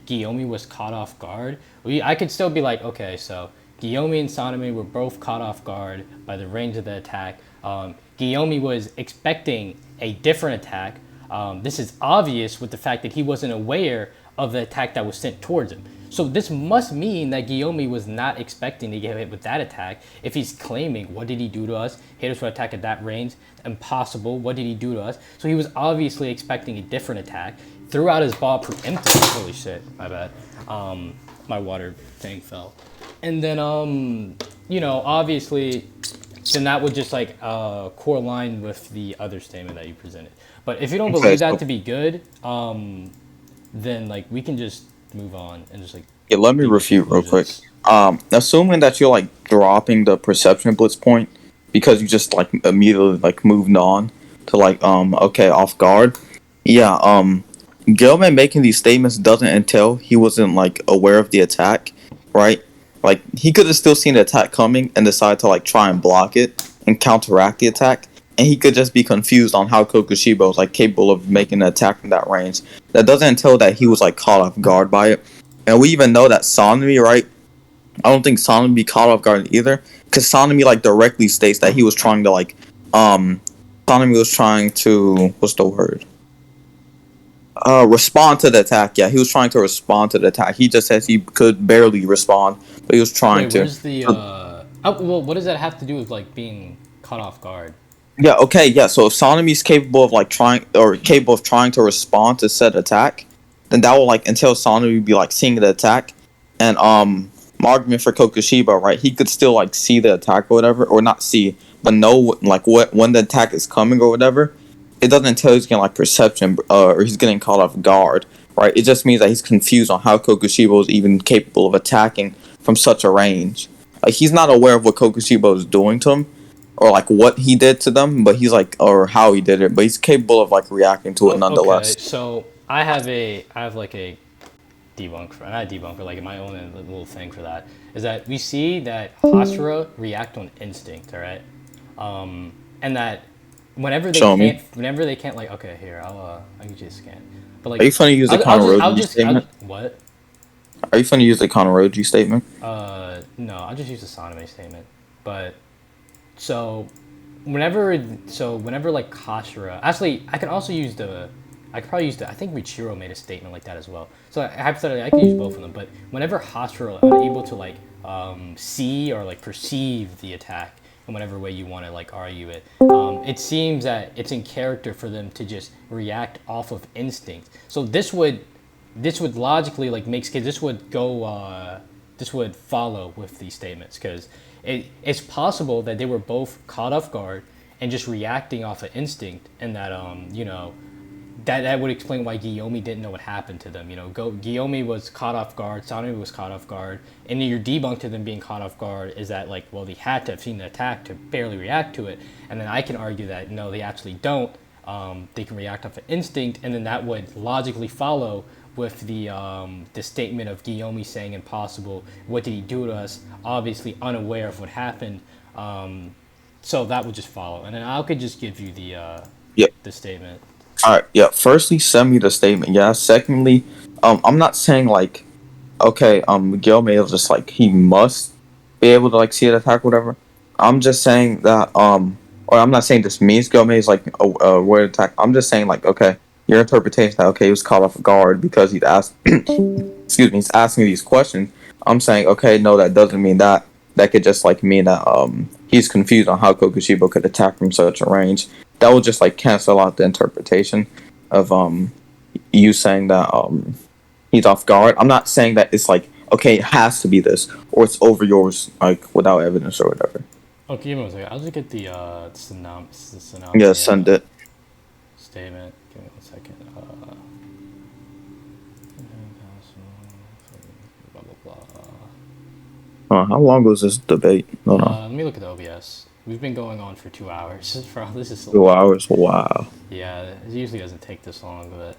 Gyomi was caught off guard, I could still be like, okay, so Gyomi and sanemi were both caught off guard by the range of the attack. Gyomi was expecting a different attack. This is obvious with the fact that he wasn't aware of the attack that was sent towards him. So this must mean that Gyomi was not expecting to get hit with that attack. If he's claiming, what did he do to us? Hit us for attack at that range? Impossible. What did he do to us? So he was obviously expecting a different attack. Threw out his ball preemptively. Holy shit, my bad. My water thing fell. And then, obviously, then that would just like core line with the other statement that you presented. But if you don't believe that to be good, then like we can just move on and just like. Yeah, let me refute real quick. Assuming that you're like dropping the perception blitz point because you just like immediately like moved on to like okay, off guard. Yeah, Gilman making these statements doesn't entail he wasn't like aware of the attack, right? Like he could have still seen the attack coming and decided to like try and block it and counteract the attack. And he could just be confused on how Kokushiba was like capable of making an attack from that range. That doesn't entail that he was like caught off guard by it. And we even know that sanemi, right? I don't think sanemi be caught off guard either, because sanemi like directly states that he was trying to like sanemi was trying to, what's the word? Respond to the attack. Yeah, he was trying to respond to the attack. He just says he could barely respond, but he was trying to. Where's the well, what does that have to do with like being caught off guard? Yeah, okay, yeah, so if sanemi's capable of trying to respond to said attack, then that will like until Sanemi would be like seeing the attack, and my argument for Kokushiba, right? He could still like see the attack or whatever, or not see, but know like what when the attack is coming or whatever. It doesn't tell he's getting like perception or he's getting caught off guard, right? It just means that he's confused on how Kokushiba is even capable of attacking from such a range. Like he's not aware of what Kokushiba is doing to him, or like what he did to them, but he's like or how he did it, but he's capable of like reacting to it Oh, okay. nonetheless. So I have like a debunk for not a debunk, but like my own little thing for that is that we see that Hashira react on instinct, all right, and that Show me. whenever they can't, like, okay, here I'll get you a scan, but like Are you funny to use the Kanoroji statement? what? Are you funny to use the Kanoroji statement? No, I'll just use the sanemi statement, but so whenever like Kashira, actually I can also use I could probably use I think Michiro made a statement like that as well. So hypothetically I could use both of them, but whenever Hashira are able to like see or like perceive the attack in whatever way you want to like argue it, it seems that it's in character for them to just react off of instinct. So this would logically like makes this would go this would follow with these statements because it's possible that they were both caught off guard and just reacting off of instinct, and that you know that would explain why Gyomi didn't know what happened to them. You know, Gyomi was caught off guard, Sanemi was caught off guard, and your debunk to them being caught off guard is that like, well, they had to have seen the attack to barely react to it, and then I can argue that no, they actually don't. They can react off of instinct, and then that would logically follow with the statement of Gyomi saying impossible. What did he do to us? Obviously unaware of what happened. So that would just follow, and then I could just give you the statement. All right. Yeah. Firstly, send me the statement. Yeah. Secondly, I'm not saying like, okay, Miguel Mayo just like he must be able to like see an attack, or whatever. I'm just saying that or I'm not saying this means Miguel Mayo is like a word attack. I'm just saying like, okay, your interpretation that okay, he was caught off guard because he'd asked, excuse me, he's asking these questions. I'm saying okay, no, that doesn't mean that. That could just like mean that he's confused on how Kokushibo could attack from such a range. That will just like cancel out the interpretation of you saying that he's off guard. I'm not saying that it's like okay, it has to be this or it's over yours like without evidence or whatever. Okay, give me 1 second. I'll just get the synopsis. Yeah, send it. Statement. Give me 1 second. Blah blah blah. How long was this debate? No, no. Let me look at the OBS. We've been going on for 2 hours. This is 2 hours. Wow. Yeah, it usually doesn't take this long, but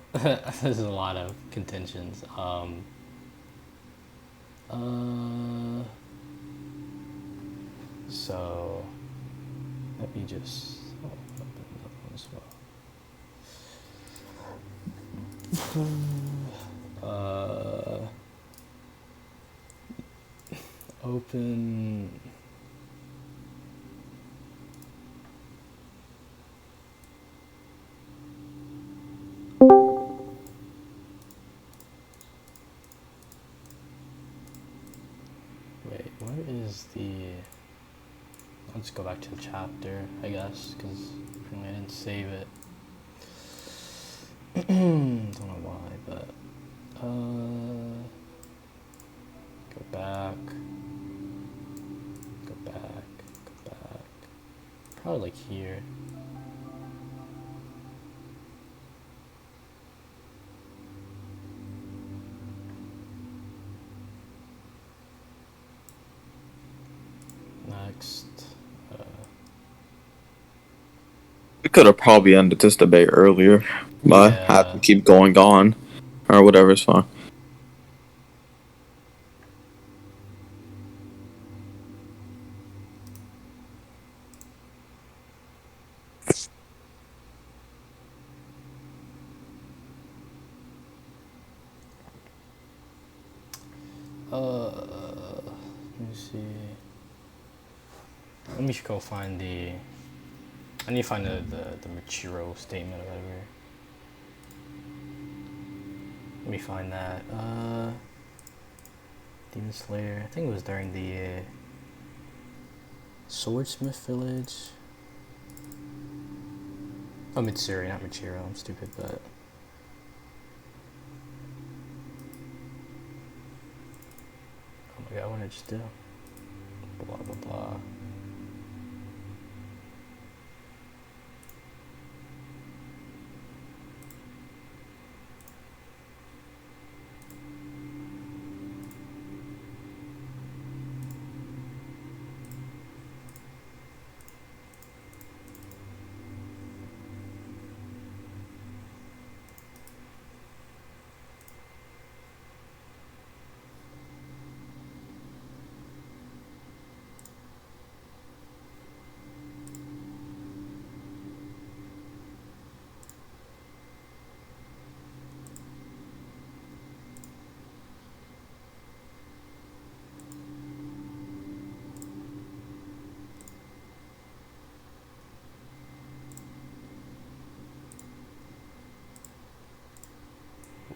this is a lot of contentions. So let me just open that one as well. Open. Wait, where is the? I'll just go back to the chapter, I guess, because I didn't save it. Don't know why, but go back, go back, go back. Probably like here. Next. We could have probably ended this debate earlier, but I have to keep going on or whatever. It's fine. Let me see. Let me go find the. I need to find the Michiro statement or whatever. Let me find that. Demon Slayer. I think it was during the Swordsmith Village. Oh, Mitsuri, not Michiro. I'm stupid, but Yeah, I want to just do. Blah, blah, blah.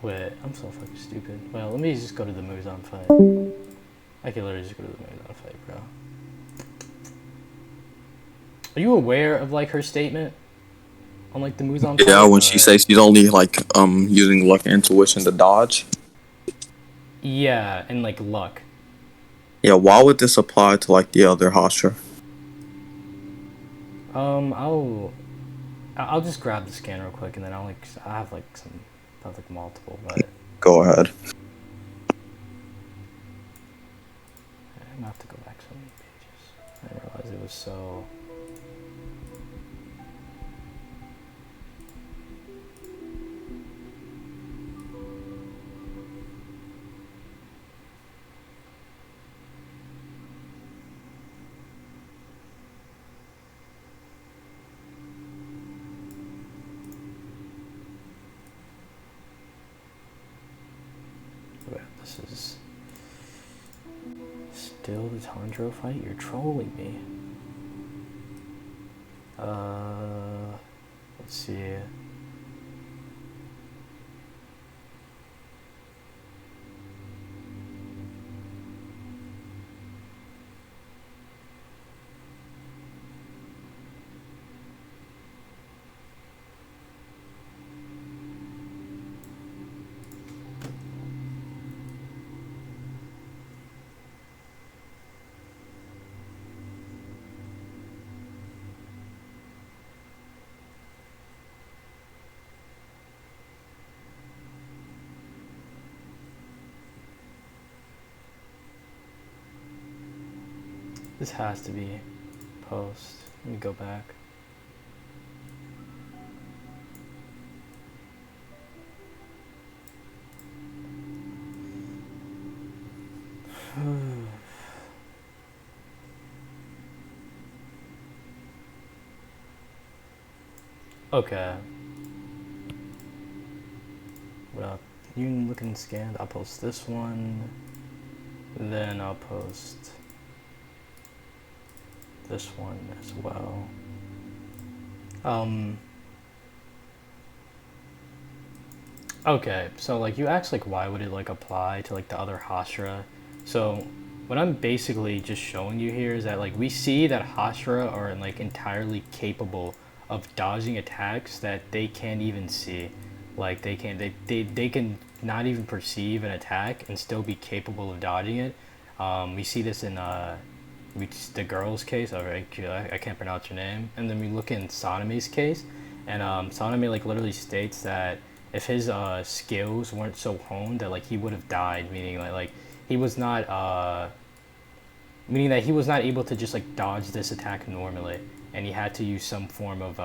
Wait, I'm so fucking stupid. Well, let me just go to the Muzan fight. I can literally just go to the Muzan fight, bro. Are you aware of like her statement on like the Muzan fight? Yeah, when she says she's only like using luck and intuition to dodge. Yeah, and like luck. Yeah, why would this apply to like the other Hashira? I'll just grab the scan real quick, and then I have like multiple, but Go ahead. I'm gonna have to go back so many pages. I didn't realize it was so. Wait, this is still the Tandro fight? You're trolling me. Let's see. This has to be post. Let me go back. Okay. Well, you looking scanned. I'll post this one. Then I'll post this one as well. Okay, so like you asked like why would it like apply to like the other Hashira? So what I'm basically just showing you here is that like we see that Hashira are like entirely capable of dodging attacks that they can't even see. Like they can not even perceive an attack and still be capable of dodging it. We see this in the girl's case. Alright, I can't pronounce her name. And then we look in sanemi's case, and sanemi like literally states that if his skills weren't so honed that like he would have died, meaning like he was not meaning that he was not able to just like dodge this attack normally, and he had to use some form of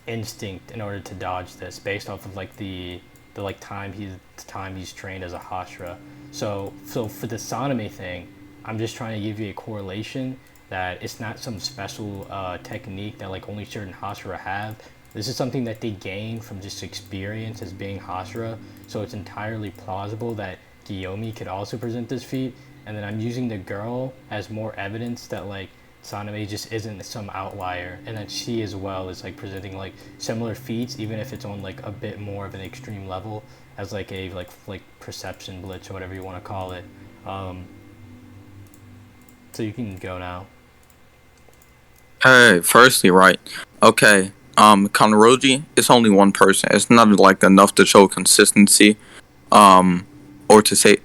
instinct in order to dodge this based off of like the like time he's trained as a Hashira. So for the sanemi thing, I'm just trying to give you a correlation that it's not some special technique that like only certain Hashira have. This is something that they gain from just experience as being Hashira, so it's entirely plausible that Gyomi could also present this feat. And then I'm using the girl as more evidence that like sanemi just isn't some outlier, and that she as well is like presenting like similar feats, even if it's on like a bit more of an extreme level, as like a like perception blitz or whatever you want to call it. So you can go now. Hey, firstly, right. Okay. Kanroji, it's only one person. It's not like enough to show consistency. Or or to say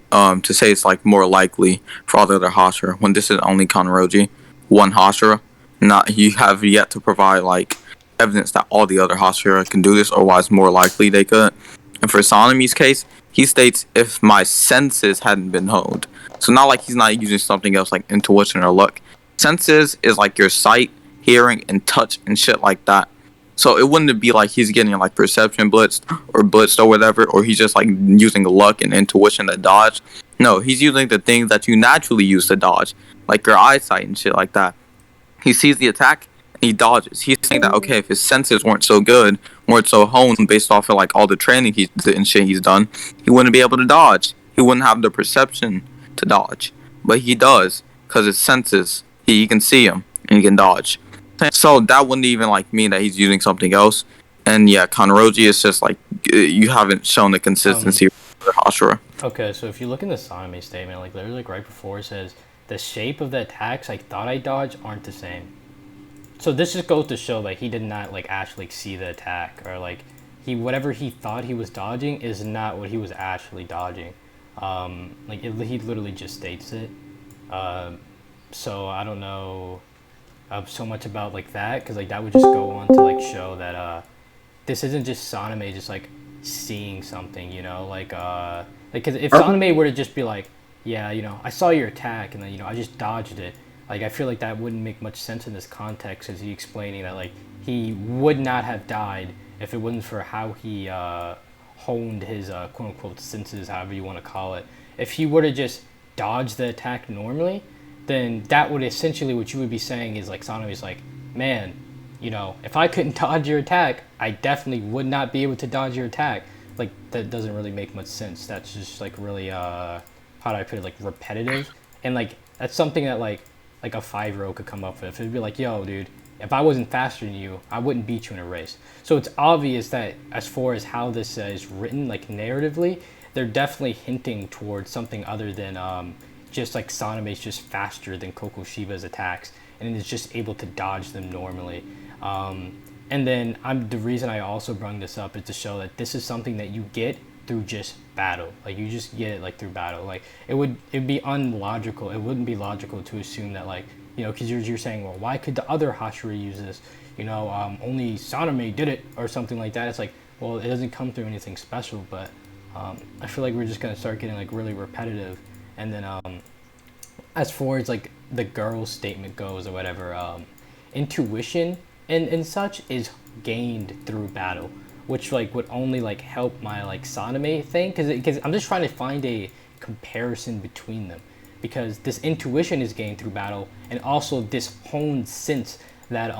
it's like more likely for all the other Hashira when this is only Kanroji, one Hashira. Not you have yet to provide like evidence that all the other Hashira can do this, or why it's more likely they could. And for Sanemi's case, he states if my senses hadn't been honed. So not like he's not using something else like intuition or luck. Senses is like your sight, hearing, and touch and shit like that. So it wouldn't be like he's getting like perception blitzed or whatever, or he's just like using luck and intuition to dodge. No, he's using the things that you naturally use to dodge, like your eyesight and shit like that. He sees the attack and he dodges. He's saying that okay, if his senses weren't so good, weren't so honed based off of like all the training and shit he's done, he wouldn't be able to dodge. He wouldn't have the perception to dodge, but he does because his senses. He can see him and he can dodge. So that wouldn't even like mean that he's using something else. And yeah, Kanroji is just like you haven't shown the consistency of Hashira. Okay, so if you look in the sanemi statement, like literally like right before it says the shape of the attacks I thought I dodged aren't the same. So this just goes to show like he did not like actually see the attack, or like whatever he thought he was dodging is not what he was actually dodging. He literally just states it. So I don't know so much about like that, because like that would just go on to like show that this isn't just Sanemi just like seeing something, you know, like cause if Sanemi were to just be like, yeah, you know, I saw your attack and then, you know, I just dodged it, like I feel like that wouldn't make much sense in this context, because he's explaining that like he would not have died if it wasn't for how he honed his quote unquote senses, however you want to call it. If he were to just dodge the attack normally, then that would essentially what you would be saying is like Sanemi's like, man, you know, if I couldn't dodge your attack, I definitely would not be able to dodge your attack. Like that doesn't really make much sense. That's just like really how do I put it, like repetitive, and like that's something that like a 5-year-old could come up with. It'd be like, yo, dude, if I wasn't faster than you, I wouldn't beat you in a race. So it's obvious that as far as how this is written, like narratively, they're definitely hinting towards something other than just like Sanemi's just faster than Kokoshiba's attacks and is just able to dodge them normally. And then the reason I also brought this up is to show that this is something that you get through just battle. Like you just get it like through battle. Like it'd be unlogical. It wouldn't be logical to assume that like, you know, because you're saying, well, why could the other Hashira use this? You know, only Sanemi did it or something like that. It's like, well, it doesn't come through anything special, but I feel like we're just gonna start getting like really repetitive. And then as far as like the girl's statement goes or whatever, intuition and such is gained through battle, which like would only like help my like Sanemi thing, because I'm just trying to find a comparison between them, because this intuition is gained through battle, and also this honed sense that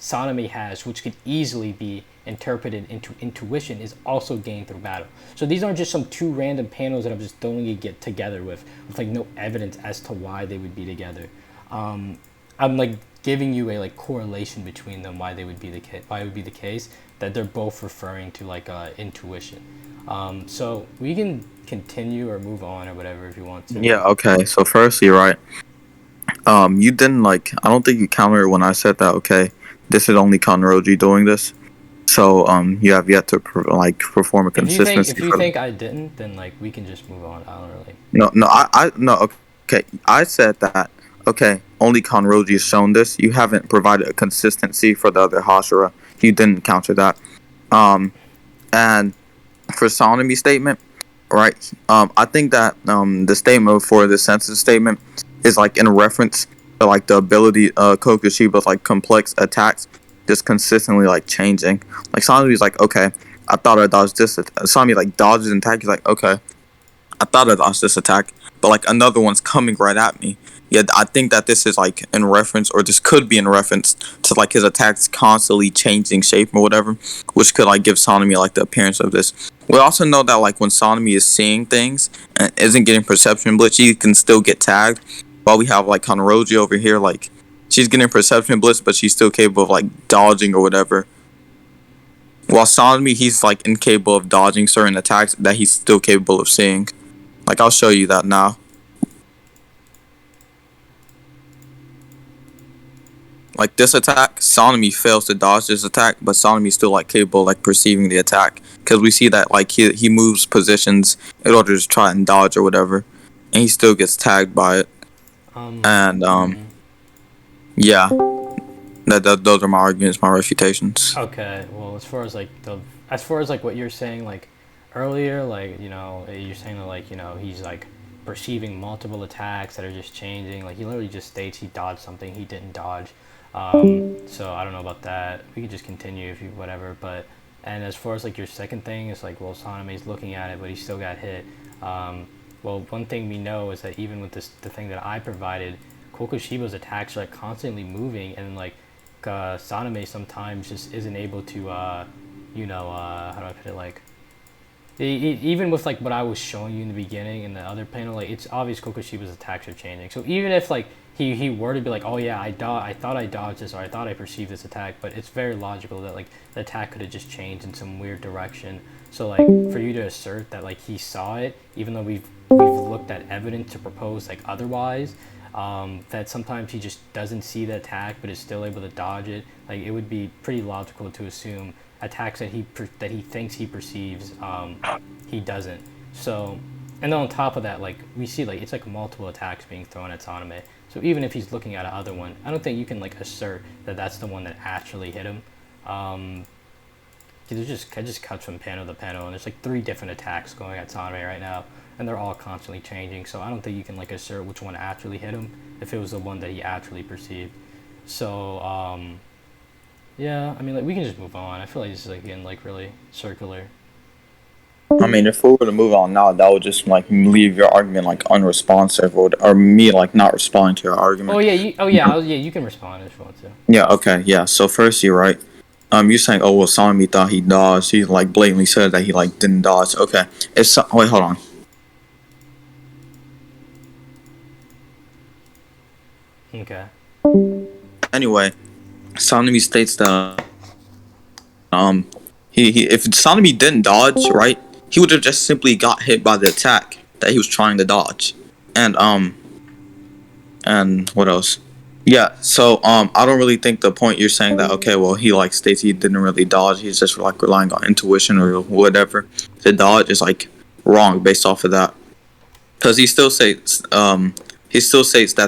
Sanemi has, which could easily be interpreted into intuition, is also gained through battle. So these aren't just some two random panels that I'm just throwing it together with like no evidence as to why they would be together. I'm like giving you a like correlation between them, why it would be the case that they're both referring to like intuition. So we can continue or move on or whatever if you want to. Yeah. Okay. So first, you're right. You didn't like. I don't think you countered when I said that. Okay, this is only Kanroji doing this. So you have yet to perform a consistency. If you think I didn't, then like we can just move on. I don't really. No. Okay, I said that. Okay, only Kanroji has shown this. You haven't provided a consistency for the other Hashira. You didn't counter that. And for Sanemi's statement, right? I think that the statement for the census statement is like in reference to like the ability Kokoshiba's like complex attacks just consistently like changing. Like Sanemi's like, okay, I thought I dodged this. Sanemi like dodges an attack. He's like, okay, I thought I dodged this attack, but like another one's coming right at me. Yeah, I think that this is like in reference, or this could be in reference to like his attacks constantly changing shape or whatever, which could like give Sanemi like the appearance of this. We also know that like when Sanemi is seeing things and isn't getting perception blitz, he can still get tagged. While we have like Kanroji over here, like she's getting perception blitz, but she's still capable of like dodging or whatever. While Sanemi, he's like incapable of dodging certain attacks that he's still capable of seeing. Like I'll show you that now. like this attack, Sanemi fails to dodge this attack, but Sanemi's still like capable like perceiving the attack because we see that like he moves positions in order to try and dodge or whatever, and he still gets tagged by it. And yeah, that those are my arguments, my refutations. Okay, well, as far as like what you're saying, like earlier, like you're saying that like he's like perceiving multiple attacks that are just changing. Like he literally just states he dodged something he didn't dodge. So I don't know about that. We could just continue if you whatever. But and as far as like your second thing is like, well, Saneme's looking at it, but he still got hit. Well, one thing we know is that even with the thing that I provided, Kokoshiba's attacks are like constantly moving, and like Sanemi sometimes just isn't able to, how do I put it, like, even with like what I was showing you in the beginning in the other panel, like it's obvious Kokoshiba's attacks are changing. So even if like he were to be like, oh yeah, I thought I dodged this, or I thought I perceived this attack, but it's very logical that like the attack could have just changed in some weird direction. So like for you to assert that like he saw it, even though we've looked at evidence to propose like otherwise, that sometimes he just doesn't see the attack but is still able to dodge it. Like it would be pretty logical to assume attacks that he thinks he perceives, he doesn't. So, and then on top of that, like we see like it's like multiple attacks being thrown at Sanemi. So even if he's looking at another one, I don't think you can like assert that that's the one that actually hit him. I just cut from panel to panel, and there's like 3 different attacks going at Sanemi right now, and they're all constantly changing. So I don't think you can like assert which one actually hit him if it was the one that he actually perceived. So yeah, I mean like we can just move on. I feel like this is like getting like really circular. I mean, if we were to move on now, that would just like leave your argument like unresponsive, or me like not responding to your argument. You can respond if you want to. Yeah. Okay. Yeah. So first, you're right. You're saying, oh well, Sanemi thought he dodged. He like blatantly said that he like didn't dodge. Okay. Wait, hold on. Okay. Anyway, Sanemi states that he if Sanemi didn't dodge, right, he would have just simply got hit by the attack that he was trying to dodge. And what else? Yeah, so I don't really think the point you're saying that okay, well he like states he didn't really dodge, he's just like relying on intuition or whatever to dodge is like wrong based off of that. Because he still states that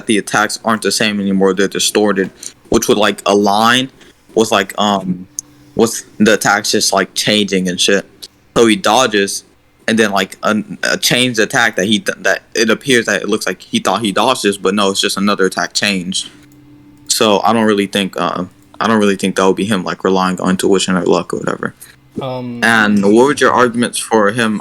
the attacks aren't the same anymore, they're distorted, which would like align with like with the attacks just like changing and shit. So he dodges, and then like a changed attack that it appears that it looks like he thought he dodged this, but no, it's just another attack changed. So I don't really think that would be him like relying on intuition or luck or whatever. And what were your arguments for him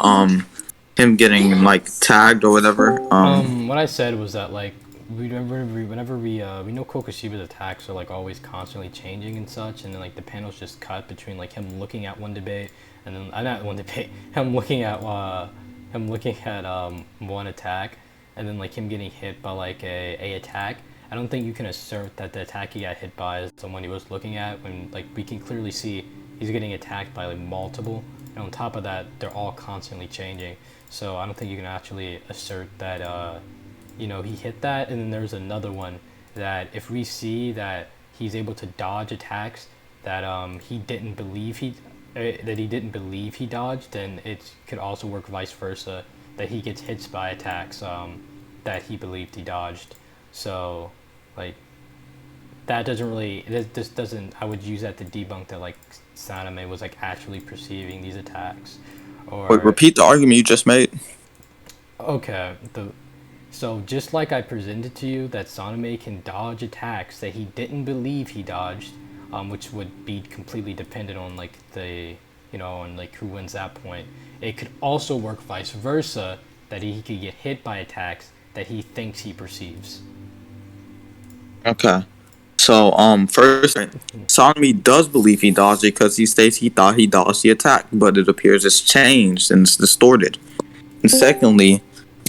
getting like tagged or whatever? What I said was that like whenever we know Kokoshiba's attacks are like always constantly changing and such, and then like the panels just cut between like him looking at one debate and then not one debate, him looking at one attack, and then like him getting hit by like a attack. I don't think you can assert that the attack he got hit by is the one he was looking at, when like we can clearly see he's getting attacked by like multiple, and on top of that they're all constantly changing. So I don't think you can actually assert that he hit that. And then there's another one that if we see that he's able to dodge attacks that he didn't believe he dodged, then it could also work vice versa, that he gets hit by attacks that he believed he dodged. So like that doesn't I would use that to debunk that like Sanemi was like actually perceiving these attacks. Or Wait, repeat the argument you just made. Okay, so just like I presented to you that Sanemi can dodge attacks that he didn't believe he dodged, which would be completely dependent on like on like who wins that point. It could also work vice versa, that he could get hit by attacks that he thinks he perceives. Okay. So first, Sanemi does believe he dodged it because he states he thought he dodged the attack, but it appears it's changed and it's distorted. And secondly,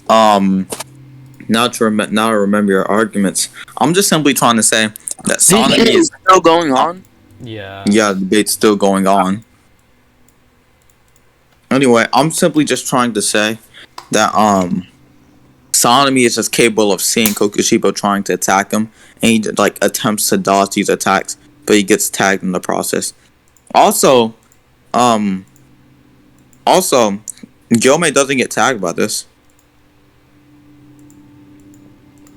now to remember your arguments, I'm just simply trying to say that Sanemi is still going on. Yeah, the debate's still going on. Anyway, I'm simply just trying to say that Sanemi is just capable of seeing Kokushibo trying to attack him, and he like attempts to dodge these attacks, but he gets tagged in the process. Also, um, also, Gyomei doesn't get tagged by this.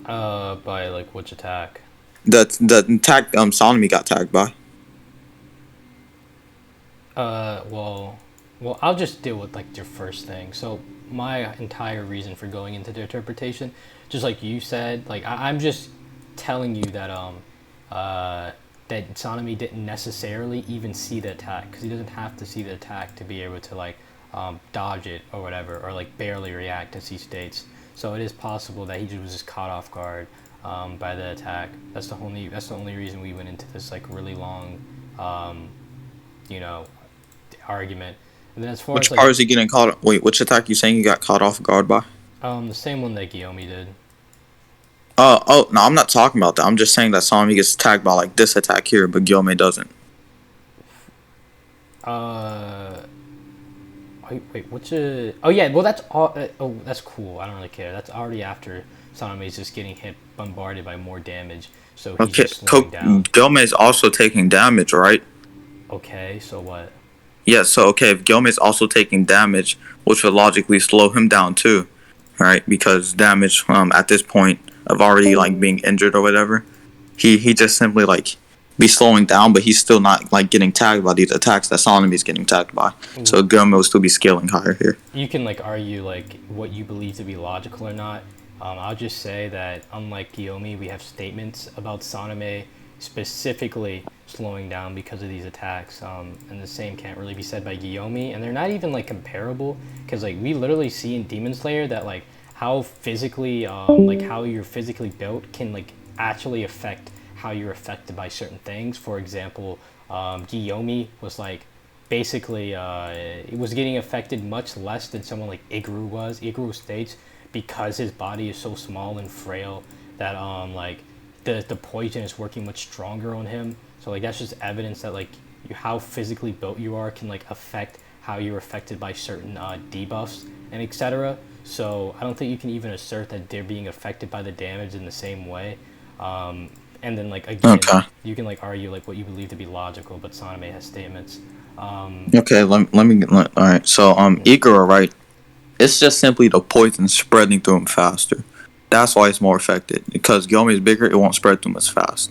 By like which attack? The attack Sanemi got tagged by. Well, I'll just deal with like your first thing. So my entire reason for going into the interpretation, just like you said, like I'm just telling you that that Sanemi didn't necessarily even see the attack because he doesn't have to see the attack to be able to like dodge it or whatever, or like barely react, as he states. So it is possible that he was just caught off guard by the attack. That's the only reason we went into this like really long, you know, argument. And then as far Which as like, part is he getting caught? Wait, which attack you saying he got caught off guard by? the same one that Gyomi did. Oh no, I'm not talking about that. I'm just saying that Sanemi gets tagged by like this attack here, but Gyomei doesn't. Wait, what's a? Oh yeah, well that's all. Oh, that's cool. I don't really care. That's already after Saname's just getting hit, bombarded by more damage, so he's Okay, just slowing down. Gyomei is also taking damage, right? Okay, so what? Yeah, so okay, if Gyomei is also taking damage, which would logically slow him down too, right? Because damage at this point of already like being injured or whatever, he just simply like be slowing down, but he's still not like getting tagged by these attacks that Sanemi is getting tagged by. So Gyomei will still be scaling higher here. You can like argue like what you believe to be logical or not. I'll just say that unlike Gyomi, we have statements about Sanemi specifically slowing down because of these attacks, and the same can't really be said by Gyomi, and they're not even like comparable because like we literally see in Demon Slayer that like how physically like how you're physically built can like actually affect how you're affected by certain things. For example, Gyomi was like basically it was getting affected much less than someone like Igru was. Igru states because his body is so small and frail that like the poison is working much stronger on him. So like that's just evidence that like how physically built you are can like affect how you're affected by certain debuffs and etc. So I don't think you can even assert that they're being affected by the damage in the same way. And then like again, you can like argue like what you believe to be logical, but Sanemi has statements. Okay, let me all right. So Igor, right? It's just simply the poison spreading through him faster. That's why it's more affected. Because Gyomei is bigger, it won't spread through him as fast.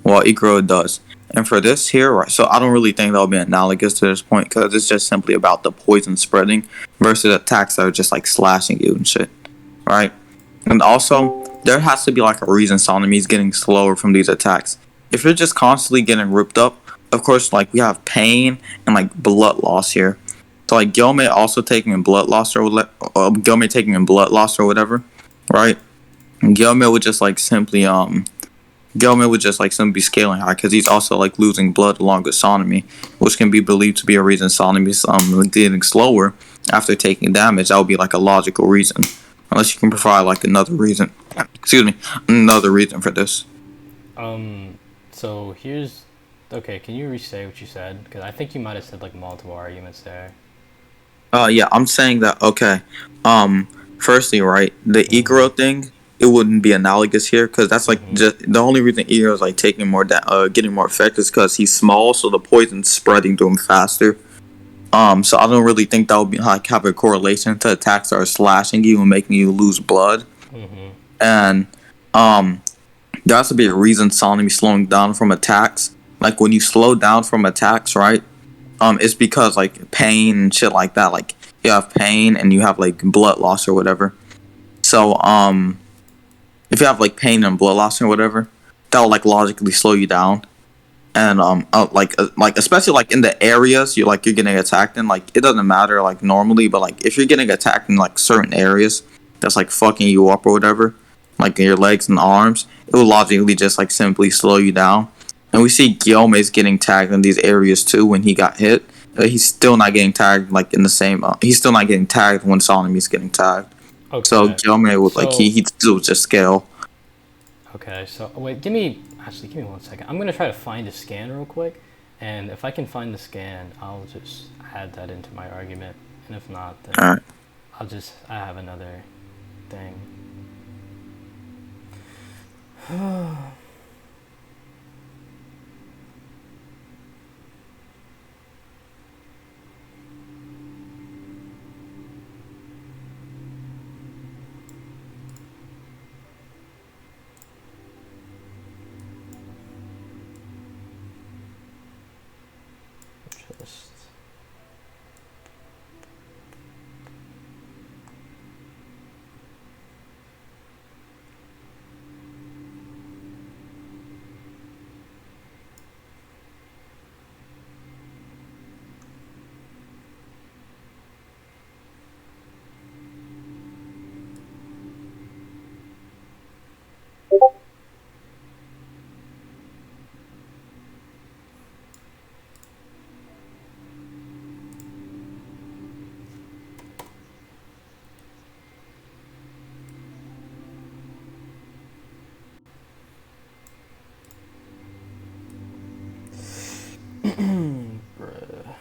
While Igoro does. And for this here, right, so I don't really think that'll be analogous to this point because it's just simply about the poison spreading versus attacks that are just like slashing you and shit. Right? And also, there has to be like a reason Sanemi's getting slower from these attacks. If you're just constantly getting ripped up, of course, like we have pain and like blood loss here. So like Gyomei also taking in blood loss or Gyomei taking in blood loss or whatever, right? And Gyomei would just like simply be scaling high because he's also like losing blood along with Sanemi, which can be believed to be a reason Sanemi's getting slower after taking damage. That would be like a logical reason, unless you can provide like another reason. Another reason for this. So here's okay. Can you re-say what you said? Because I think you might have said like multiple arguments there. Yeah, I'm saying that, okay. Firstly, right, the Igoro thing, it wouldn't be analogous here, because that's, like, just, the only reason Igoro is, like, taking more, getting more effect is because he's small, so the poison's spreading to him faster. So I don't really think that would be, like, have a correlation to attacks that are slashing you and making you lose blood. And, there has to be a reason Sanemi slowing down from attacks. Like, when you slow down from attacks, right, it's because like pain and shit like that. Like you have pain and you have like blood loss or whatever. So if you have like pain and blood loss or whatever, that'll like logically slow you down. And like especially like in the areas you're getting attacked in, like it doesn't matter like normally, but like if you're getting attacked in like certain areas that's like fucking you up or whatever, like in your legs and arms, it will logically just like simply slow you down. And we see Gyomei's getting tagged in these areas too when he got hit. He's still not getting tagged like in the same. He's still not getting tagged when Sanemi's getting tagged. Okay. So Gyomei would like he still just scale. Okay, so wait, give me 1 second. I'm gonna try to find a scan real quick, and if I can find the scan, I'll just add that into my argument. And if not, then I have another thing. Just bruh.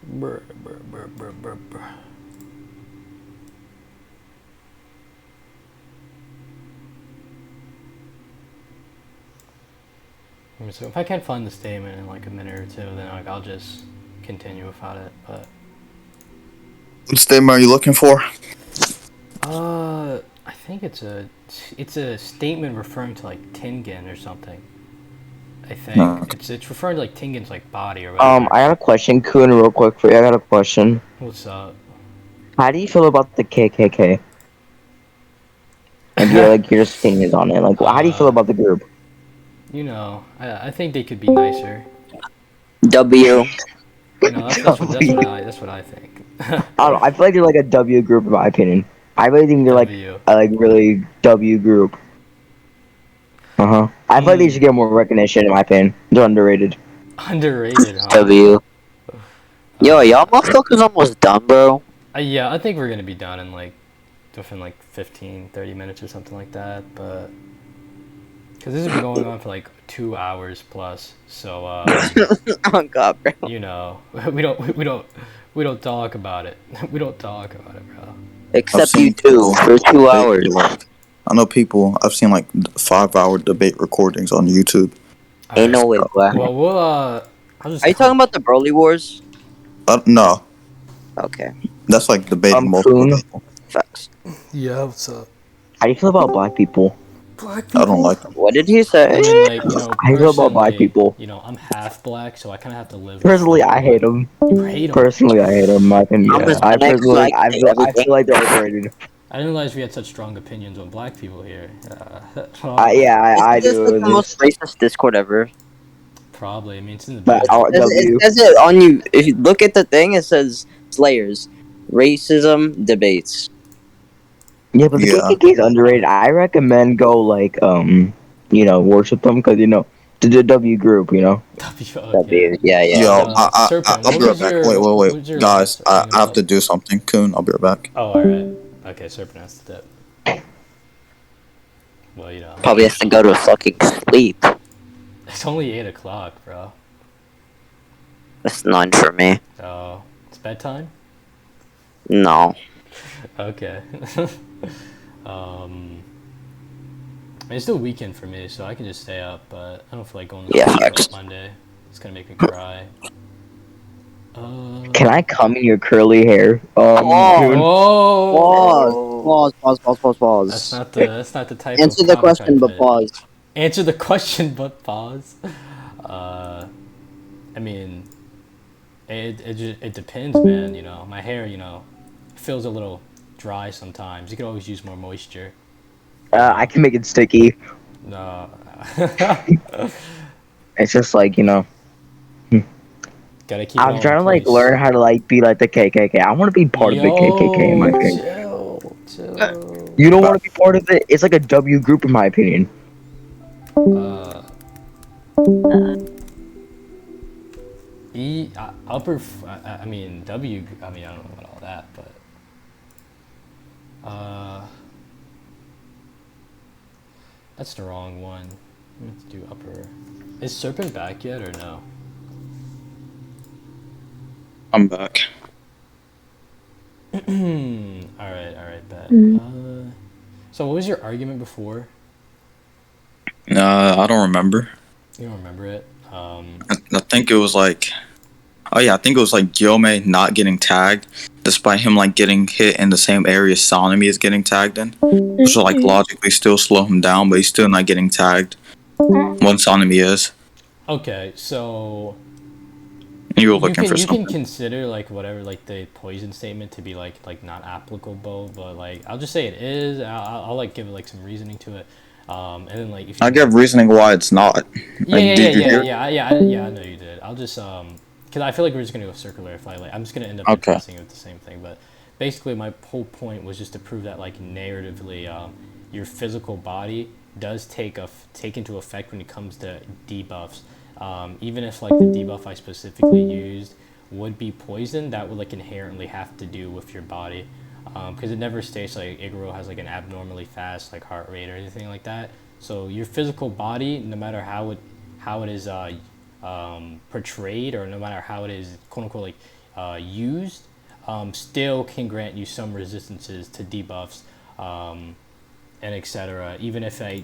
Bruh, bruh, bruh, bruh, bruh, bruh. So if I can't find the statement in like a minute or two, then like I'll just continue without it. But What statement are you looking for? I think it's a statement referring to like Tingen or something. I think No. it's referring to like Tingen's like body or whatever. I got a question, Kun, real quick for you. I got a question. What's up? How do you feel about the KKK? Like your opinions on it. Like, how do you feel about the group? You know, I think they could be nicer. W. You know, that's what I think. I don't know. I feel like they're like a W group in my opinion. I really think they're like W. a really W group. I feel like they should get more recognition in my opinion. They're underrated. Underrated, huh? W. Yo, y'all motherfuckers almost done, bro. Yeah, I think we're gonna be done in like within like 15, 30 minutes or something like that. But because this has been going on for like 2 hours plus, so Oh god, bro. you know, we don't talk about it. We don't talk about it, bro. Except you two for 2 hours. I know people. I've seen like 5-hour debate recordings on YouTube. Alright. Ain't no way, boy. Well, we'll I'll just. Are you talking about the Broly Wars? No, Okay, that's like debating multiple Kun, people. facts. Yeah, what's up? how do you feel about black people? Black I don't like them. What did he say? I mean, like, you know, How do you feel about black personally, people? you know, I'm half black, so I kind of have to live. Personally, I hate them. You hate them. Personally, I hate them. In my opinion, I'm a I Hispanic, so personally, I can say I feel like they're overrated. I didn't realize we had such strong opinions on black people here. I This is like do. the most racist Discord ever. Probably. I mean, it's in the But bio. W. It says it on you. If you look at the thing, it says Slayers, racism debates. Yeah, but the Yeah. KKK is underrated. I recommend go like worship them because the W group, Okay. Yeah. Yo, Serpent, I'll what be right was back. your what Wait, was your guys. last I thing have to about? do something. Coon, I'll be right back. Oh, alright. Okay, Serpent has to dip. Well, you know. Probably has to go to fucking sleep. It's only 8 o'clock, bro. That's 9 for me. Oh, it's bedtime? No. Okay. um, I mean, it's still weekend for me, so I can just stay up, but I don't feel like going to Yeah, sleep facts. until Monday. It's gonna make me cry. Can I come in your curly hair? June? Oh! Pause. That's not the type Answer of the comic I question, but fit. pause. Answer the question, but pause. I mean, it depends, man. You know, my hair, feels a little dry sometimes. You could always use more moisture. I can make it sticky. No. It's just like, Gotta keep it I'm all in trying to like place. learn how to like be like the KKK. I want to be part of the KKK in my Yo, opinion. chill. You don't want to be part of it? It's like a W group in my opinion. I mean W. I mean I don't know about all that, but that's the wrong one. Let's do upper. Is Serpent back yet or no? I'm back. All right, bet. So what was your argument before? I don't remember. You don't remember it? I think it was like, oh yeah, I think it was like gyomi not getting tagged, despite him like getting hit in the same area sanemi is getting tagged in, which will like logically still slow him down, but he's still not getting tagged when sanemi is. Okay, so You were looking for you something. can consider like whatever like the poison statement to be like not applicable, but like I'll just say it is. I'll like give it like some reasoning to it, and then like if you I give reasoning why it's not. Did you hear? I know you did. I'll just because I feel like we're just gonna go circular if I like. I'm just gonna end up Okay. addressing it with the same thing, but basically my whole point was just to prove that like narratively, your physical body does take into effect when it comes to debuffs. Even if like the debuff I specifically used would be poison, that would like inherently have to do with your body, because it never states like Igoro has like an abnormally fast like heart rate or anything like that. So your physical body, no matter how it is portrayed, or no matter how it is quote unquote like used, still can grant you some resistances to debuffs, and etc. Even if I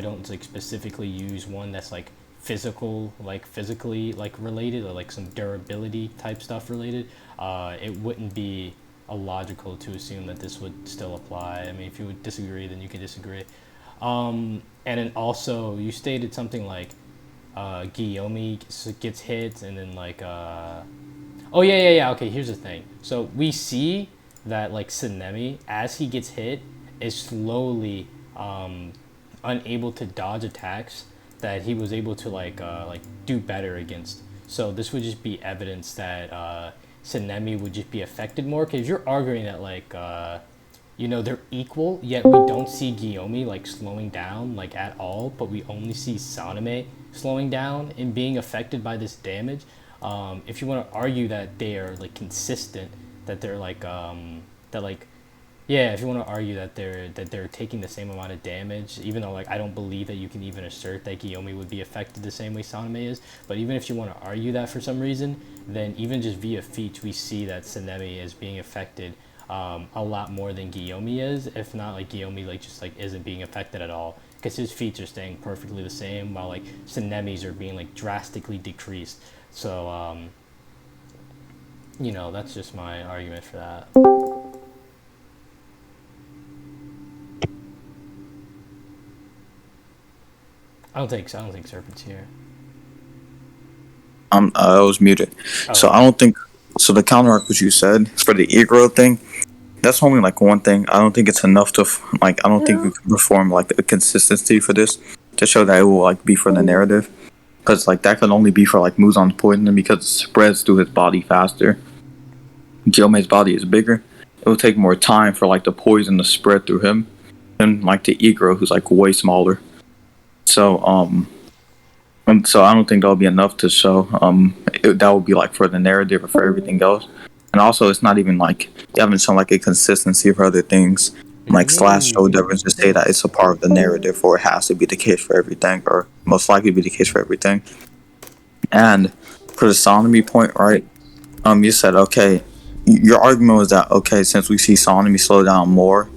don't like specifically use one that's like physically like related, or like some durability type stuff related, it wouldn't be illogical to assume that this would still apply. I mean, if you would disagree, then you can disagree. And then also you stated something like Gyomi gets hit, and then like oh yeah. Okay, here's the thing. So we see that like Sanemi, as he gets hit, is slowly unable to dodge attacks that he was able to like do better against. So this would just be evidence that Sanemi would just be affected more. Because you're arguing that like they're equal, yet we don't see Gyomi like slowing down like at all, but we only see Sanemi slowing down and being affected by this damage. If you want to argue that they are like consistent, that they're like if you want to argue that they're taking the same amount of damage, even though like I don't believe that you can even assert that Gyomi would be affected the same way Sanemi is, but even if you want to argue that for some reason, then even just via feats we see that Sanemi is being affected a lot more than Gyomi is. If not, like Gyomi like just like isn't being affected at all, because his feats are staying perfectly the same, while like Sanemi's are being like drastically decreased. So that's just my argument for that. I don't think Serpent's here. I was muted. Oh. So I don't think. So the counter arc, which you said for the Igro thing, that's only like one thing. I don't think it's enough to like. I don't think we can perform like a consistency for this to show that it will like be for the narrative, because like that can only be for like Muzan's poison, because it spreads through his body faster. Gyome's body is bigger. It will take more time for like the poison to spread through him than like the Igro, who's like way smaller. So so I don't think that'll be enough to show. That would be like for the narrative or for everything else. And also, it's not even like you haven't shown like a consistency for other things. Like Slash show doesn't just say that it's a part of the narrative, or it has to be the case for everything, or most likely be the case for everything. And for the Sanemi point, right? You said okay. Your argument was that okay, since we see Sanemi slow down more,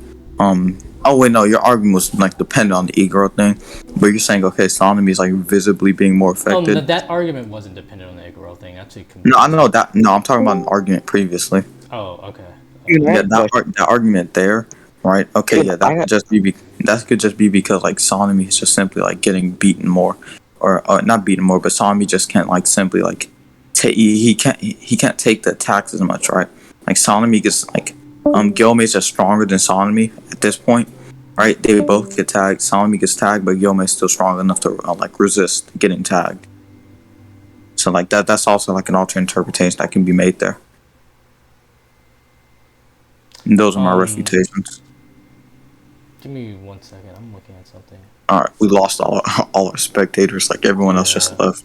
oh wait, no, your argument was like dependent on the Igor thing, but you're saying okay, Sanemi is like visibly being more affected. No, that argument wasn't dependent on the Igoro thing. Actually, No, I know that. No, I'm talking about an argument previously. Oh, okay. Yeah, that argument there, right? Okay, yeah, that could just be because like Sanemi is just simply like getting beaten more, or not beaten more, but Sanemi just can't like simply like he can't take the attacks as much, right? Like Sanemi gets like Gyomes are stronger than sanemi at this point, right? They both get tagged. Sanemi gets tagged, but Gyome is still strong enough to like resist getting tagged. So like that's also like an alternate interpretation that can be made there. And those are my refutations. Give me 1 second. I'm looking at something. All right, we lost all our spectators. Like everyone else just left.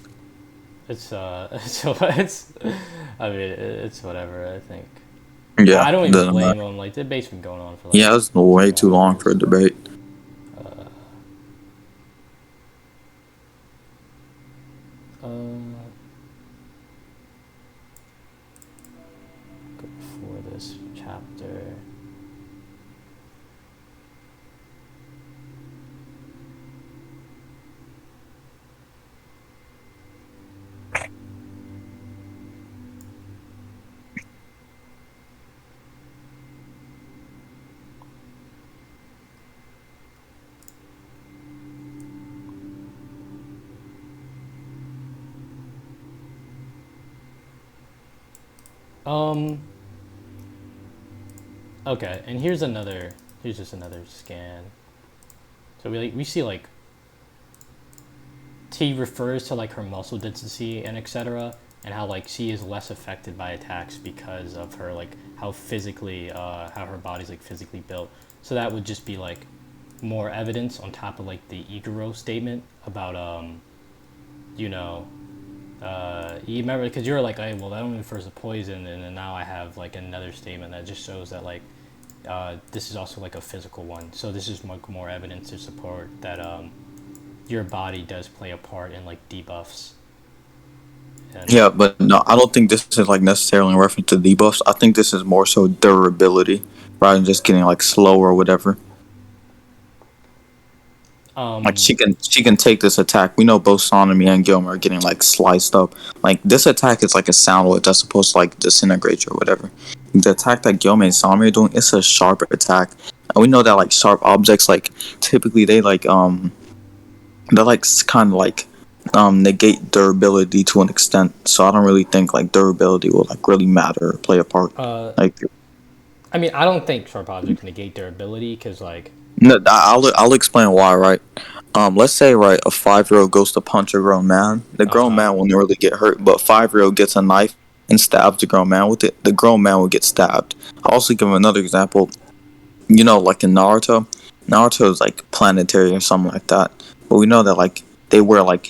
It's it's I mean it's whatever. I think. Yeah, I don't even blame them. Like the debate's been going on for like. Yeah, it's way too long for a debate. Before this chapter. Okay, and here's just another scan. So we see like T refers to like her muscle density and etc. and how like she is less affected by attacks because of her like how her body's like physically built. So that would just be like more evidence on top of like the Iguro statement about you remember because you were like, hey, well that only refers to poison, and then now I have like another statement that just shows that like this is also like a physical one. So this is more evidence to support that your body does play a part in like debuffs. Yeah, but no, I don't think this is like necessarily in reference to debuffs. I think this is more so durability rather than just getting like slower or whatever. Like she can take this attack. We know both Sanemi and Gilmer are getting like sliced up. Like this attack is like a sound wave that's supposed to like disintegrate you or whatever. The attack that Gilmer and Sanemi are doing, it's a sharp attack. And we know that like sharp objects like typically they like kind of like negate durability to an extent. So I don't really think like durability will like really matter or play a part. Like I mean, I don't think sharp objects negate durability because like. No, I'll explain why. Right, let's say right a 5-year-old goes to punch a grown man. The grown man won't really get hurt, but 5-year-old gets a knife and stabs the grown man with it. The grown man will get stabbed. I'll also give another example. You know, like in Naruto is like planetary or something like that. But we know that like they wear like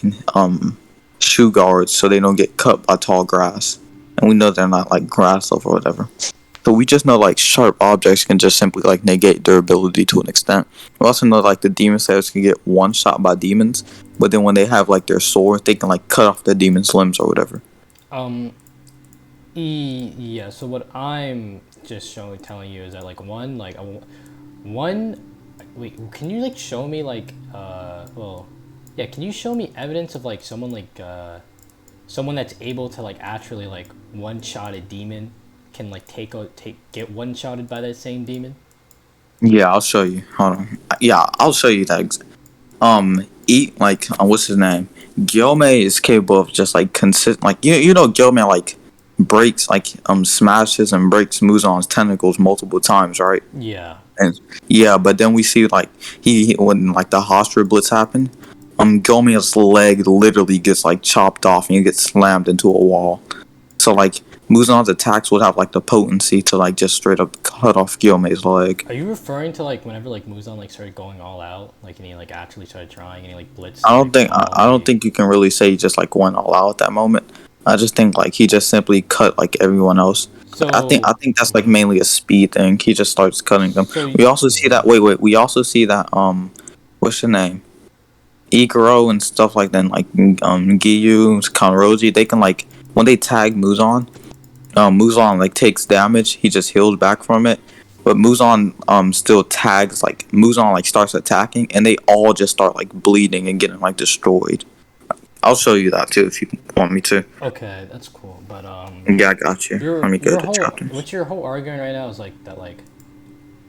shoe guards so they don't get cut by tall grass, and we know they're not like grass level or whatever. So we just know like sharp objects can just simply like negate durability to an extent. We also know like the demon slayers can get one shot by demons, but then when they have like their sword, they can like cut off the demon's limbs or whatever. Yeah. So what I'm just telling you is that like wait, can you like show me like can you show me evidence of like someone someone that's able to like actually like one-shot a demon? Can like get one-shotted by that same demon? Yeah, I'll show you. Hold on. Yeah, I'll show you that. What's his name? Gyome is capable of just like consistent. Like you know, Gyome like breaks like smashes and breaks Muzan's tentacles multiple times, right? Yeah. And yeah, but then we see like he when like the Hostra blitz happened, Gyome's leg literally gets like chopped off and he gets slammed into a wall. So like Muzan's attacks would have like the potency to like just straight up cut off Gyome's leg. Are you referring to like whenever like Muzan like started going all out, like and he like actually started trying and he like blitzed? I don't think you can really say he just like went all out at that moment. I just think like he just simply cut like everyone else. So I think that's like mainly a speed thing. He just starts cutting them. So we also see that we also see that what's your name? Ikaro and stuff like that, like Giyu, Kanroji, they can like when they tag Muzan, Muzan like takes damage, he just heals back from it. But Muzan still tags, like Muzan like starts attacking and they all just start like bleeding and getting like destroyed. I'll show you that too if you want me to. Okay, that's cool. But yeah, I got you. Let me go to chapters. What's your whole argument right now is like that like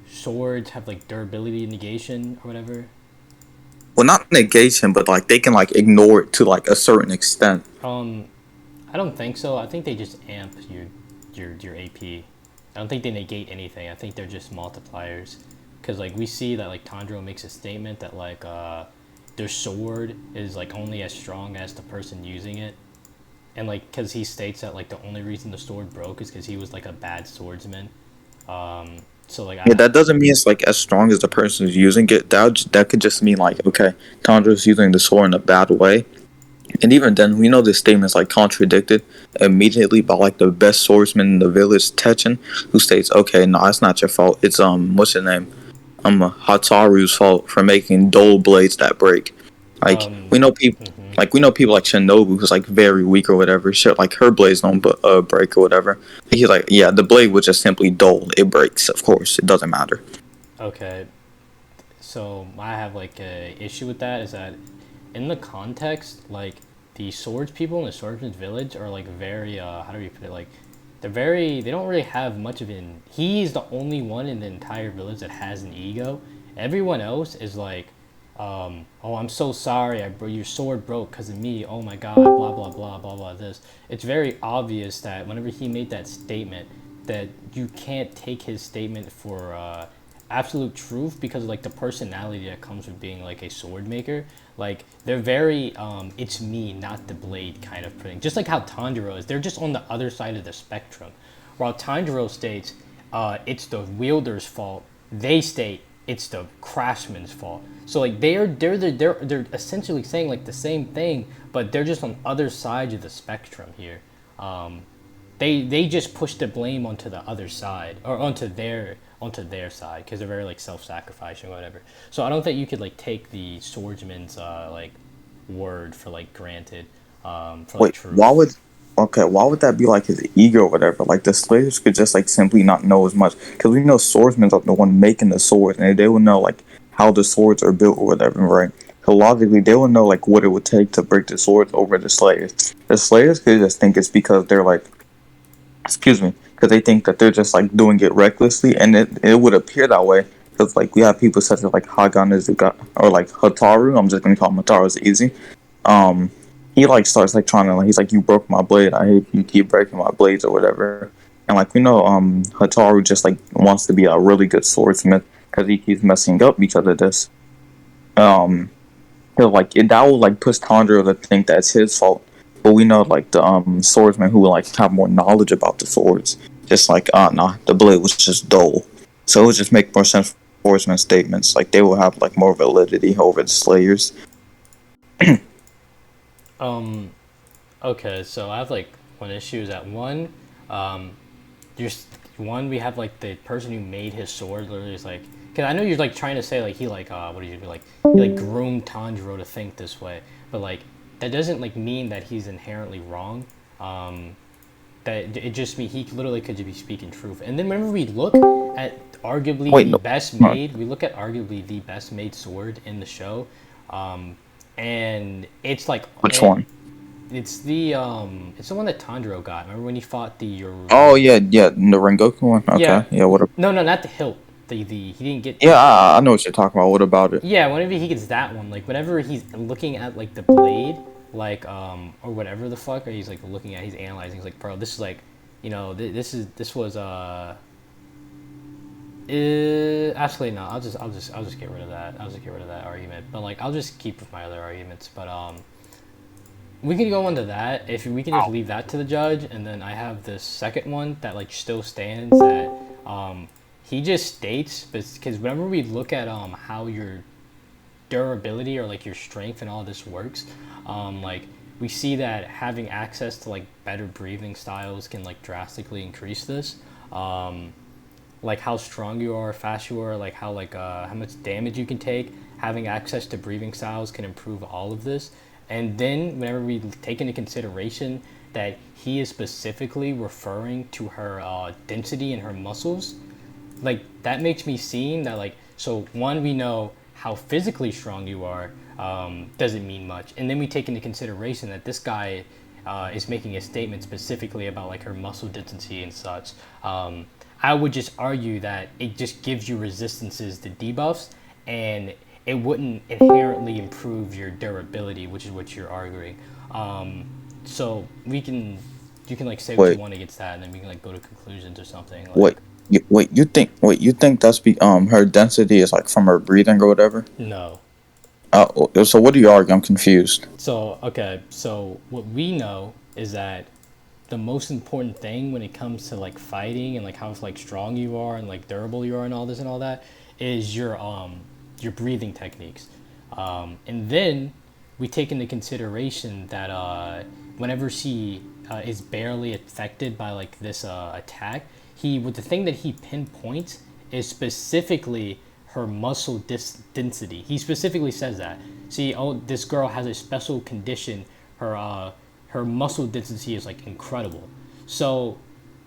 swords have like durability negation or whatever? Well, not negation, but like they can like ignore it to like a certain extent. I don't think so. I think they just amp your AP. I don't think they negate anything. I think they're just multipliers. Because, like, we see that, like, Tanjiro makes a statement that, like, their sword is, like, only as strong as the person using it. And, like, because he states that, like, the only reason the sword broke is because he was, like, a bad swordsman. So, like, Yeah, that doesn't mean it's like as strong as the person who's using it. That could just mean like, okay, Tanjiro's using the sword in a bad way. And even then, we know this statement is like contradicted immediately by like the best swordsman in the village, Techen, who states, "Okay, no, it's not your fault. It's what's your name? Hataru's fault for making dull blades that break." Like um, we know people like Shinobu who's like very weak or whatever. Shit, like her blades don't break or whatever. He's like, yeah, the blade was just simply dull. It breaks, of course. It doesn't matter. okay. So, I have, like, a issue with that is that in the context, like, the swords people in the swordsman's village are, like, very, how do we put it? Like, they don't really have much of an, he's the only one in the entire village that has an ego. Everyone else is like, oh, I'm so sorry, your sword broke because of me. Oh my god, blah blah blah blah blah. This. It's very obvious that whenever he made that statement, that you can't take his statement for absolute truth because of, like, the personality that comes with being like a sword maker. Like, they're very it's me, not the blade kind of thing. Just like how Tanjiro is, they're just on the other side of the spectrum. While Tanjiro states it's the wielder's fault, they state it's the craftsman's fault. So, like, they're essentially saying, like, the same thing, but they're just on other sides of the spectrum here. They just push the blame onto the other side, or onto their side, because they're very, like, self-sacrificing or whatever. So I don't think you could, like, take the swordsman's like word for, like, granted, for, like, Wait, truth. why would that be like his ego or whatever? Like the slavers could just like simply not know as much because we know swordsmen are the one making the swords and they would know like how the swords are built or whatever, right? So logically, they would know like what it would take to break the swords over the slayers. The slayers could just think it's because they're like, excuse me, because they think that they're just like doing it recklessly, and it would appear that way because like we have people such as like Hagan Izuka or like Hataru. I'm just gonna call him Hataru. It's easy. um he like starts like trying to like he's like, you broke my blade, I hate you keep breaking my blades or whatever. And like we know Hataru just like wants to be a really good swordsmith because he keeps messing up because of this. um so like that will like push Tanjiro to think that's his fault, but we know like the swordsmen who like have more knowledge about the swords just like, nah, the blade was just dull. So it would just make more sense for swordsman statements, like they will have like more validity over the slayers. Um, okay, so I have, like, one issue is that one, um, just one, we have, like, the person who made his sword literally is like, because I know you're, like, trying to say, like, he, like, what do you do, like, he, like, groomed Tanjiro to think this way, but, like, that doesn't, like, mean that he's inherently wrong. That it just mean he literally could just be speaking truth. And then whenever we look at arguably Wait, the no, best no. made, we look at arguably the best made sword in the show, um, and it's like Which one? it's the one that Tanjiro got. Remember when he fought the Oh yeah, yeah, the Rengoku one. yeah, Okay, yeah. What? no, not the hilt. The he didn't get. Yeah, I know what you're talking about. What about it? Yeah, whenever he gets that one, like whenever he's looking at, like, the blade, like, or whatever the fuck, or he's, like, looking at, he's analyzing. He's like, bro, this is, like, this was actually no, I'll just get rid of that. I'll just get rid of that argument. But, like, I'll just keep with my other arguments. But we can go into that if we can just leave that to the judge, and then I have the second one that, like, still stands that he just states, because whenever we look at how your durability or, like, your strength and all this works, like, we see that having access to, like, better breathing styles can, like, drastically increase this. Like how strong you are, fast you are, like how much damage you can take. Having access to breathing styles can improve all of this. And then whenever we take into consideration that he is specifically referring to her density in her muscles, like, that makes me seem that, like, so one, we know how physically strong you are, doesn't mean much, and then we take into consideration that this guy is making a statement specifically about, like, her muscle density and such. I would just argue that it just gives you resistances to debuffs, and it wouldn't inherently improve your durability, which is what you're arguing. So we can you can like say what you Wait, want against that, and then we can like go to conclusions or something. wait, Like, you think that's her density is like from her breathing or whatever? no. So what do you argue? I'm confused. So okay, so what we know is that the most important thing when it comes to like fighting and like how like strong you are and like durable you are and all this and all that is your breathing techniques, and then we take into consideration that whenever she is barely affected by like this attack, the thing that he pinpoints is specifically her muscle density. He specifically says that. See, oh, this girl has a special condition. Her muscle density is like incredible. So,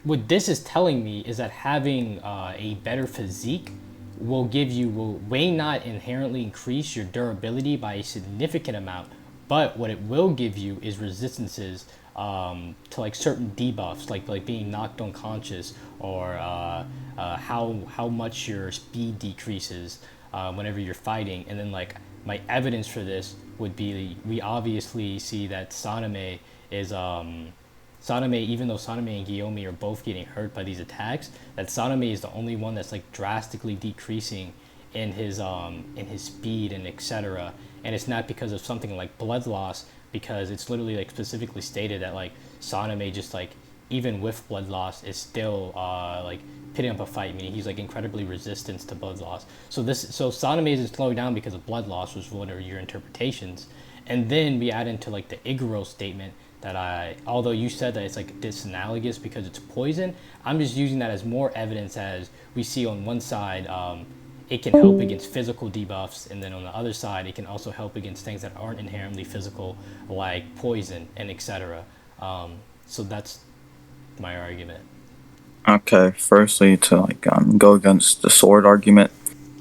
what this is telling me is that having a better physique will not inherently increase your durability by a significant amount, but what it will give you is resistances to like certain debuffs, like being knocked unconscious, or how much your speed decreases whenever you're fighting. And then like my evidence for this would be, we obviously see that Sanemi is Sanemi, even though Sanemi and Gyomi are both getting hurt by these attacks, that Sanemi is the only one that's like drastically decreasing in his speed and etc. And it's not because of something like blood loss, because it's literally like specifically stated that like Sanemi, just like even with blood loss, is still like pitting up a fight, meaning he's like incredibly resistant to blood loss. So Sanemi isn't slowing down because of blood loss, was one of your interpretations. And then we add into like the Igaro statement that although you said that it's like disanalogous because it's poison, I'm just using that as more evidence, as we see on one side, it can help against physical debuffs, and then on the other side, it can also help against things that aren't inherently physical, like poison and etc. So that's my argument. Okay, firstly, to like go against the sword argument.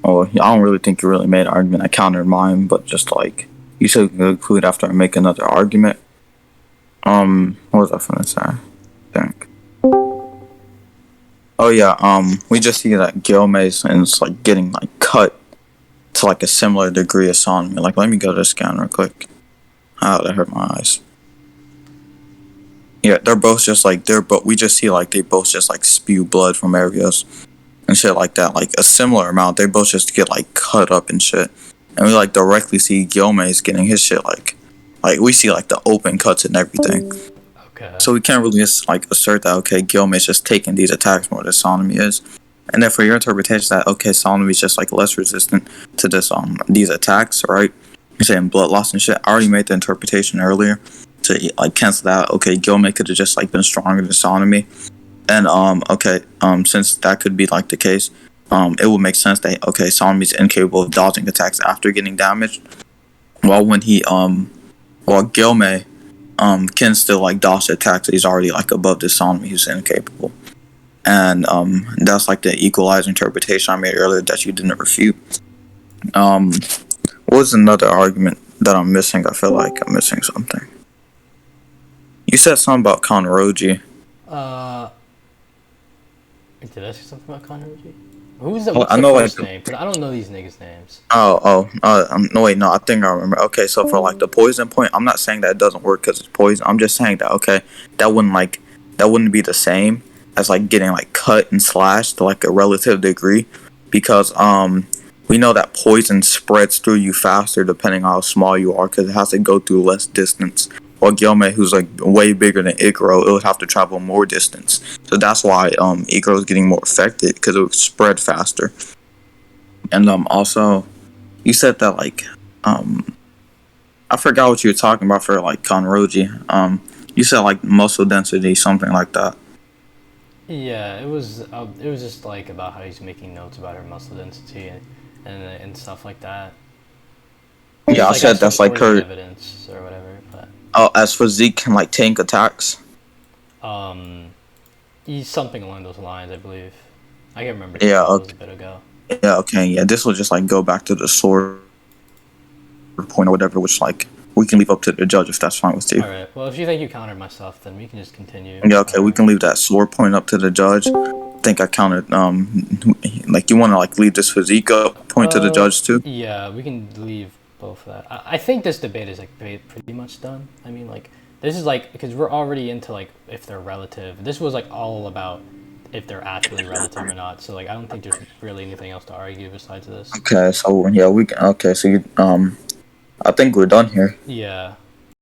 Oh, I don't really think you really made an argument. I countered mine, but just like you should conclude after I make another argument. What was I gonna say? I think. Oh yeah. We just see that Gyomi and it's like getting like cut to like a similar degree of Sanemi. Like, let me go to the scan real quick. Oh, that hurt my eyes. Yeah, they're both just like we just see like they both just like spew blood from areas and shit like that. Like a similar amount. They both just get like cut up and shit. And we like directly see Gyomi's getting his shit like we see like the open cuts and everything. Okay. So we can't really just like assert that okay, Gyomi is just taking these attacks more than Sanemi is. And then for your interpretation that okay, Sanemi is just like less resistant to this these attacks, right? You're saying blood loss and shit. I already made the interpretation earlier to like cancel that. Okay, Gyomi could have just like been stronger than Sanemi. And since that could be like the case, it would make sense that okay, Sanemi's incapable of dodging attacks after getting damaged. While Gyomi can still like dodge attacks, he's already like above the Sanemi who's incapable. And that's like the equalizer interpretation I made earlier that you didn't refute. What was another argument that I'm missing? I feel like I'm missing something. You said something about Kanroji. Did I say something about Kanroji? What's the first name? Because I don't know these niggas' names. No, wait, no, I think I remember. Okay, so for like the poison point, I'm not saying that it doesn't work because it's poison. I'm just saying that okay, that wouldn't be the same as like getting like cut and slashed to like a relative degree, because we know that poison spreads through you faster depending on how small you are because it has to go through less distance. Or Gyomi, who's like way bigger than Igaro, it would have to travel more distance. So that's why Igaro is getting more affected because it would spread faster. And also, you said that like I forgot what you were talking about for like Kanroji. You said like muscle density, something like that. Yeah, it was just like about how he's making notes about her muscle density and stuff like that. Yeah, I said that's like her evidence or whatever, but. As physique can like tank attacks. He's something along those lines, I believe. I can't remember. Yeah, okay. A bit ago. Yeah, okay, yeah. This will just like go back to the sword point or whatever, which like we can leave up to the judge if that's fine with you. All right. Well, if you think you countered my stuff, then we can just continue. Yeah, okay. We can leave that sword point up to the judge. I think I counted. Like you want to like leave this physique up point to the judge too. Yeah, we can leave both of that. I think this debate is like pretty much done. I mean, like This is like because we're already into like if they're relative. This was like all about if they're actually relative or not. So like I don't think there's really anything else to argue besides this. Okay, so yeah, we can. Okay, so I think we're done here. Yeah.